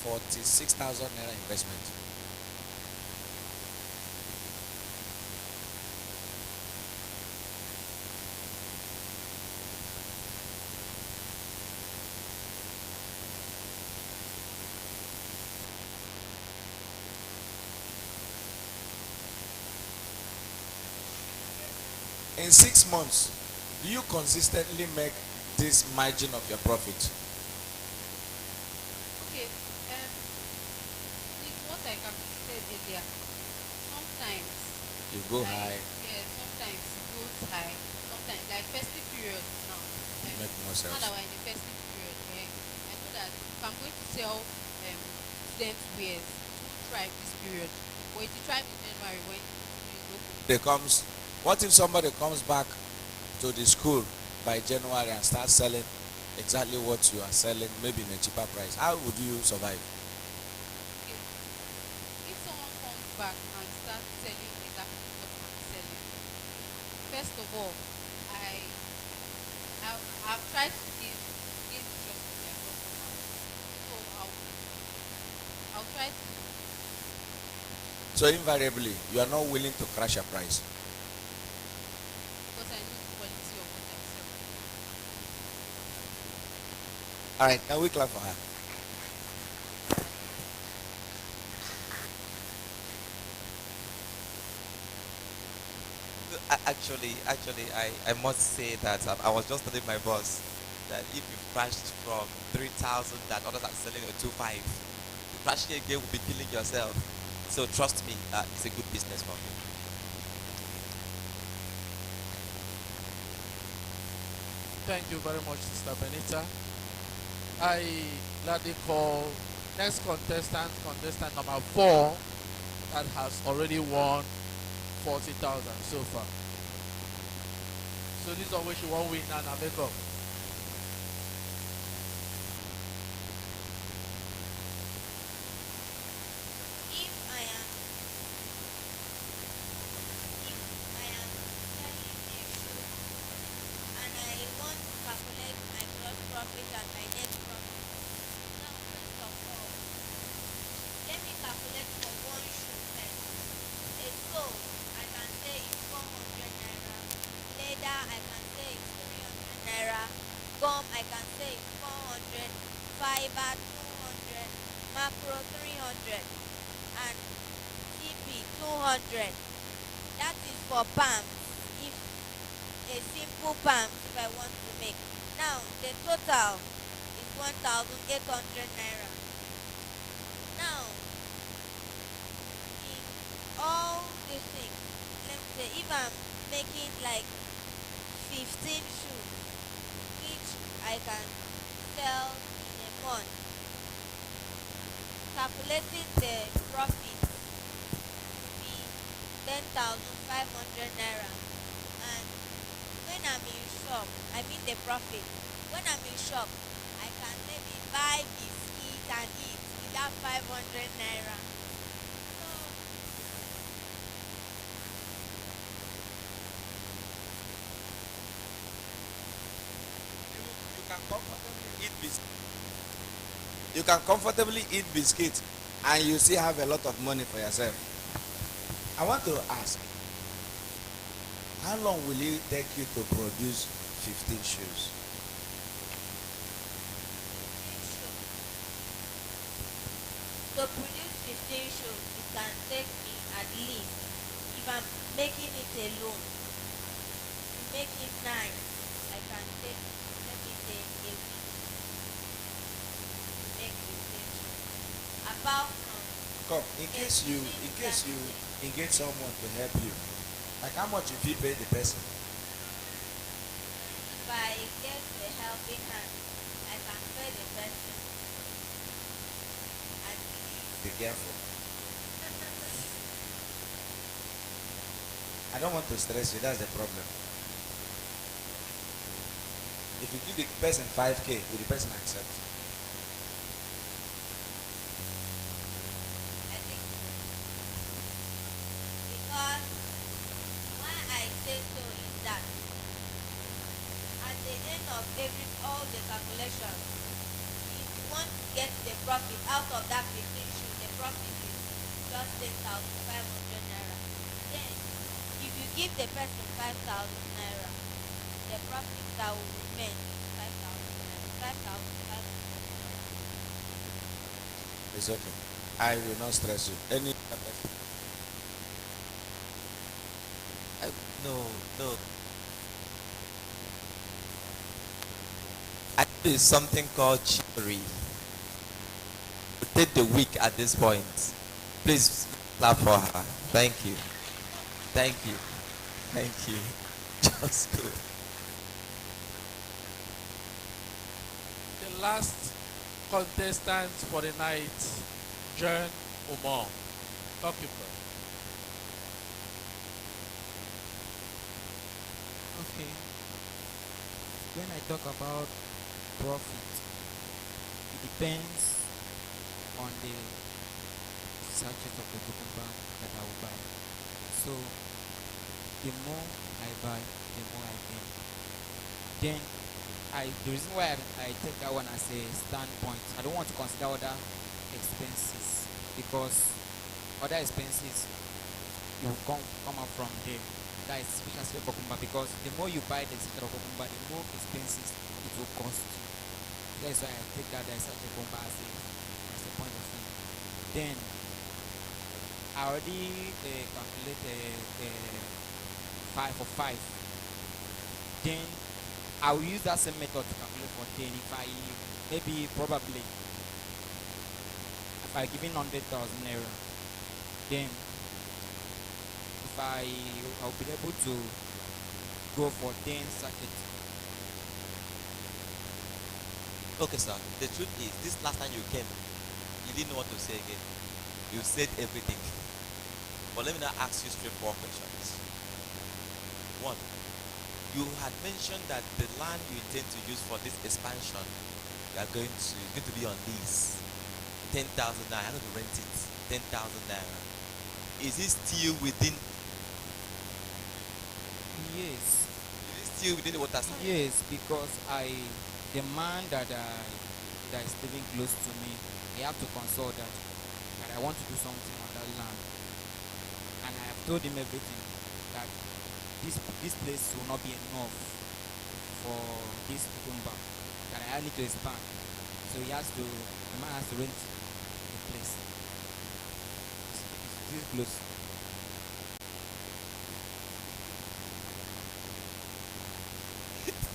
46,000 naira investment. In 6 months, do you consistently make this margin of your profit? Okay. It's what I can said earlier. Sometimes. You go like, high, Yeah, sometimes it goes high. Sometimes like festive period now. you make more Now sales. that we're in the festive period, I know that if I'm going to sell student wears, it won't thrive this period. But it will thrive in January when What if somebody comes back to the school by January and starts selling exactly what you are selling, maybe in a cheaper price? How would you survive? If someone comes back and starts selling exactly what I'm selling, first of all, I've tried to gain the trust of my customers. So I'll try to. So invariably, you are not willing to crash a price. Because I know the quality of what I'm selling. All right, can we clap for her? Actually, I must say that I was just telling my boss that if you crashed from 3,000 that others are selling at 2.5, crashing again will be killing yourself. So trust me, it's a good business for me. Thank you very much, Sister Benita. I gladly call next contestant number 4, that has already won 40,000 so far. So this is always you won't win and I make up. If I am selling a shoe and I want to calculate my gross profit and my net profit, now first of all, let me calculate for one shoe first. A sole, I can say it's 400 naira. Leather, I can say it's 300 naira. Gum, I can say it's 400. Fiber, 200. Macro, 300. And CP, 200. That is for palms. If a simple palms, if I want to make. Now, the total is 1,800 naira. Now, in all these things, let me say, if I'm making like 15 shoes, which I can sell in a month, calculating the profit will be 10,500 naira. And when I'm in shop, I mean the profit. When I'm in shop, I can maybe buy biscuits and eat with that 500 naira. So You can comfortably eat biscuits and you still have a lot of money for yourself. I want to ask, how long will it take you to produce 15 shoes? to produce 15 shows, it can take me at least, if I'm making it alone, to make it 9, I can take, let me say, a week to make 15 shows. Apart from Come, in case you engage someone to help you, like how much if you pay the person? if I get a helping hand, I can pay the person at least. Be careful. I don't want to stress you, that's the problem. If you give the person 5K, will the person accept? I think because why I say so is that at the end of all the calculations, if you want to get the profit out of that 15 shoe, the profit is just 10,500 naira. Then if you give the person 5,000 naira, the profit that will remain is 5,500 naira. It's okay. I will not stress you. Any other person? No. I do something called chivalry. We take the week at this point. Please clap for her. Thank you. Thank you. Thank you. Just go. The last contestant for the night, John Obong. Talk you first. Okay. When I talk about profit, it depends on the sachet of the cucumber that I will buy. So, the more I buy, the more I gain. Then, the reason why I take that one as a standpoint, I don't want to consider other expenses because other expenses will come up from there. That is especially for cucumber because the more you buy the sachet of cucumber, the more expenses it will cost you. That's why I take that as a cucumber as a point of view. Then I already calculate 5 for 5. Then I will use that same method to calculate for 10. If I given 100,000 naira, then if I'll be able to go for 10 sachets. Okay, sir. The truth is, this last time you came, you didn't know what to say again. You said everything. But let me now ask you straightforward questions. One, you had mentioned that the land you intend to use for this expansion, you are going to be on lease. 10,000 naira. I'm going to rent it. 10,000 naira. Is it still within? Yes. Is it still within the water side? Yes, because the man that is living close to me, I have to consult that I want to do something on that land, and I have told him everything that this place will not be enough for this cucumber, that I need to expand. So the man has to rent the place. It's this close.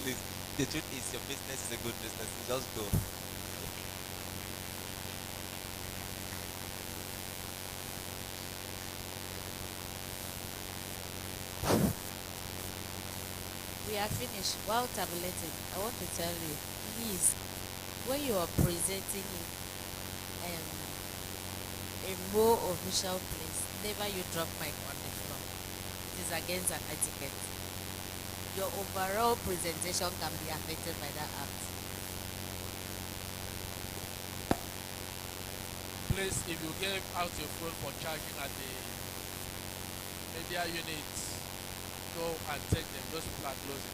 Please, the truth is your business is a good business. You just go. We are finished. While tabulating, I want to tell you, please, when you are presenting a more official place, never you drop mic on the floor. It is against an etiquette. Your overall presentation can be affected by that act. Please, if you gave out your phone for charging at the media unit, go and take them. Those people are closing.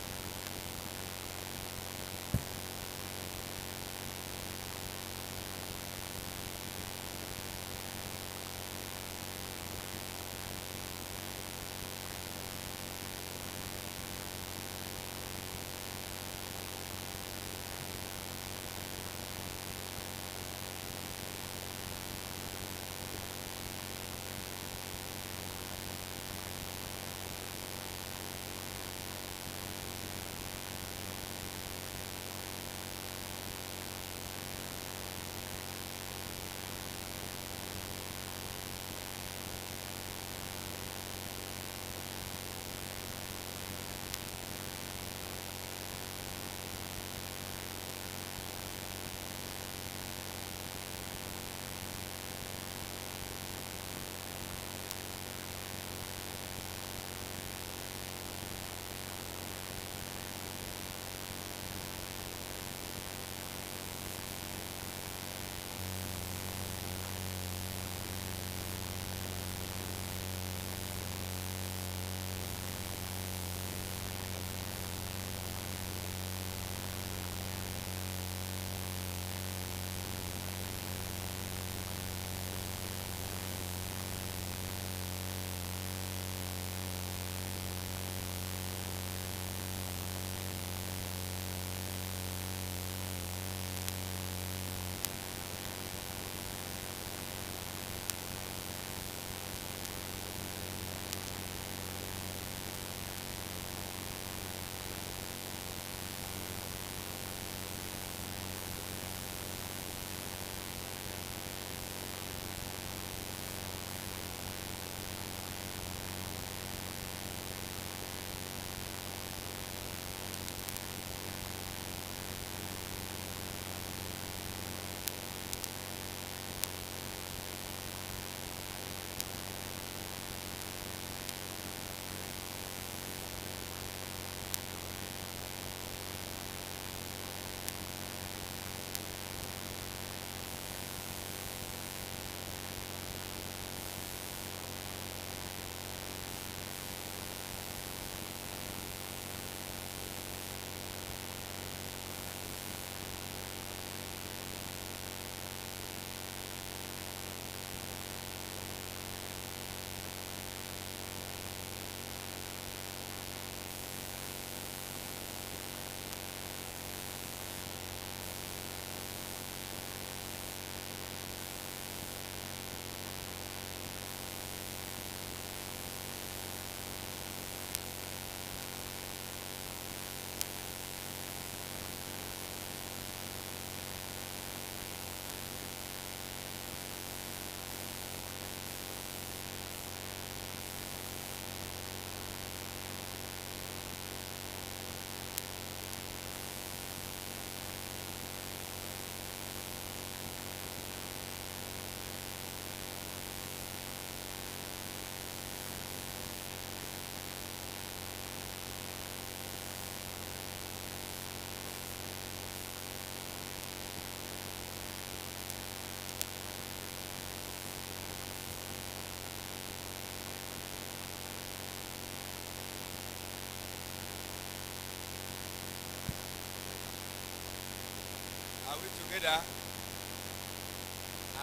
Are we together?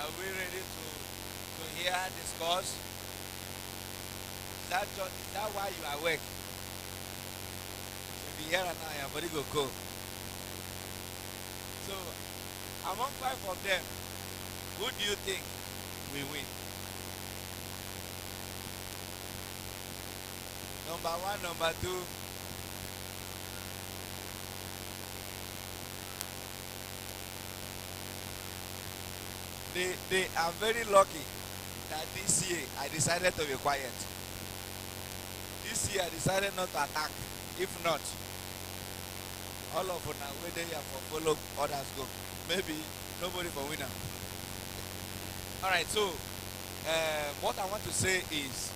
Are we ready to hear, discuss? Is that why you are awake? You'll be here and now, your body go cold. So, among 5 of them, who do you think will win? Number 1, number 2. They are very lucky that this year I decided to be quiet. This year I decided not to attack. If not, all of us now whether you for follow others go. Maybe nobody for winner. Alright, so what I want to say is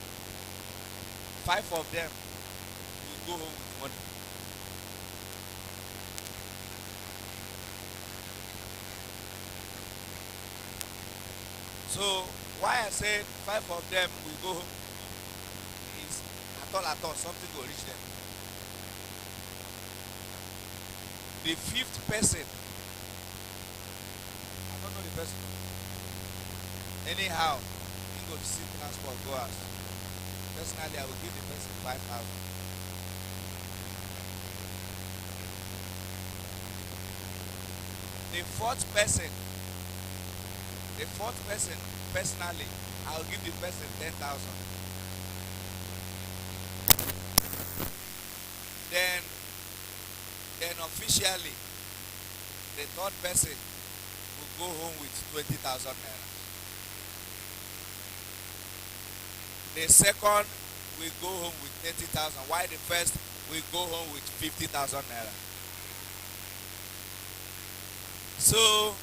5 of them will go home with money. So why I said 5 of them will go home is at all something will reach them. The 5th person, I don't know the person. Anyhow, he go to see transport, go out. Personally, I will give the person 5,000. The 4th person, personally, I will give the person 10,000. Then officially, the 3rd person will go home with 20,000 naira. The 2nd will go home with 30,000, while the 1st will go home with 50,000 naira. So,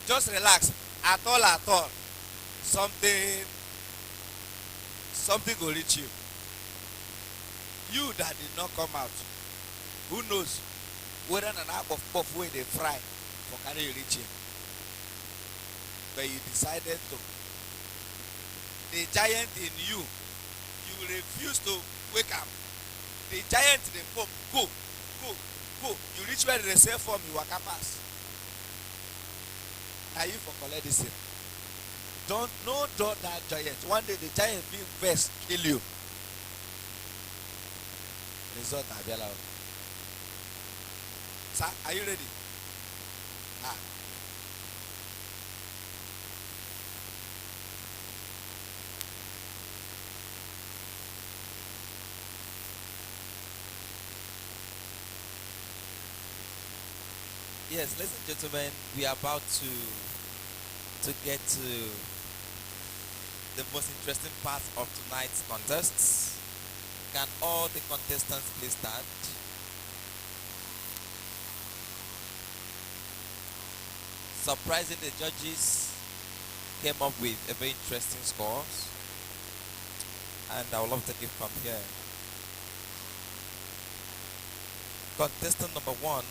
just relax. At all, something will reach you. You that did not come out, who knows whether an apple of puff where they fry for carry you reach you. But you decided to. The giant in you refuse to wake up. The giant in the pop, go. You reach where they say from you waka pass. Are you for collect this thing? Don't that giant. One day the giant will first kill you. Result Abiala. Sir, are you ready? Yes, ladies and gentlemen, we are about to get to the most interesting part of tonight's contests. Can all the contestants please stand? Surprisingly, the judges came up with a very interesting scores, and I would love to take it from here. Contestant number 1,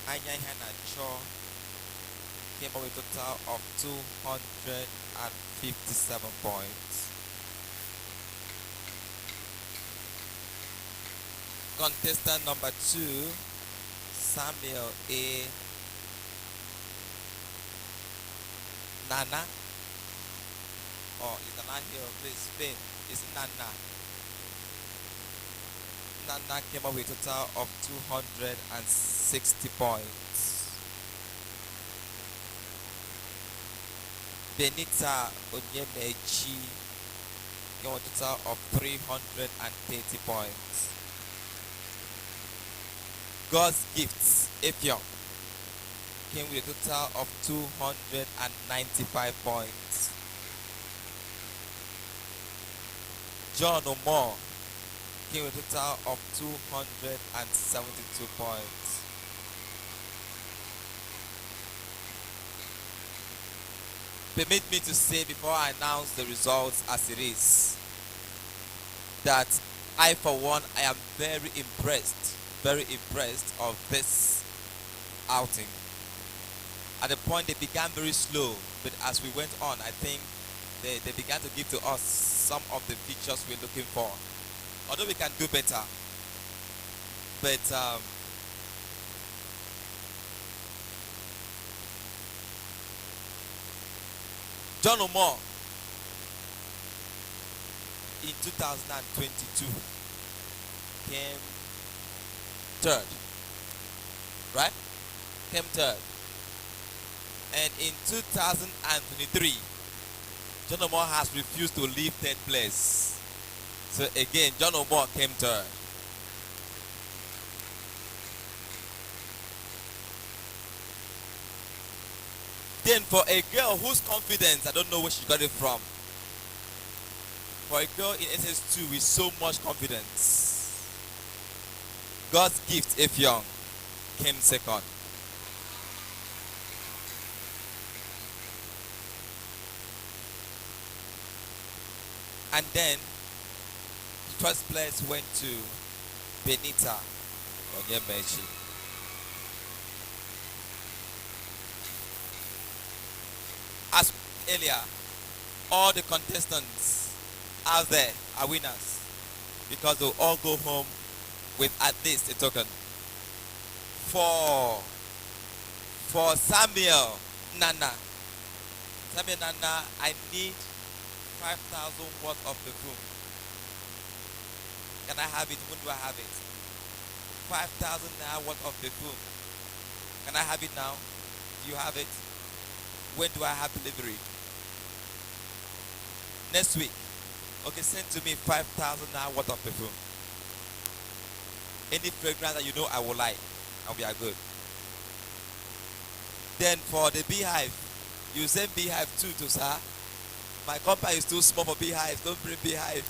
Anyahana Cho, came up with a total of 257 points. Contestant number 2, Samuel A. Nana. Is Nana here? Please, Spain. It's Nana. Nana came up with a total of 260 points. Benita Onyemechi came with a total of 330 points. God's Gifts, Epion, came with a total of 295 points. John O'More came with a total of 272 points. Permit me to say before I announce the results as it is, that I for one, I am very impressed of this outing. At the point they began very slow, but as we went on, I think they began to give to us some of the features we're looking for. Although we can do better, but John Omar in 2022 came third, right? Came third. And in 2023, John Omar has refused to leave third place. So again, John Omar came third. Then for a girl whose confidence, I don't know where she got it from. For a girl in SS2 with so much confidence, God's gift, if young, came second. And then first place went to Benita Onyemechi. As earlier, all the contestants out there are winners because they'll all go home with at least a token. For Samuel Nana, I need 5,000 worth of perfume. Can I have it? When do I have it? 5,000 naira worth of perfume. Can I have it now? Do you have it? When do I have delivery? Next week. Okay, send to me 5,000 naira worth of perfume. Any fragrance that you know I will like, and we are good. Then for the beehive, you send beehive too to sir. My company is too small for beehive. Don't bring beehive.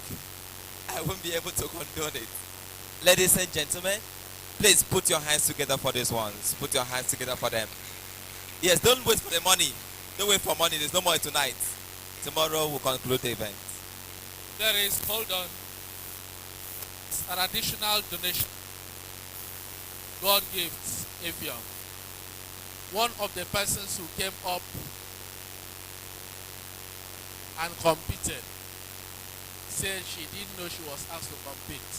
I won't be able to condone it. Ladies and gentlemen, please put your hands together for these ones. Put your hands together for them. Yes, don't wait for the money. Don't wait for money. There's no money tonight. Tomorrow we'll conclude the event. There is, hold on, an additional donation. God gifts, Evian. One of the persons who came up and competed said she didn't know she was asked to compete.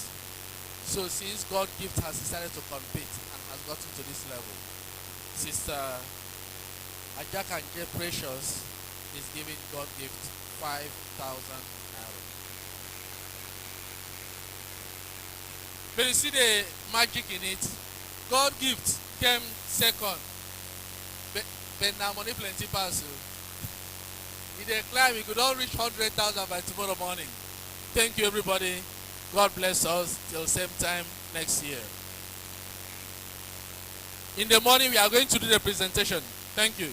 So since God gift has decided to compete and has gotten to this level, Sister Ajakanje Precious is giving God gift 5,000 naira. But you see the magic in it. God gift came second. But now money plenty pass. If they climb, we could all reach 100,000 by tomorrow morning. Thank you, everybody. God bless us till same time next year. In the morning, we are going to do the presentation. Thank you.